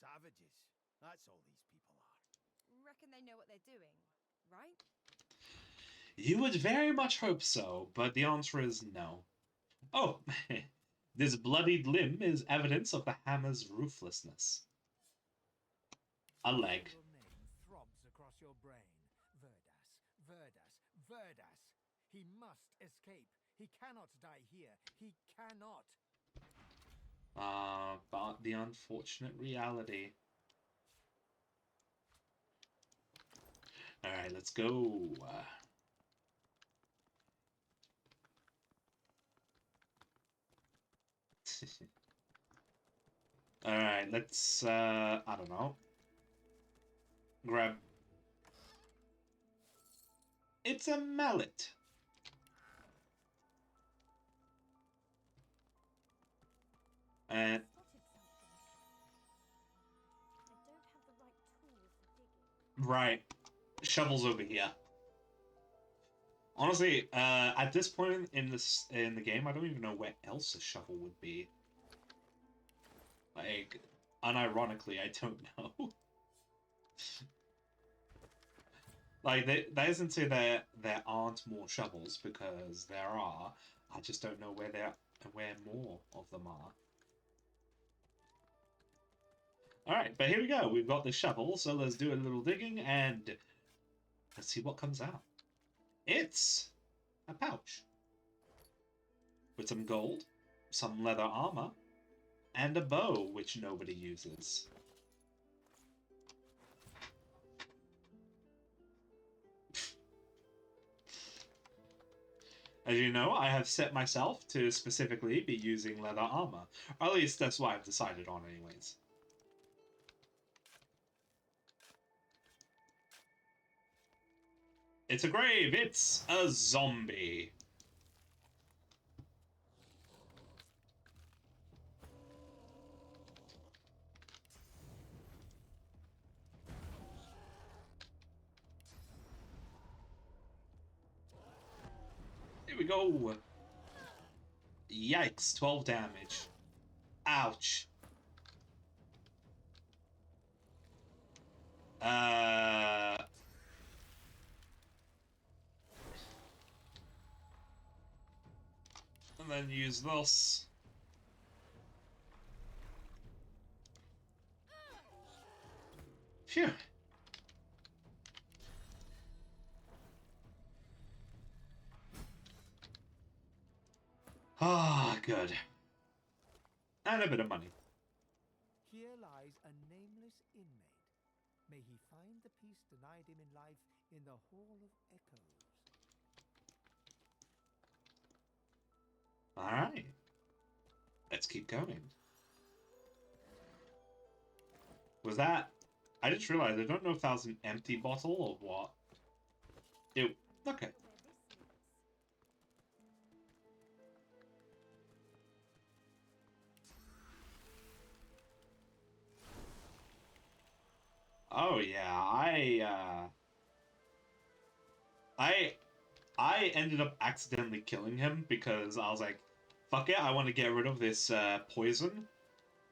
S6: Savages. That's all these people are.
S11: Reckon they know what they're doing, right?
S1: You would very much hope so, but the answer is no. Oh, this bloodied limb is evidence of the hammer's ruthlessness. A leg.
S4: Your name throbs across your brain. Verdas, Verdas, Verdas. He must escape. He cannot die here. He cannot.
S1: But the unfortunate reality. Alright, let's go. Alright, let's, I don't know. Grab... It's a mallet. And...
S11: Spotted something. I don't have the right tools for digging.
S1: Right. Shovel's over here. Honestly, at this point in the game, I don't even know where else a shovel would be. Like, unironically, I don't know. Like, that isn't to say that there aren't more shovels, because there are. I just don't know where more of them are. Alright, but here we go. We've got the shovel, so let's do a little digging, and let's see what comes out. It's a pouch. With some gold, some leather armor, and a bow, which nobody uses. As you know, I have set myself to specifically be using leather armor. Or at least that's what I've decided on anyways. It's a grave! It's a zombie! Here we go! Yikes, 12 damage. Ouch. And then use this. Phew. Ah, good. And a bit of money.
S4: Here lies a nameless inmate. May he find the peace denied him in life in the Hall of Echoes.
S1: Alright. Let's keep going. Was that... I just realized, I don't know if that was an empty bottle or what. It... Okay. Oh yeah, I ended up accidentally killing him because I was like, fuck it, I want to get rid of this poison.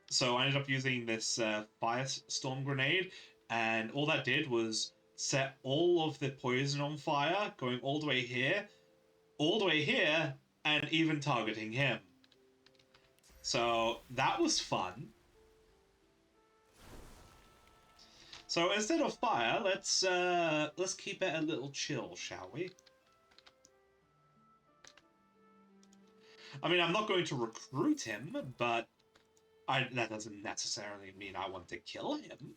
S1: So I ended up using this firestorm grenade, and all that did was set all of the poison on fire, going all the way here, and even targeting him. So that was fun. So instead of fire, let's keep it a little chill, shall we? I mean, I'm not going to recruit him, but that doesn't necessarily mean I want to kill him.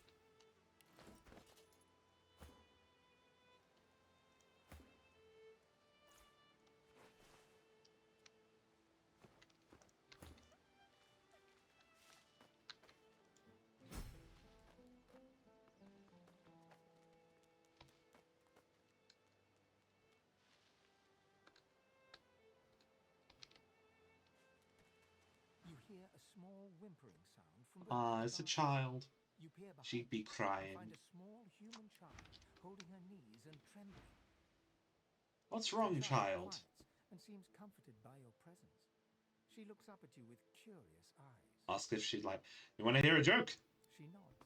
S4: You hear a small whimpering sound from
S1: Ah, it's a child.
S4: You peer behind
S1: She'd be
S4: and
S1: crying.
S4: find a small human child holding her knees and trembling.
S1: What's
S4: The
S1: wrong, child?
S4: quiets and seems comforted by your presence. She looks up at you with curious eyes.
S1: Ask if she'd like... You want to hear a joke?
S4: She nods.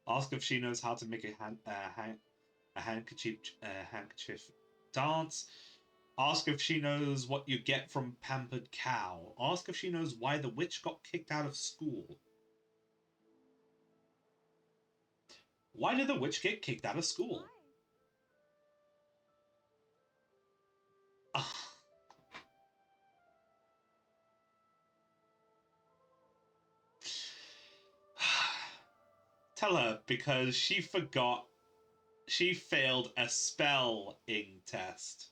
S1: Ask if she knows how to make a handkerchief dance. Ask if she knows what you get from pampered cow. Ask if she knows why the witch got kicked out of school. Why did the witch get kicked out of school? Tell her, because she forgot. She failed a spelling test.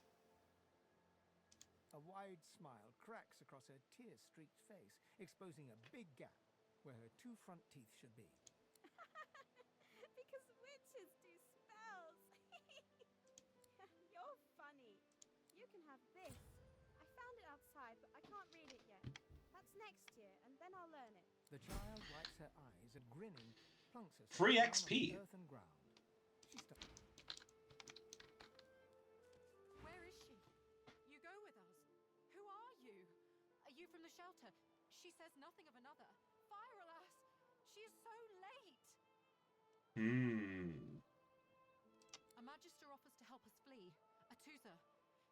S4: A wide smile cracks across her tear-streaked face, exposing a big gap where her two front teeth should be.
S11: Because witches do spells. You're funny. You can have this. I found it outside, but I can't read it yet. That's next year, and then I'll learn it.
S4: The child wipes her eyes and, grinning, plunks herself
S1: Free
S4: down
S1: XP.
S4: on the earthen ground. She stops.
S12: Where is she? You go with us. Who are you? Are you from the shelter? She says nothing of another. Fire, alas! She is so late! A magister offers to help us flee. Atusa.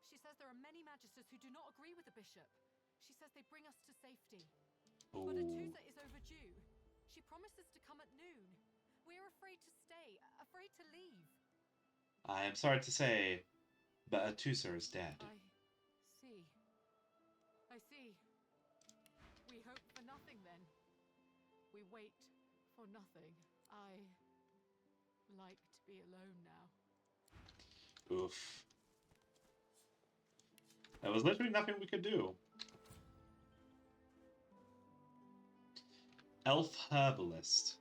S12: She says there are many magisters who do not agree with the bishop. She says they bring us to safety.
S1: Ooh.
S12: But Atusa is overdue. She promises to come at noon. We're afraid to stay, afraid to leave.
S1: I am sorry to say, but Atusa is dead.
S12: I see. I see. We hope for nothing then. We wait for nothing. I like to be alone now.
S1: Oof. There was literally nothing we could do. Elf Herbalist.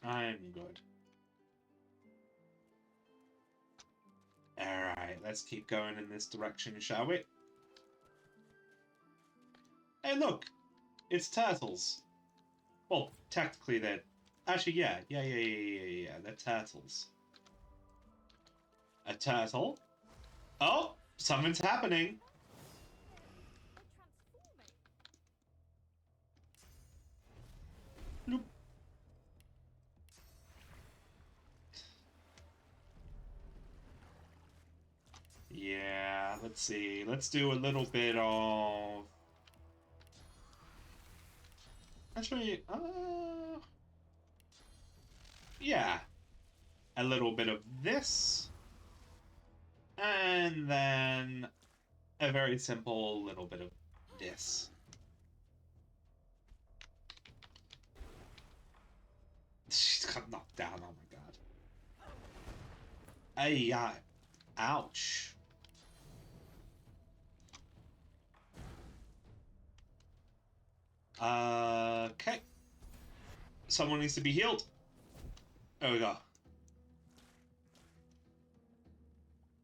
S1: I'm good. Alright, let's keep going in this direction, shall we? Hey, look! It's turtles. Well, technically they're... Actually, yeah. They're turtles. A turtle? Oh! Something's happening! Loop. Yeah, let's see. Let's do a little bit of... Actually, yeah. A little bit of this. And then a very simple little bit of this. She's got knocked down, oh my god. Ay, ouch. Okay. Someone needs to be healed. There we go.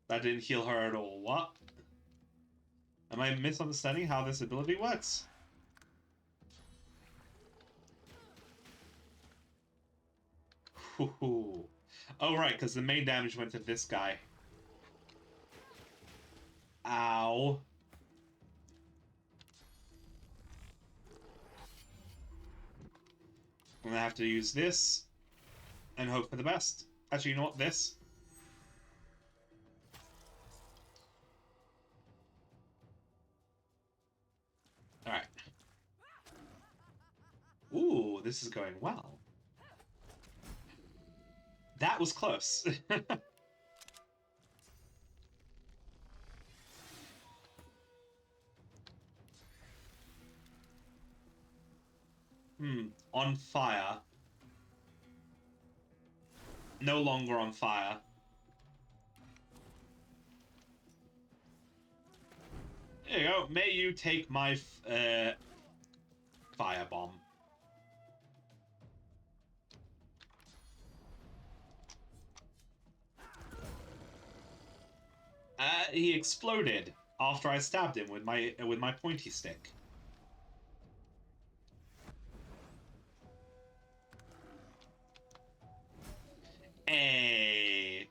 S1: That didn't heal her at all. What? Am I misunderstanding how this ability works? Hoo-hoo. Oh, right, because the main damage went to this guy. Ow. I'm gonna have to use this and hope for the best. Actually, you know what? This. Alright. Ooh, this is going well. That was close. On fire. No longer on fire. There you go. May you take my firebomb. He exploded after I stabbed him with my pointy stick. Hey.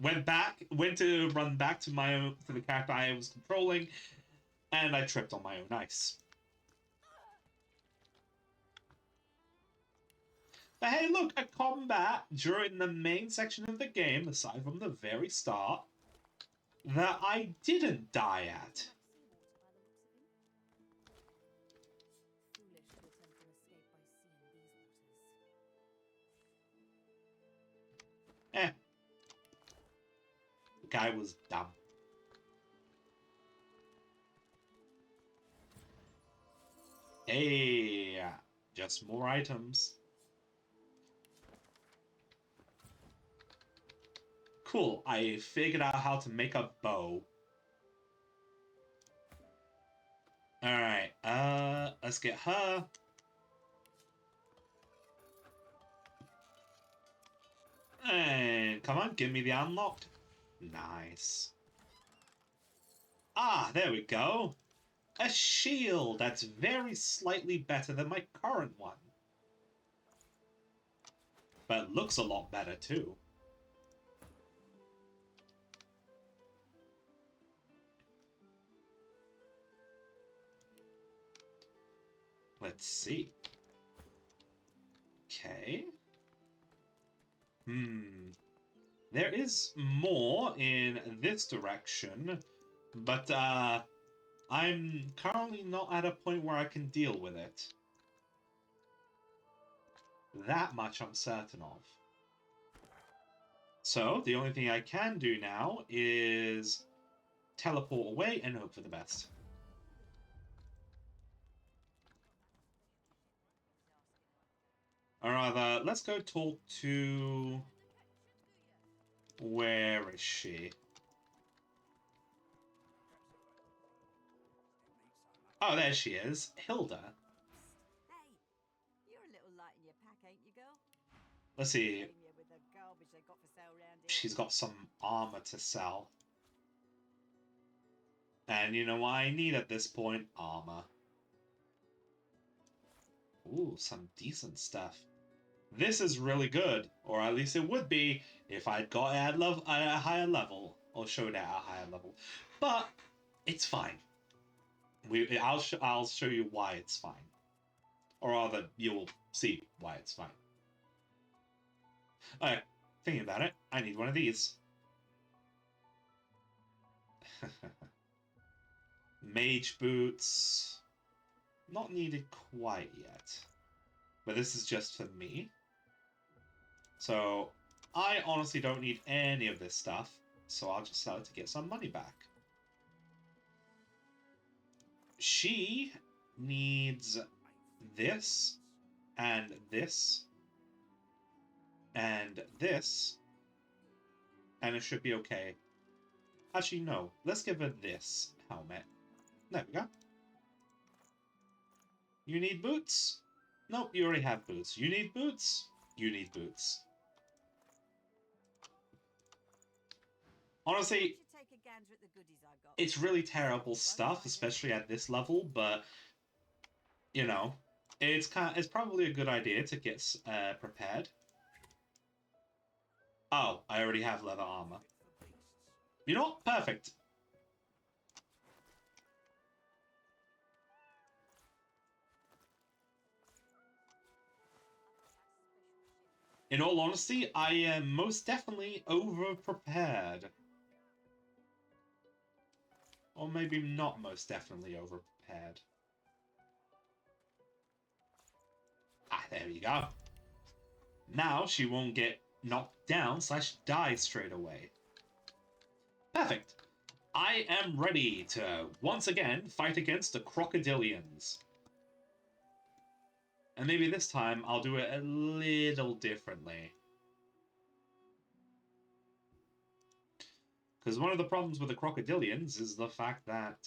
S1: Went to run back to the character I was controlling, and I tripped on my own ice. But hey, look, a combat during the main section of the game, aside from the very start, that I didn't die at. Eh. The guy was dumb. Hey, just more items. Cool, I figured out how to make a bow. Alright, let's get her. And come on, give me the unlock. Nice. Ah, there we go. A shield that's very slightly better than my current one. But looks a lot better too. Let's see. Okay. There is more in this direction, but I'm currently not at a point where I can deal with it. That much I'm certain of. So, the only thing I can do now is teleport away and hope for the best. Or rather, let's go talk to... Where is she? Oh, there she is. Hilda.
S7: Hey, you're a little light in your pack, ain't you, girl?
S1: Let's see.
S7: With the garbage they got for sale round here.
S1: She's got some armor to sell. And you know what I need at this point? Armor. Ooh, some decent stuff. This is really good, or at least it would be if I'd got it at a higher level, or showed it at a higher level. But it's fine. I'll show you why it's fine, or rather, you'll see why it's fine. Alright, thinking about it, I need one of these. Mage boots. Not needed quite yet. But this is just for me. So, I honestly don't need any of this stuff. So I'll just sell it to get some money back. She needs this, and this, and this, and it should be okay. Actually, no. Let's give her this helmet. There we go. You need boots? Nope, you already have boots. You need boots? You need boots. Honestly, it's really terrible stuff, especially at this level, but, you know, it's probably a good idea to get prepared. Oh, I already have leather armor. You know what? Perfect. In all honesty, I am most definitely over-prepared. Or maybe not most definitely over-prepared. Ah, there you go. Now she won't get knocked down / die straight away. Perfect. I am ready to, once again, fight against the crocodilians. And maybe this time I'll do it a little differently. Because one of the problems with the crocodilians is the fact that,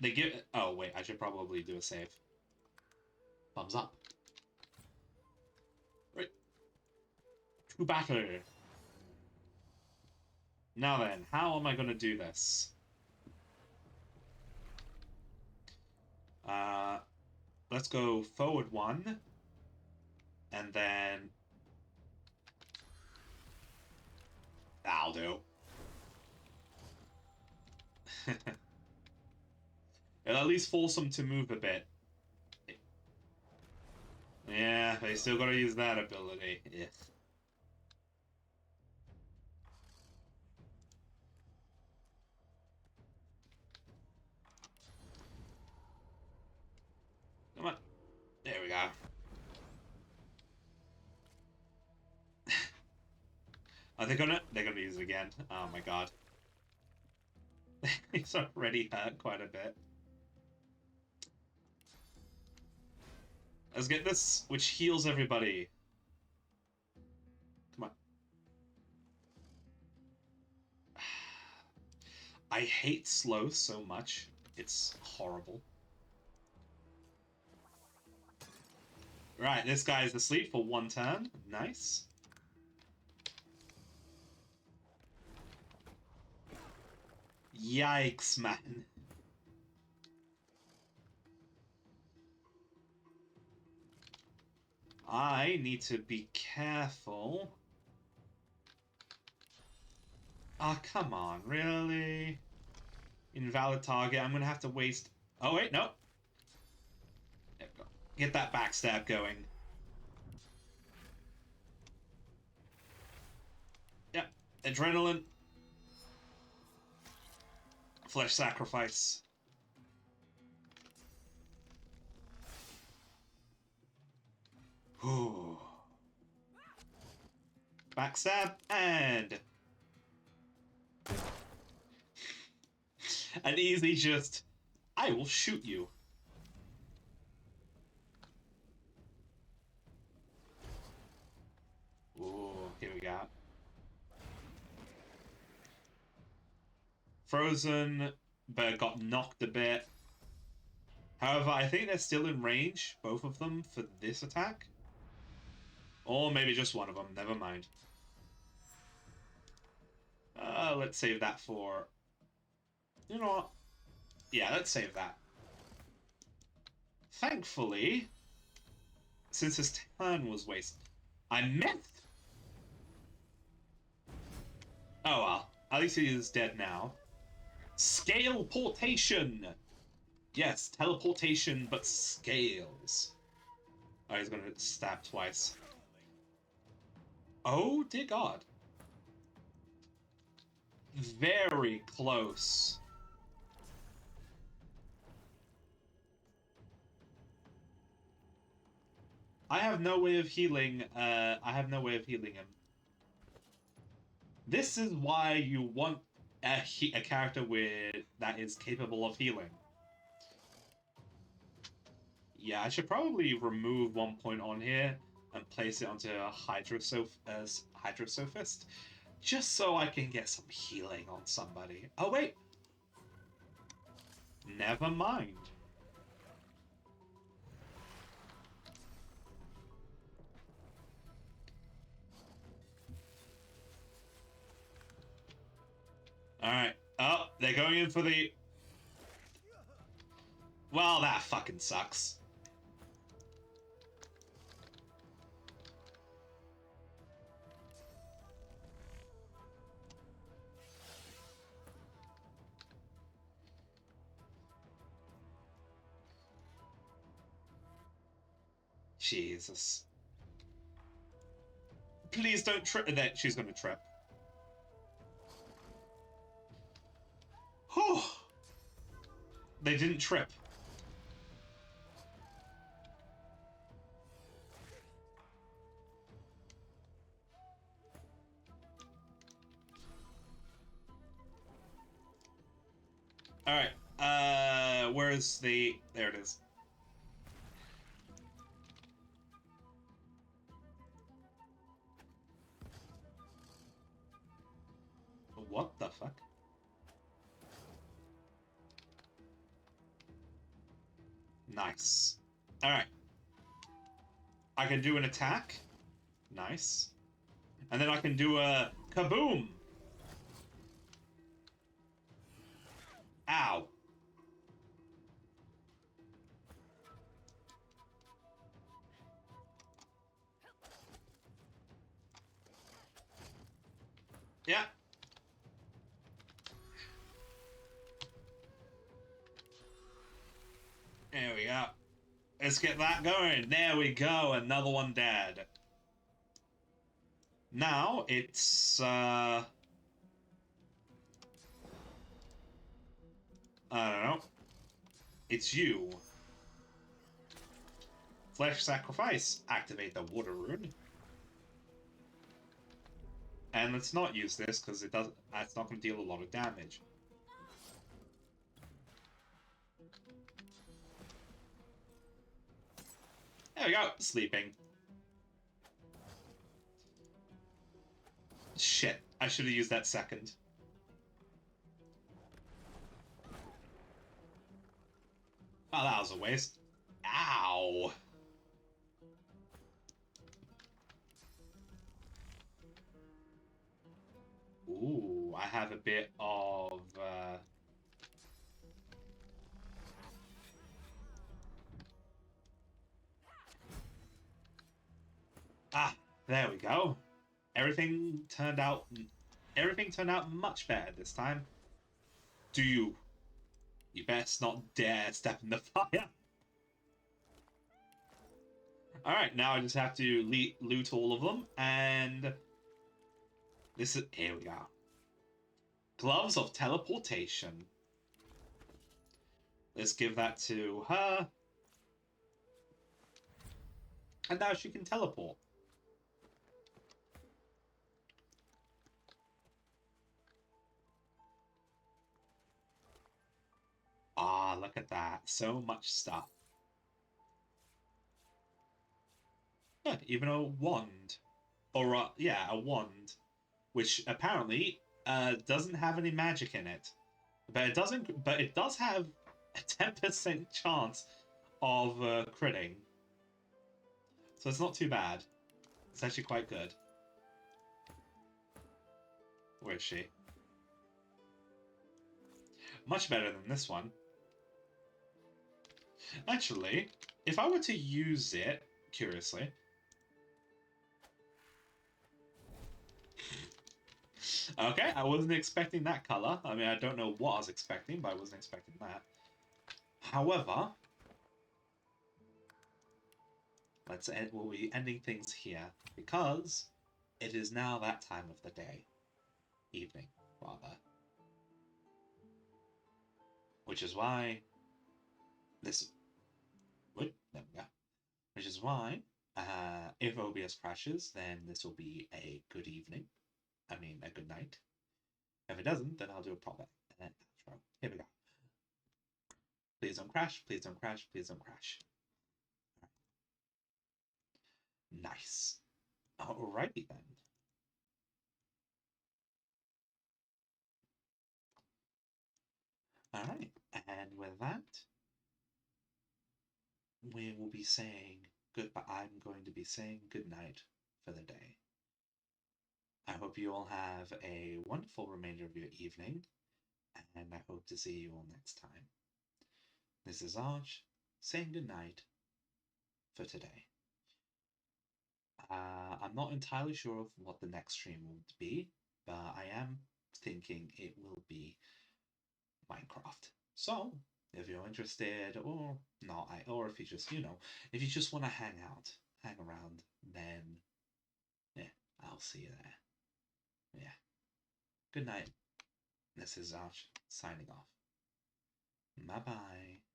S1: they give... Oh, wait, I should probably do a save. Thumbs up. Right. To battle. Now then, how am I going to do this? Let's go forward 1. And then... That'll do. It'll at least force them to move a bit. Yeah, they still gotta use that ability. Yeah. Come on. There we go. Are they gonna... They're gonna use it again. Oh my god. He's already hurt quite a bit. Let's get this, which heals everybody. Come on. I hate slow so much. It's horrible. Right, this guy is asleep for 1 turn. Nice. Yikes, man. I need to be careful. Ah, oh, come on, really? Invalid target, I'm gonna have to waste... Oh, wait, no. There we go. Get that backstab going. Yep, adrenaline. Flesh sacrifice. Ooh. Backstab, and... An easy just... I will shoot you. Ooh, here we go. Frozen, but got knocked a bit. However, I think they're still in range, both of them, for this attack. Or maybe just one of them, never mind. Let's save that for... You know what? Yeah, let's save that. Thankfully, since his turn was wasted, I missed! Oh well, at least he is dead now. Scale portation! Yes, teleportation, but scales. Oh, he's gonna stab twice. Oh, dear God. very close. I have no way of healing, him. This is why you want a character that is capable of healing. Yeah, I should probably remove 1 point on here and place it onto a Hydrosophist, just so I can get some healing on somebody. Oh wait, never mind. Alright. Oh, they're going in for the... Well, that fucking sucks. Jesus. Please don't trip. That she's gonna trip. Whew. They didn't trip. Alright. Where's the... There it is. What the fuck? Nice. Alright. I can do an attack. Nice. And then I can do a kaboom. Ow. Yeah. There we go. Let's get that going. There we go. Another one dead. Now it's I don't know. It's you. Flesh sacrifice. Activate the water rune. And let's not use this because it's not going to deal a lot of damage. There we go. Sleeping. Shit. I should have used that second. Oh, that was a waste. Ow. Ooh, I have a bit of... Ah, there we go. Everything turned out much better this time. Do you? You best not dare step in the fire. Alright, now I just have to loot all of them, and... Here we go. Gloves of Teleportation. Let's give that to her. And now she can teleport. Ah, look at that. So much stuff. Yeah, even a wand. Or, yeah, a wand. Which apparently doesn't have any magic in it. But it does have a 10% chance of critting. So it's not too bad. It's actually quite good. Where is she? Much better than this one. Actually, if I were to use it, curiously... Okay, I wasn't expecting that color. I mean, I don't know what I was expecting, but I wasn't expecting that. However... we'll be ending things here, because it is now that time of the day. Evening. rather. Which is why this. Wait, there we go. Which is why, if OBS crashes, then this will be a good evening. I mean, a good night. If it doesn't, then I'll do a proper outro. Here we go. Please don't crash, please don't crash, please don't crash. Nice. Alrighty then. Alright, and with that, we will be saying goodbye. I'm going to be saying goodnight for the day. I hope you all have a wonderful remainder of your evening, and I hope to see you all next time. This is Arch saying goodnight for today. I'm not entirely sure of what the next stream will be, but I am thinking it will be Minecraft. So, if you're interested, or not, or if you just, if you just want to hang around, then, yeah, I'll see you there. Yeah. Good night. This is Arch signing off. Bye-bye.